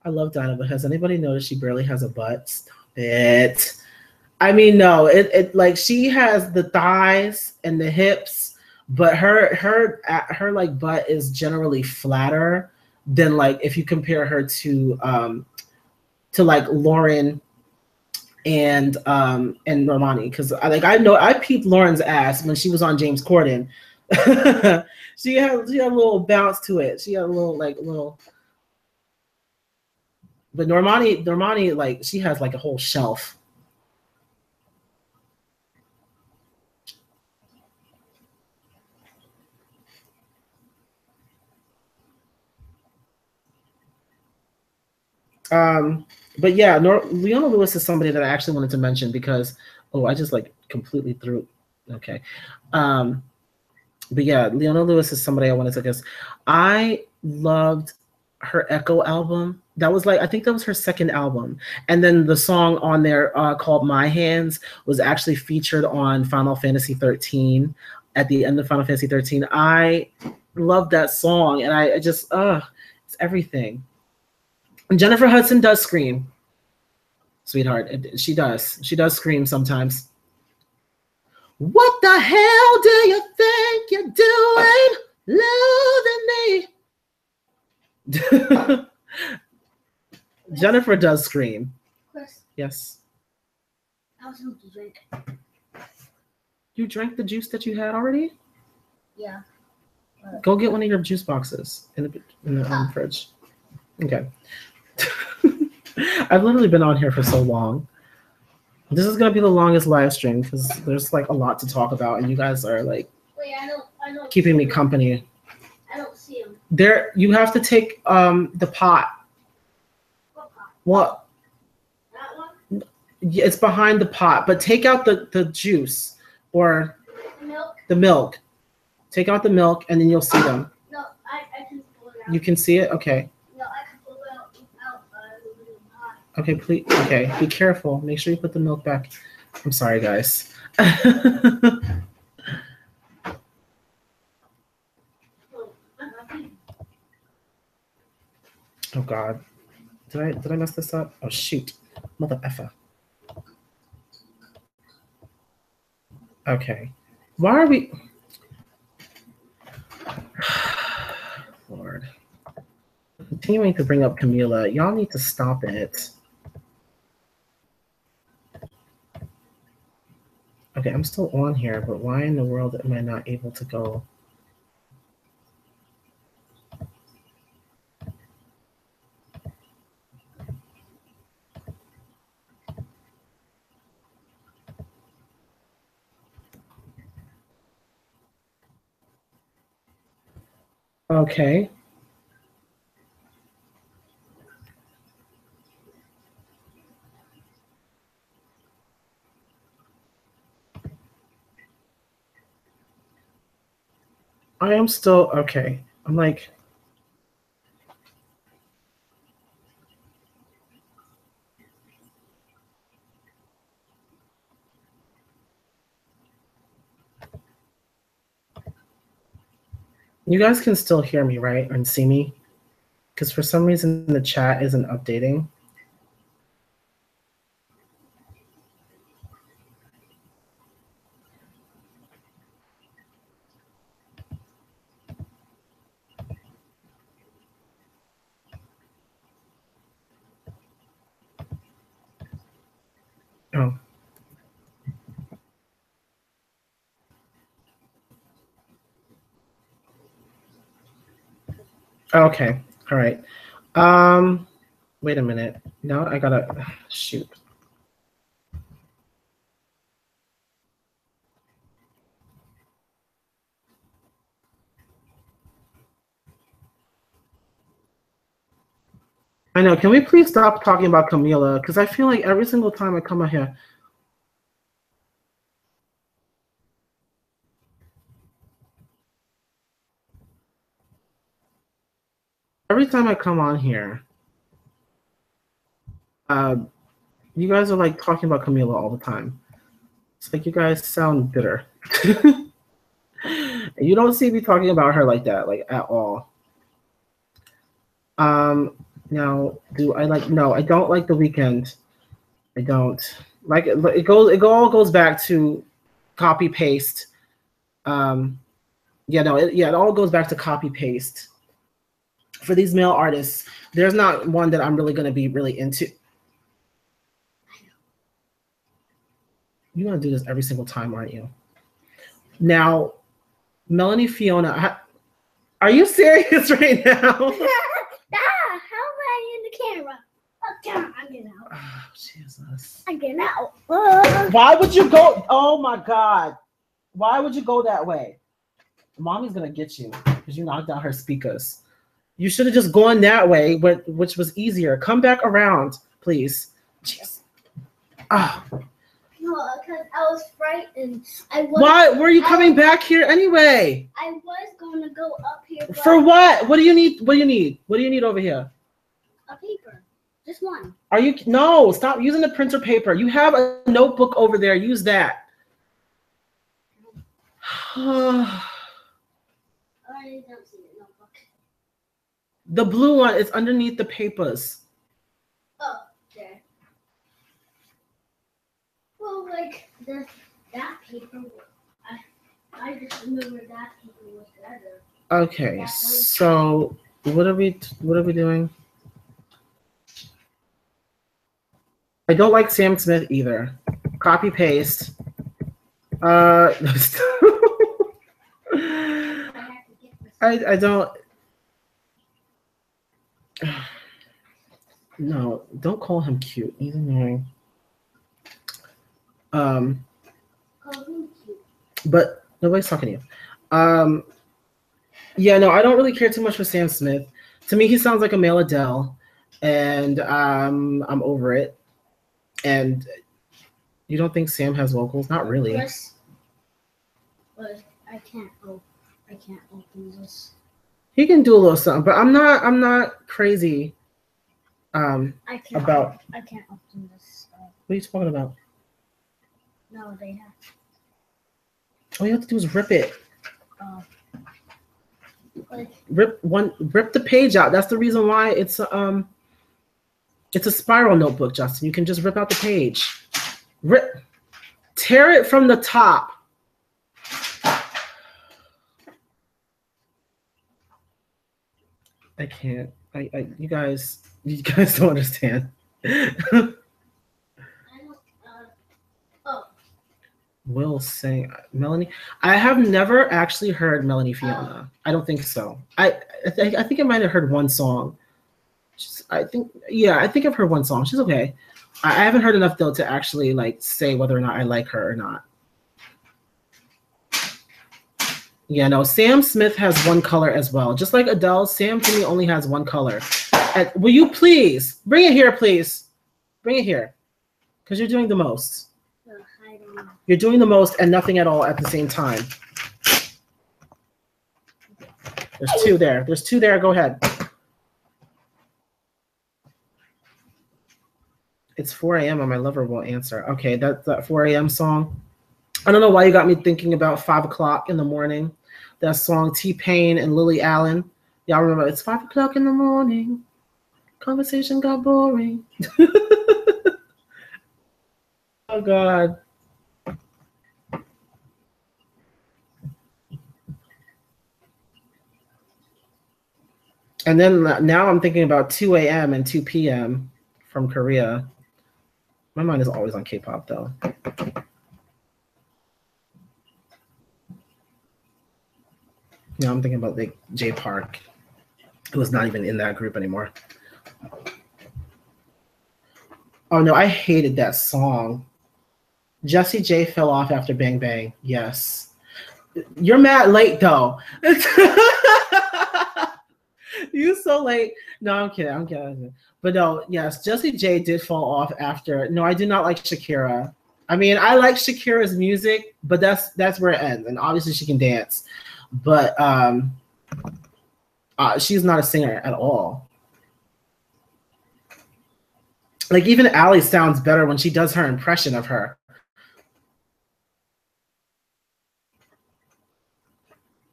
I love Dinah, but has anybody noticed she barely has a butt? Stop it. I mean, no, it like she has the thighs and the hips, but her like butt is generally flatter than like if you compare her to like Lauren and Normani, because I know I peeped Lauren's ass when she was on James Corden. She had a little bounce to it. She had a little. But Normani like she has like a whole shelf. Um, but yeah, Leona Lewis is somebody that I actually wanted to mention because I just like completely threw. Okay, but yeah, Leona Lewis is somebody I wanted to because I loved her Echo album. That was like I think that was her second album, and then the song on there called "My Hands" was actually featured on Final Fantasy 13 at the end of Final Fantasy 13. I loved that song, and I just it's everything. Jennifer Hudson does scream, sweetheart. She does. She does scream sometimes. What the hell do you think you're doing, losing me? Jennifer does scream. Chris. Yes. How much milk do you drink? You drank the juice that you had already? Yeah. Go get one of your juice boxes in the fridge. Okay. I've literally been on here for so long. This is gonna be the longest live stream because there's like a lot to talk about, and you guys are like keeping me company. I don't see him. There, you have to take the pot. What pot? What? That one? Yeah, it's behind the pot, but take out the juice or the milk. Take out the milk, and then you'll see them. No, I can pull it out. You can see it? Okay. No, I can pull it out the pot. Okay, please. Okay, be careful. Make sure you put the milk back. I'm sorry, guys. Oh God, did I mess this up? Oh shoot, mother effer. Okay, why are we? Lord, continuing to bring up Camila. Y'all need to stop it. Okay, I'm still on here, but why in the world am I not able to go? Okay. I am still okay. I'm like, you guys can still hear me, right? And see me? Because for some reason the chat isn't updating. Oh. Okay. All right. Wait a minute. No, I gotta shoot. I know. Can we please stop talking about Camila? Because I feel like every single time I come out here, Every time I come on here, you guys are like talking about Camila all the time. It's like you guys sound bitter. You don't see me talking about her like that, like at all. Now, do I like? No, I don't like The Weeknd. I don't like it. It all goes back to copy paste. Yeah, no, it all goes back to copy paste. For these male artists, there's not one that I'm really going to be really into. You're going to do this every single time, aren't you? Now, Melanie Fiona, are you serious right now? How am I in the camera? Oh, I'm getting out. Oh, Jesus. I'm getting out. Why would you go? Oh, my God. Why would you go that way? Mommy's going to get you because you knocked out her speakers. You should have just gone that way, which was easier. Come back around, please. Jeez. Oh. No, because I was frightened. Why were you coming back here anyway? I was going to go up here. For what? What do you need? What do you need? What do you need over here? A paper. Just one. Are you? No, stop using the printer paper. You have a notebook over there. Use that. I don't see the notebook. The blue one is underneath the papers. Oh, there. Well, like that paper. I just remember that paper was better. Okay, so what are we doing? I don't like Sam Smith either. Copy paste. I don't. No, don't call him cute. He's annoying. But nobody's talking to you. Yeah, no, I don't really care too much for Sam Smith. To me, he sounds like a male Adele, and I'm over it. And you don't think Sam has vocals? Not really. Yes. But I can't open this. He can do a little something, but I'm not crazy. I can't open this. What are you talking about? No, they have. All you have to do is rip it. Like, Rip the page out. That's the reason why it's a spiral notebook, Justin. You can just rip out the page. Tear it from the top. I can't. You guys don't understand. Will sing Melanie. I have never actually heard Melanie Fiona. I don't think so. I think I might have heard one song. I think I've heard one song. She's okay. I haven't heard enough though to actually like say whether or not I like her or not. Yeah, no, Sam Smith has one color as well. Just like Adele, Sam to me only has one color. Will you please bring it here, please? Bring it here. Because you're doing the most. I don't know. You're doing the most and nothing at all at the same time. There's two there. There's two there. Go ahead. It's 4 a.m. and my lover won't answer. Okay, that's that 4 a.m. song. I don't know why you got me thinking about 5 o'clock in the morning. That song, T-Pain and Lily Allen. Y'all remember, it's 5 o'clock in the morning. Conversation got boring. Oh, God. And then now I'm thinking about 2 a.m. and 2 p.m. from Korea. My mind is always on K-pop, though. Yeah, I'm thinking about like Jay Park, who was not even in that group anymore. Oh no, I hated that song. Jessie J fell off after Bang Bang. Yes. You're mad late though. You so late. No, I'm kidding. But no, yes, Jessie J did fall off after. No, I do not like Shakira. I mean, I like Shakira's music, but that's where it ends. And obviously she can dance. But She's not a singer at all. Like even Allie sounds better when she does her impression of her.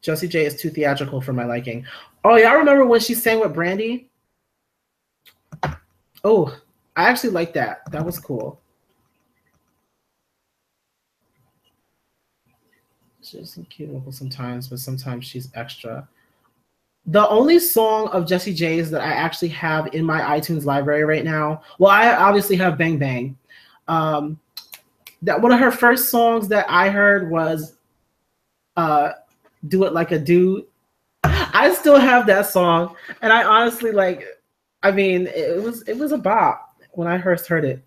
Jessie J is too theatrical for my liking. Oh, y'all remember when she sang with Brandy? Oh, I actually like that. That was cool. She's cute sometimes, but sometimes she's extra. The only song of Jessie J's that I actually have in my iTunes library right now, well, I obviously have Bang Bang. That one of her first songs that I heard was Do It Like a Dude. I still have that song, and I honestly like. I mean, it was a bop when I first heard it.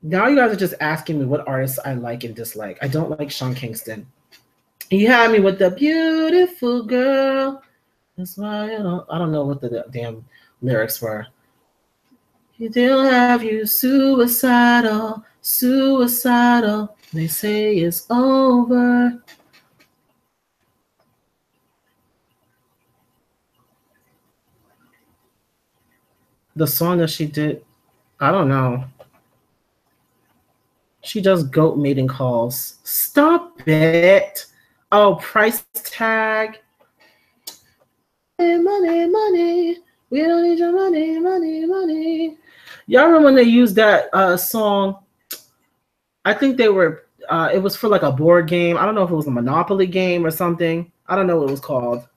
Now you guys are just asking me what artists I like and dislike. I don't like Sean Kingston. He had me with the beautiful girl. That's why I don't know what the damn lyrics were. He still have you suicidal, suicidal. They say it's over. The song that she did, I don't know. She does goat mating calls. Stop it. Oh, price tag. Money, money. We don't need your money, money, money. Y'all remember when they used that song? I think they were, it was for like a board game. I don't know if it was a Monopoly game or something. I don't know what it was called.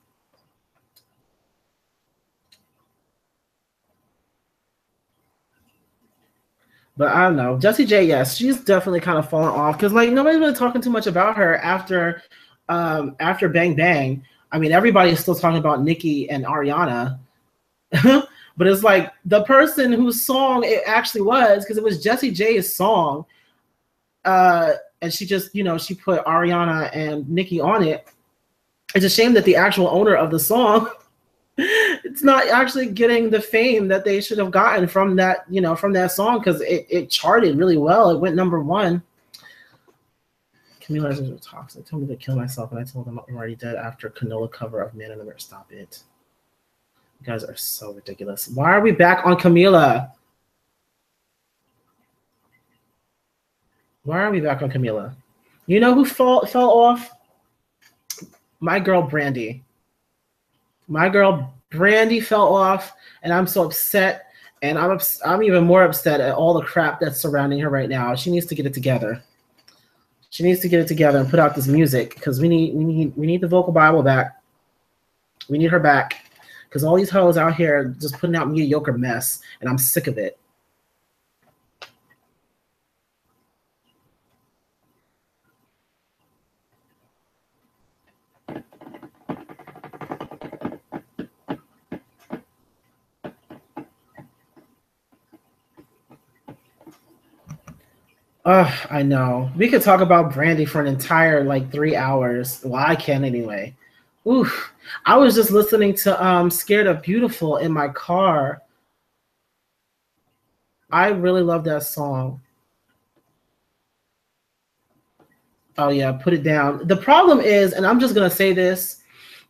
But I don't know. Jessie J, yes, she's definitely kind of fallen off because like nobody's really talking too much about her after Bang Bang. I mean, everybody's still talking about Nicki and Ariana. But it's like the person whose song it actually was, because it was Jessie J's song. And she just, she put Ariana and Nicki on it. It's a shame that the actual owner of the song it's not actually getting the fame that they should have gotten from that, from that song, because it charted really well. It went #1. Camila is toxic. Told me to kill myself, and I told them I'm already dead after canola cover of Man in the Mirror. Stop it. You guys are so ridiculous. Why are we back on Camila? Why are we back on Camila? You know who fell off? My girl Brandy. My girl Brandy fell off, and I'm so upset. And I'm even more upset at all the crap that's surrounding her right now. She needs to get it together. She needs to get it together and put out this music, because we need the vocal Bible back. We need her back, because all these hoes out here just putting out mediocre mess, and I'm sick of it. I know. We could talk about Brandy for an entire 3 hours. Well, I can anyway. Oof. I was just listening to Scared of Beautiful in my car. I really love that song. Oh yeah, put it down. The problem is, and I'm just gonna say this,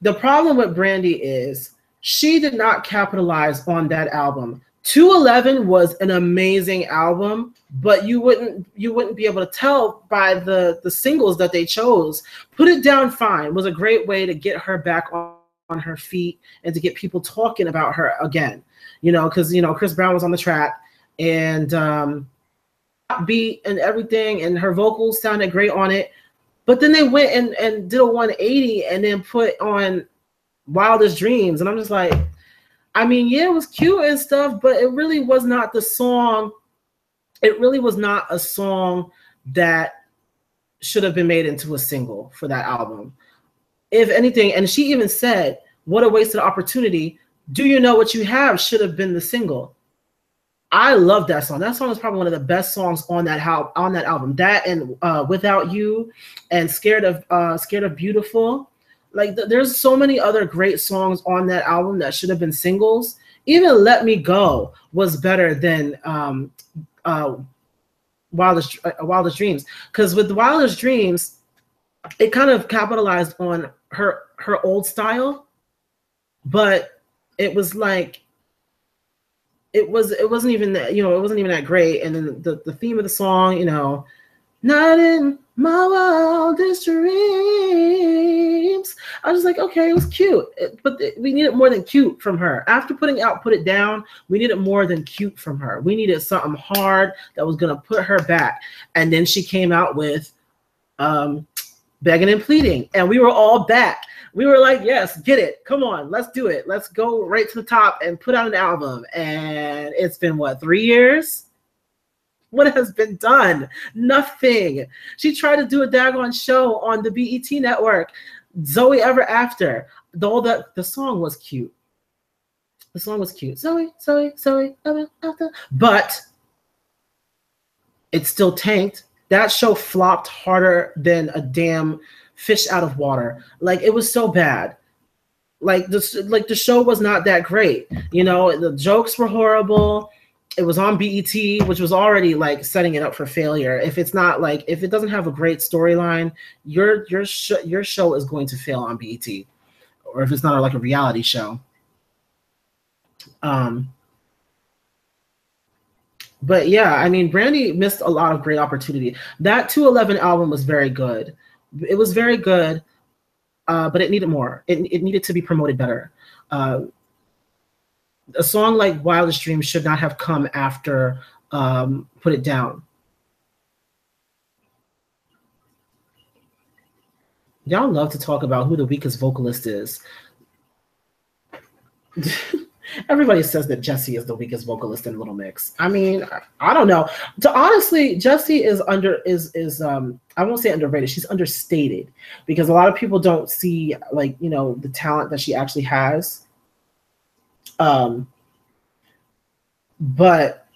the problem with Brandy is she did not capitalize on that album. 211 was an amazing album, but you wouldn't be able to tell by the singles that they chose. Put It Down Fine was a great way to get her back on her feet and to get people talking about her again. Because Chris Brown was on the track, and beat and everything, and her vocals sounded great on it. But then they went and did a 180 and then put on Wildest Dreams, and I'm just like, I mean, yeah, it was cute and stuff, but it really was not the song. It really was not a song that should have been made into a single for that album. If anything, and she even said, what a wasted opportunity. Do You Know What You Have should have been the single. I love that song. That song is probably one of the best songs on that album. That and Without You and Scared of Beautiful. There's so many other great songs on that album that should have been singles. Even Let Me Go was better than Wildest Dreams, because with Wildest Dreams, it kind of capitalized on her old style, but it was like it wasn't even that, it wasn't even that great. And then the theme of the song, not in my wildest dreams. I was like, okay, it was cute, but we needed more than cute from her. After putting out Put It Down, we needed more than cute from her. We needed something hard that was gonna put her back. And then she came out with Begging and Pleading, and we were all back. We were like, yes, get it. Come on, let's do it. Let's go right to the top and put out an album. And it's been, what, 3 years? What has been done? Nothing. She tried to do a daggone show on the BET network, Zoe Ever After. Though the song was cute. The song was cute. Zoe, Ever After. But it still tanked. That show flopped harder than a damn fish out of water. Like, it was so bad. Like the show was not that great. The jokes were horrible. It was on BET, which was already like setting it up for failure. If it doesn't have a great storyline, your show is going to fail on BET, or if it's not like a reality show. But yeah, I mean, Brandy missed a lot of great opportunity. That 211 album was very good. It was very good, but it needed more. It needed to be promoted better. A song like Wildest Dreams should not have come after Put It Down. Y'all love to talk about who the weakest vocalist is. Everybody says that Jessie is the weakest vocalist in Little Mix. I mean, I don't know. Honestly, Jessie is I won't say underrated. She's understated, because a lot of people don't see the talent that she actually has. But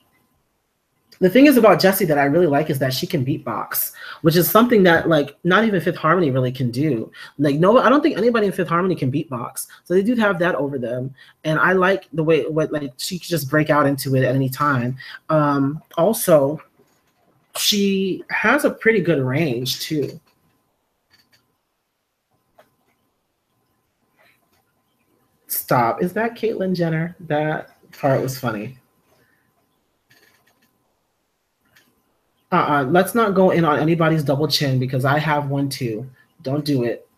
the thing is about Jessie that I really like is that she can beatbox, which is something that not even Fifth Harmony really can do. No, I don't think anybody in Fifth Harmony can beatbox. So they do have that over them. And I like the way she can just break out into it at any time. Also, she has a pretty good range too. Stop. Is that Caitlyn Jenner? That part was funny. Let's not go in on anybody's double chin, because I have one too. Don't do it.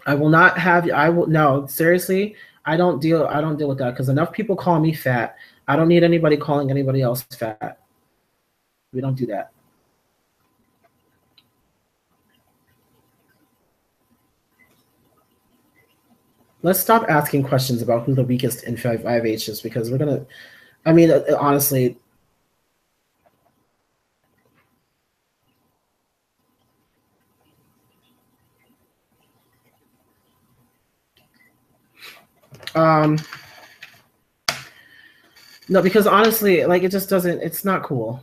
I will not have. I will no. Seriously, I don't deal with that, because enough people call me fat. I don't need anybody calling anybody else fat. We don't do that. Let's stop asking questions about who the weakest in 5H is, because we're gonna. I mean, honestly. No, because honestly, it just doesn't. It's not cool.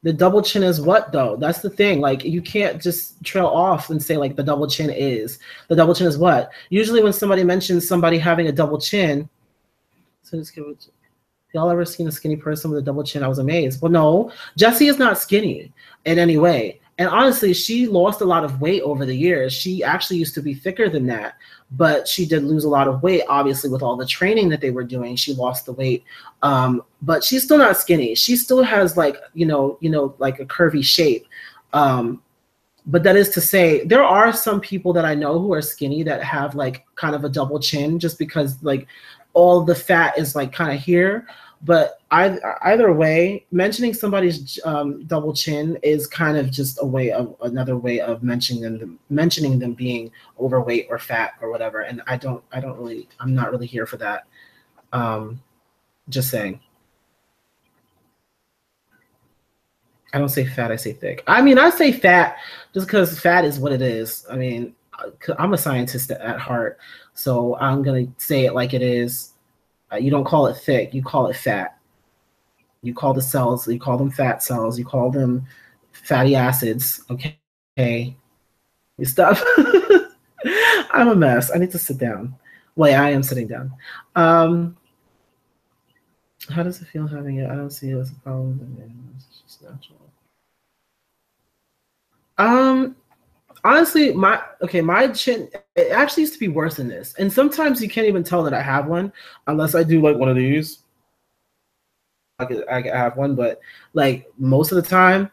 The double chin is what, though? That's the thing. You can't just trail off and say the double chin is. The double chin is what? Usually when somebody mentions somebody having a double chin, so y'all ever seen a skinny person with a double chin? I was amazed. Well, no, Jessie is not skinny in any way. And honestly, she lost a lot of weight over the years. She actually used to be thicker than that, but she did lose a lot of weight. Obviously, with all the training that they were doing, she lost the weight. But she's still not skinny. She still has a curvy shape. But that is to say, there are some people that I know who are skinny that have kind of a double chin, just because all the fat is kind of here. But either way, mentioning somebody's double chin is kind of just another way of mentioning them being overweight or fat or whatever. And I'm not really here for that. Just saying. I don't say fat, I say thick. I mean, I say fat just because fat is what it is. I mean, I'm a scientist at heart, so I'm gonna say it like it is. You don't call it thick, you call it fat. You call the cells, you call them fat cells, you call them fatty acids. Okay, you stop. I'm a mess. I need to sit down. Well, yeah, I am sitting down. Um, how does it feel having it? I don't see it as a problem. It's just natural. Um, Honestly, my chin it actually used to be worse than this, and sometimes you can't even tell that I have one unless I do like one of these. I could have one, but like most of the time,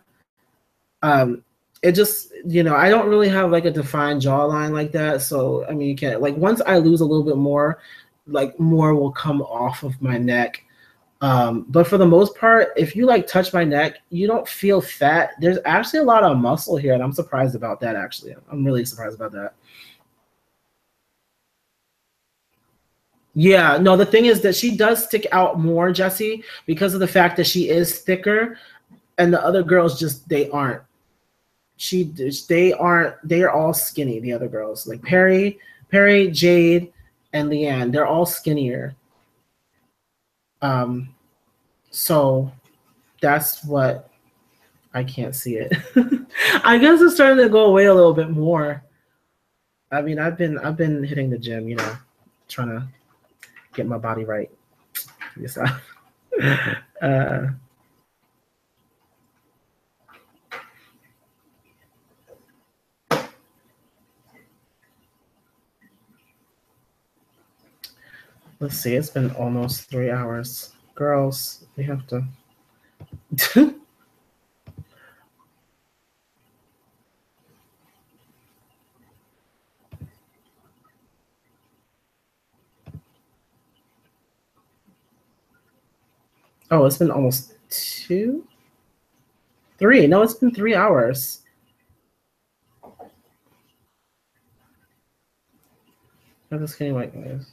um, it just I don't really have like a defined jawline like that. So I mean, you can't like once I lose a little bit more, like more will come off of my neck. But for the most part, if you like touch my neck, you don't feel fat. There's actually a lot of muscle here, and I'm surprised about that. Actually, I'm really surprised about that. Yeah, no, the thing is that she does stick out more, Jesse, because of the fact that she is thicker, and the other girls just they aren't. She they aren't. They are all skinny. The other girls, like Perry, Jade, and Leanne, they're all skinnier. Um, so that's what I can't see it. I guess it's starting to go away a little bit more. I mean, I've been hitting the gym, trying to get my body right. Yes, uh, let's see. It's been almost 3 hours. Girls, we have to. Oh, it's been almost 3. No, it's been 3 hours. I'm just kidding, like this.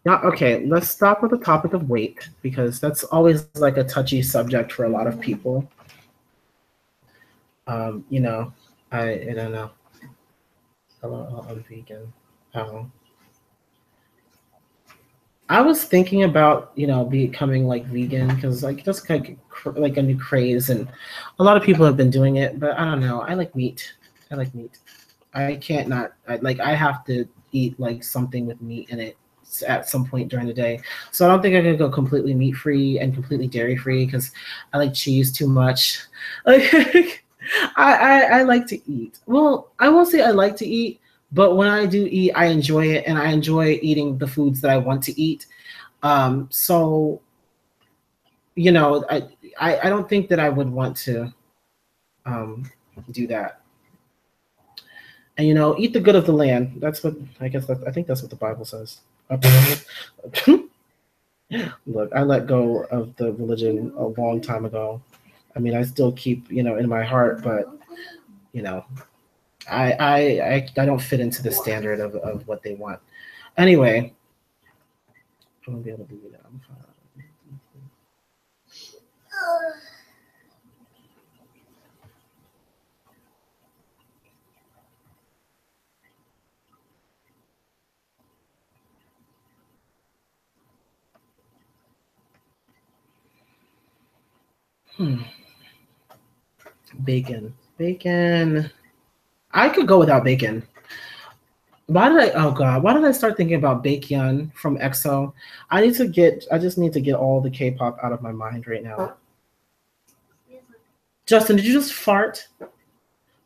Now, okay, let's stop with the topic of weight because that's always like a touchy subject for a lot of people. Um, you know, I don't know. Hello, I'm vegan. Um, I was thinking about becoming like vegan because like that's like a new craze, and a lot of people have been doing it. But I don't know. I like meat. I like meat. I can't not. I have to eat like something with meat in it at some point during the day. So I don't think I could go completely meat free and completely dairy free because I like cheese too much. Like I like to eat. Well, I won't say I like to eat, but when I do eat, I enjoy it, and I enjoy eating the foods that I want to eat. So I don't think that I would want to um, do that. And eat the good of the land. That's what I guess. I think that's what the Bible says. Look, I let go of the religion a long time ago. I mean, I still keep in my heart, but you know, I don't fit into the standard of what they want. Anyway, I'm gonna be able to do that. I'm fine. Hmm. Bacon. I could go without bacon. Why did I? Oh God! Why did I start thinking about Baekhyun from EXO? I just need to get all the K-pop out of my mind right now. Justin, did you just fart?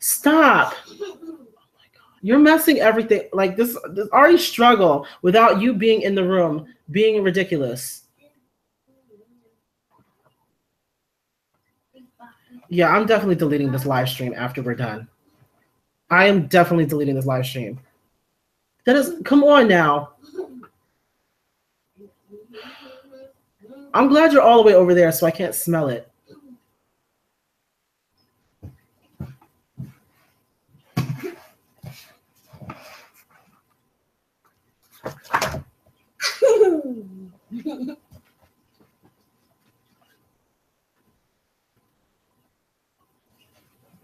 Stop! You're messing everything. Like this already struggle without you being in the room, being ridiculous. Yeah, I'm definitely deleting this live stream after we're done. I am definitely deleting this live stream. That is, come on now. I'm glad you're all the way over there so I can't smell it.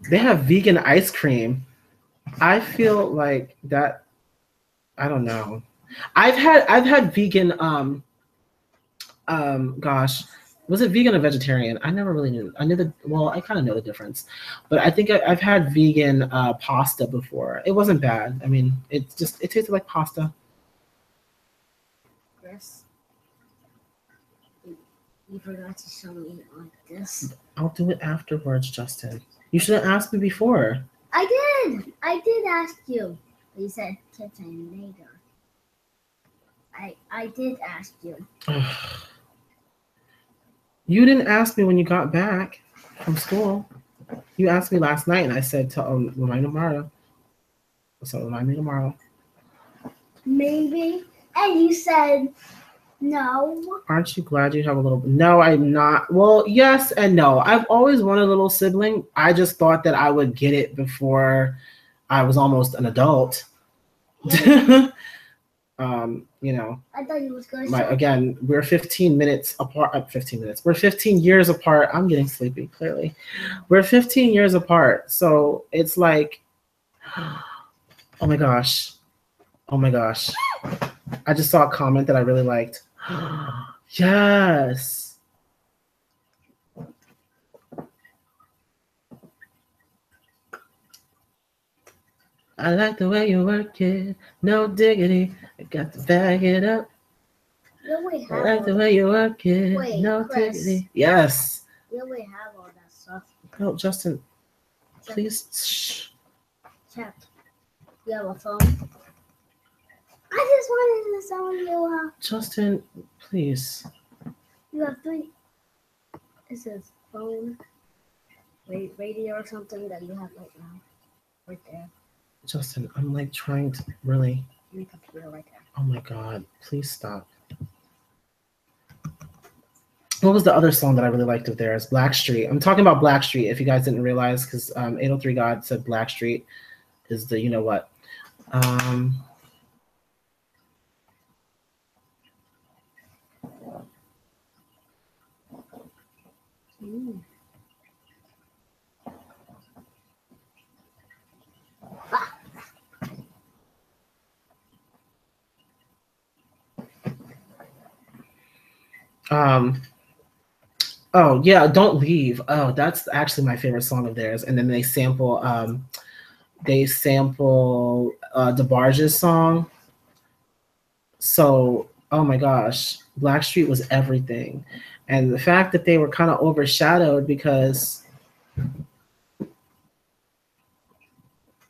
They have vegan ice cream. I feel like that. I don't know. I've had vegan gosh, was it vegan or vegetarian? I never really knew. I knew the well, I kind of know the difference, but I think I've had vegan pasta before. It wasn't bad. I mean, it tasted like pasta. Yes. You forgot to show me like this. I'll do it afterwards, Justin. You should have asked me before. I did. I did ask you. You said kitchen later. I did ask you. You didn't ask me when you got back from school. You asked me last night, and I said, remind me tomorrow. So remind me tomorrow. Maybe. And you said no. Aren't you glad you have a little? No, I'm not. Well, yes and no. I've always wanted a little sibling. I just thought that I would get it before I was almost an adult. You know. I thought you was going to. Again, we're 15 minutes apart. 15 minutes. We're 15 years apart. I'm getting sleepy. Clearly, we're 15 years apart. So it's like, oh my gosh, oh my gosh. I just saw a comment that I really liked. Yes. I like the way you work it. No diggity. I got to bag it up. I like the way you work it. Wait, no Chris. diggity. Yes. You already have all that stuff. No, Justin, please. Shh. Check. You have a phone? I just wanted to tell you. Justin, please. You have 3. It says phone, radio or something that you have right now. Right there. Justin, I'm like trying to really. Your computer right there. Oh my God, please stop. What was the other song that I really liked of theirs? Blackstreet. I'm talking about Blackstreet, if you guys didn't realize, because 803 God said Blackstreet is the you know what. Oh yeah, Don't Leave. Oh, that's actually my favorite song of theirs. And then they sample DeBarge's song. So oh my gosh, Blackstreet was everything. And the fact that they were kind of overshadowed because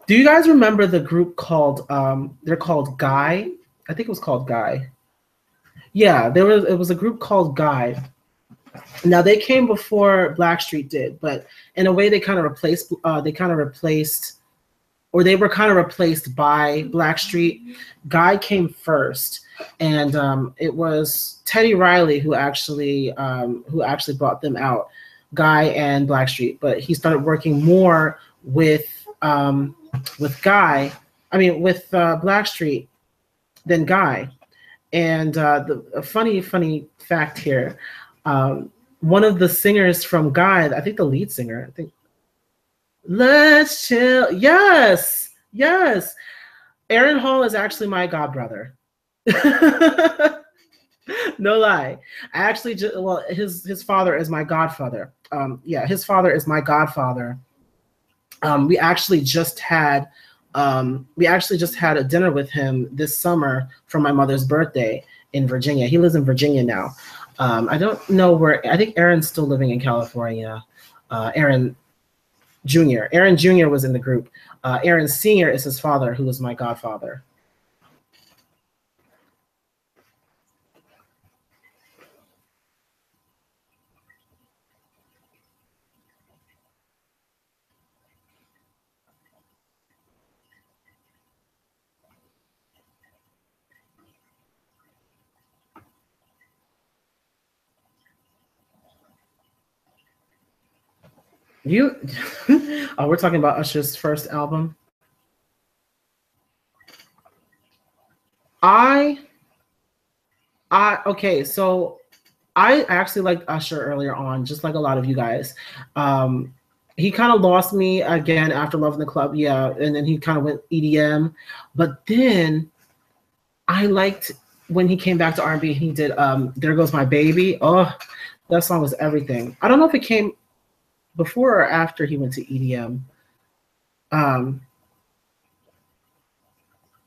do you guys remember the group called they're called Guy? I think it was called Guy. Yeah, it was a group called Guy. Now they came before Blackstreet did, but in a way they kind of replaced or they were kind of replaced by Blackstreet. Guy came first, and it was Teddy Riley who actually brought them out, Guy and Blackstreet. But he started working more with Blackstreet than Guy. And a funny fact here, one of the singers from Guy, I think the lead singer, Let's Chill. Yes. Aaron Hall is actually my godbrother. No lie. I actually his father is my godfather. His father is my godfather. We actually just had a dinner with him this summer for my mother's birthday in Virginia. He lives in Virginia now. I don't know where. I think Aaron's still living in California. Aaron Jr. was in the group. Aaron Sr. is his father, who was my godfather. You, oh, we're talking about Usher's first album. I, okay, so I actually liked Usher earlier on, just like a lot of you guys. Um, he kind of lost me again after Love in the Club, yeah, and then he kind of went EDM. But then I liked when he came back to R&B. He did "There Goes My Baby." Oh, that song was everything. I don't know if it came before or after he went to EDM. Um,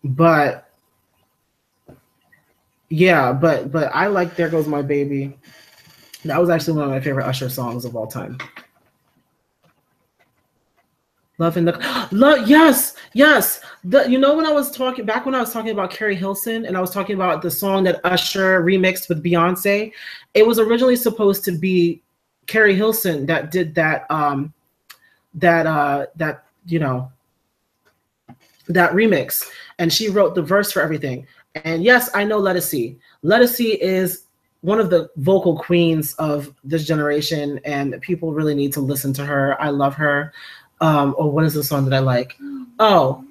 but yeah, but I like "There Goes My Baby." That was actually one of my favorite Usher songs of all time. Love in the love, yes, yes. You know when I was talking back when I was talking about Carrie Hilson and I was talking about the song that Usher remixed with Beyonce, it was originally supposed to be Carrie Hilson that did that that remix, and she wrote the verse for everything. And yes, I know Let Us See. Let Us See is one of the vocal queens of this generation, and people really need to listen to her. I love her. Or what is the song that I like? Oh,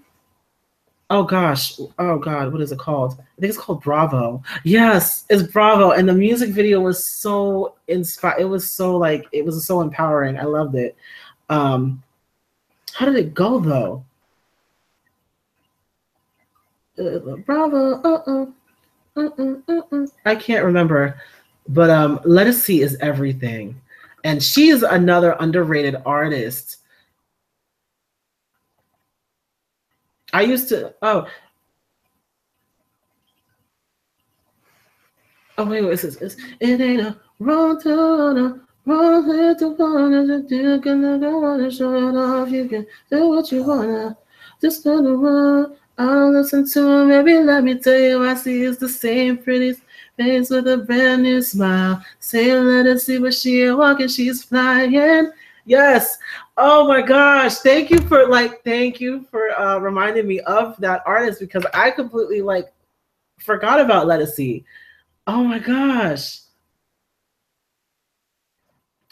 oh gosh, oh god, what is it called? I think it's called Bravo. Yes, it's Bravo, and the music video was so inspired. It was so like it was so empowering. I loved it. Um, how did it go though? Bravo. I can't remember, but Let Us See is everything, and she is another underrated artist. I used to. Oh wait, it ain't a wrong turn, a wrong head to wanna do. Gonna go wanna show it off. You can do what you wanna. Just gonna run. I don't listen to him. Maybe let me tell you, I see it's the same pretty face with a brand new smile. Saying let us see what she walking. She's flying. Yes. Oh my gosh. Thank you for reminding me of that artist because I completely like forgot about Let Us See. Oh my gosh.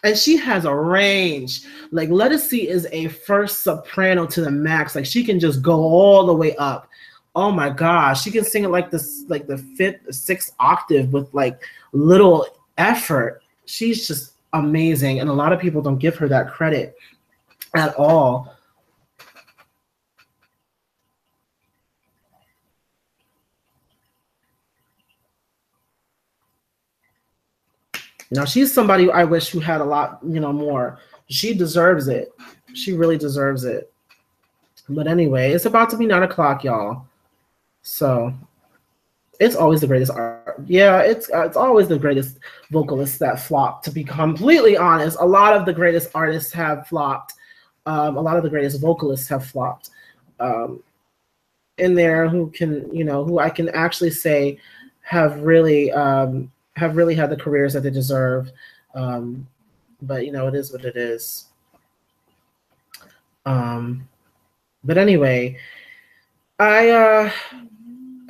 And she has a range. Like Let Us See is a first soprano to the max. Like she can just go all the way up. Oh my gosh. She can sing it like this, like the fifth, sixth octave with like little effort. She's just amazing. And a lot of people don't give her that credit at all. Now she's somebody I wish who had a lot, more. She deserves it. She really deserves it. But anyway, it's about to be 9 o'clock, y'all. So it's always the greatest art. Yeah, it's always the greatest vocalists that flop. To be completely honest, a lot of the greatest artists have flopped. A lot of the greatest vocalists have flopped. In there, who can, who I can actually say have really had the careers that they deserve. But it is what it is. But anyway, I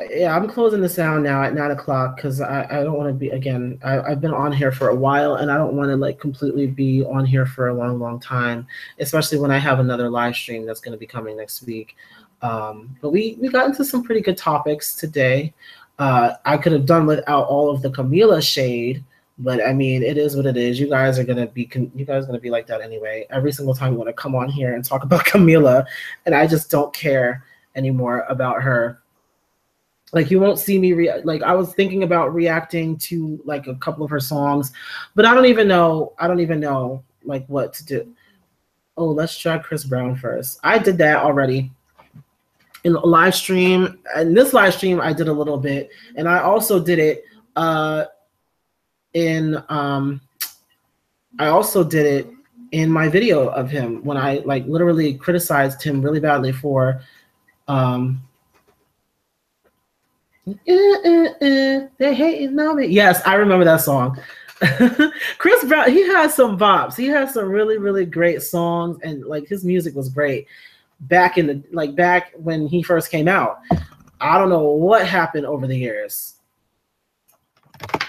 yeah, I'm closing this down now at 9 o'clock because I don't want to be again. I've been on here for a while and I don't want to like completely be on here for a long time, especially when I have another live stream that's going to be coming next week. But we got into some pretty good topics today. I could have done without all of the Camila shade, but I mean, it is what it is. You guys are gonna be like that anyway. Every single time you want to come on here and talk about Camila, and I just don't care anymore about her. Like you won't see me like I was thinking about reacting to like a couple of her songs, but I don't even know like what to do. Oh, let's try Chris Brown first. I did that already in a live stream. In this live stream I did a little bit, and I also did it in I also did it in my video of him when I like literally criticized him really badly for they hating on me. Yes, I remember that song. Chris Brown, he has some bops. He has some really great songs, and like his music was great back when he first came out. I don't know what happened over the years.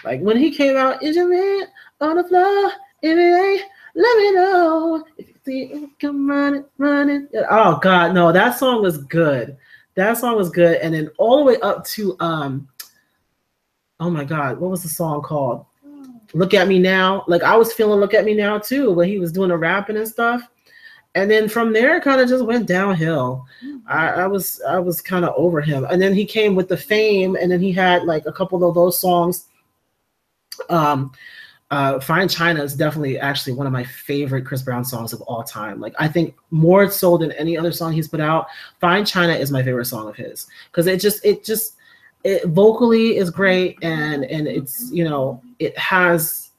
Like when he came out, is your man on the floor? If it ain't, let me know. Come running, running. Oh God, no, that song was good. That song was good, and then all the way up to oh my God, what was the song called? Look at Me Now. Like I was feeling Look at Me Now too when he was doing the rapping and stuff. And then from there, it kind of just went downhill. I was kind of over him. And then he came with the Fame, and then he had like a couple of those songs. Fine China is definitely actually one of my favorite Chris Brown songs of all time. Like I think more so than any other song he's put out, Fine China is my favorite song of his because it vocally is great and it's it has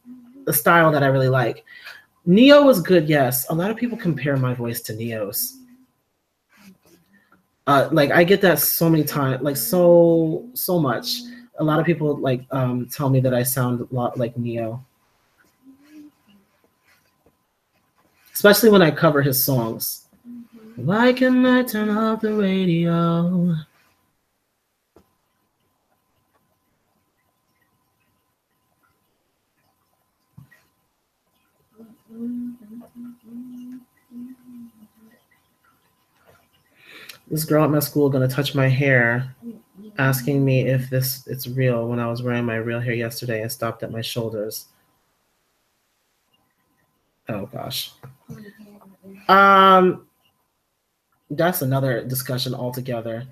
a style that I really like. Neo was good, yes. A lot of people compare my voice to Neo's. Like I get that so many times, like so much. A lot of people like tell me that I sound a lot like Neo. Especially when I cover his songs. Why can I turn off the radio? This girl at my school gonna touch my hair, asking me if it's real when I was wearing my real hair yesterday and stopped at my shoulders. Oh gosh. That's another discussion altogether.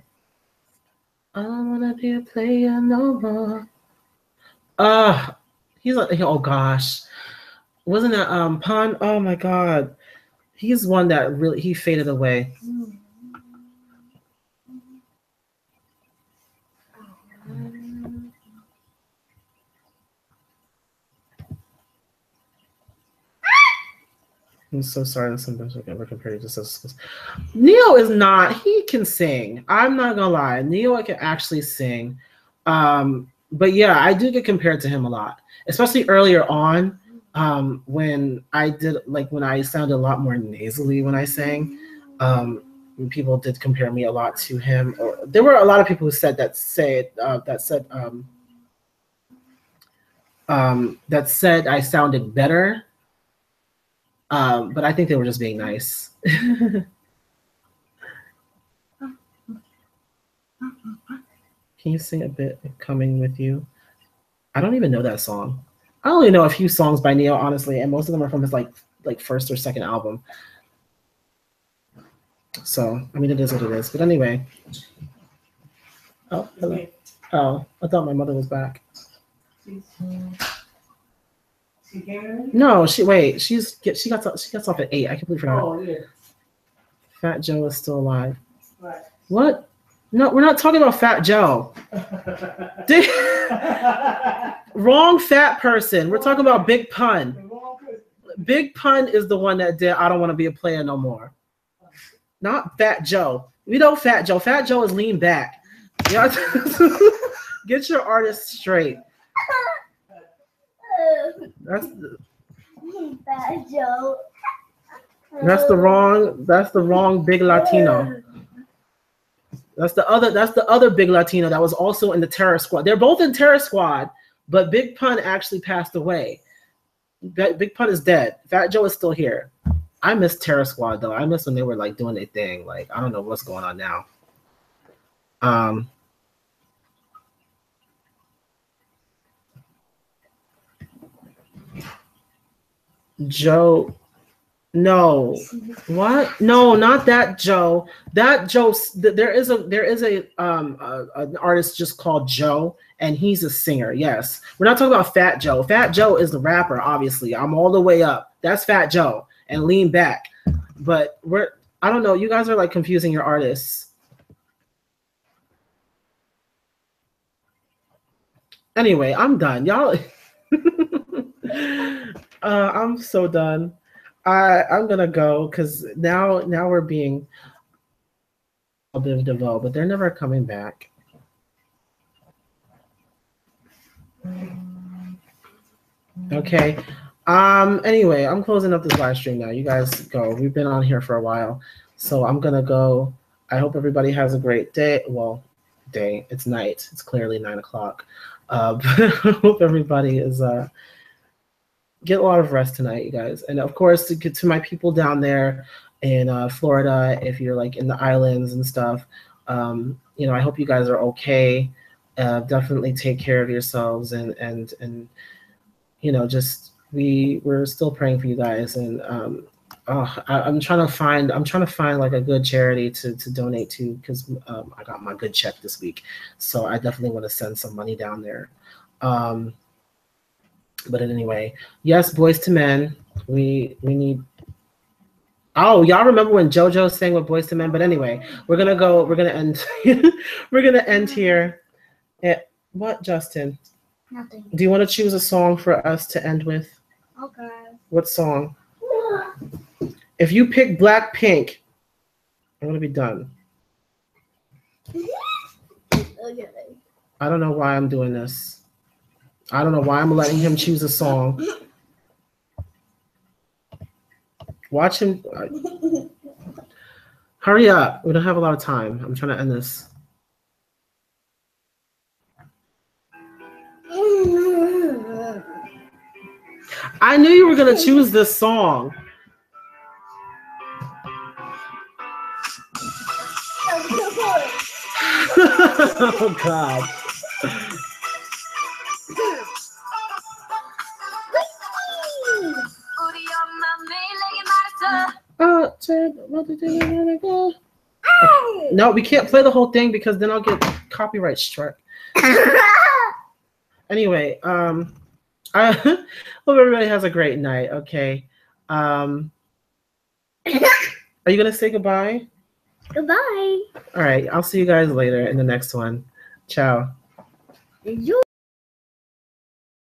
I don't wanna be a player no more. He's like, oh gosh. Wasn't that Pun? Oh my God. He's one that really he faded away. I'm so sorry that sometimes I never compare you to such. Neo is not, he can sing. I'm not gonna lie. Neo can actually sing. But yeah, I do get compared to him a lot, especially earlier on when I sounded a lot more nasally when I sang. People did compare me a lot to him. There were a lot of people who said that said I sounded better. But I think they were just being nice. Can you sing a bit of Coming With You? I don't even know that song. I only know a few songs by Neo, honestly, and most of them are from his like first or second album. So, I mean, it is what it is. But anyway. Oh, hello. Oh, I thought my mother was back. No, she gets off at 8. I completely forgot. Oh, yeah. Fat Joe is still alive. Right. What? No, we're not talking about Fat Joe. Wrong fat person. We're talking about Big Pun. Big Pun is the one that did I Don't Want to Be a Player No More. Not Fat Joe. We know Fat Joe. Fat Joe is Lean Back. Get your artist straight. That's Fat Joe. That's the wrong Big Latino. That's the other Big Latino that was also in the Terror Squad. They're both in Terror Squad, but Big Pun actually passed away. Big Pun is dead. Fat Joe is still here. I miss Terror Squad though. I miss when they were like doing their thing. Like I don't know what's going on now. Joe. No. What? No, not that Joe. That Joe. There is an artist just called Joe, and he's a singer. Yes, we're not talking about Fat Joe. Fat Joe is the rapper. Obviously, I'm all the way up. That's Fat Joe and Lean Back. But I don't know. You guys are like confusing your artists. Anyway, I'm done, y'all. I'm so done. I'm gonna go because now we're being a bit of DeVoe, but they're never coming back. Okay. Anyway, I'm closing up this live stream now. You guys go. We've been on here for a while, so I'm gonna go. I hope everybody has a great day. Well, day. It's night. It's clearly 9 o'clock. But I hope everybody is get a lot of rest tonight, you guys. And of course, to get to my people down there in Florida, if you're like in the islands and stuff, I hope you guys are okay. Definitely take care of yourselves and just we're still praying for you guys. And I'm trying to find like a good charity to donate to because I got my good check this week, so I definitely want to send some money down there. Um, but anyway, yes, Boys to Men. We need. Oh, y'all remember when JoJo sang with Boys to Men? But anyway, we're gonna go. We're gonna end. We're gonna end here. What, Justin? Nothing. Do you want to choose a song for us to end with? Okay. What song? If you pick Blackpink, I'm gonna be done. Okay. I don't know why I'm doing this. I don't know why I'm letting him choose a song. Watch him. Hurry up. We don't have a lot of time. I'm trying to end this. I knew you were going to choose this song. Oh, God. No, we can't play the whole thing because then I'll get copyright struck. Anyway, I hope everybody has a great night. Okay. Are you gonna say goodbye? Goodbye. All right. I'll see you guys later in the next one. Ciao. You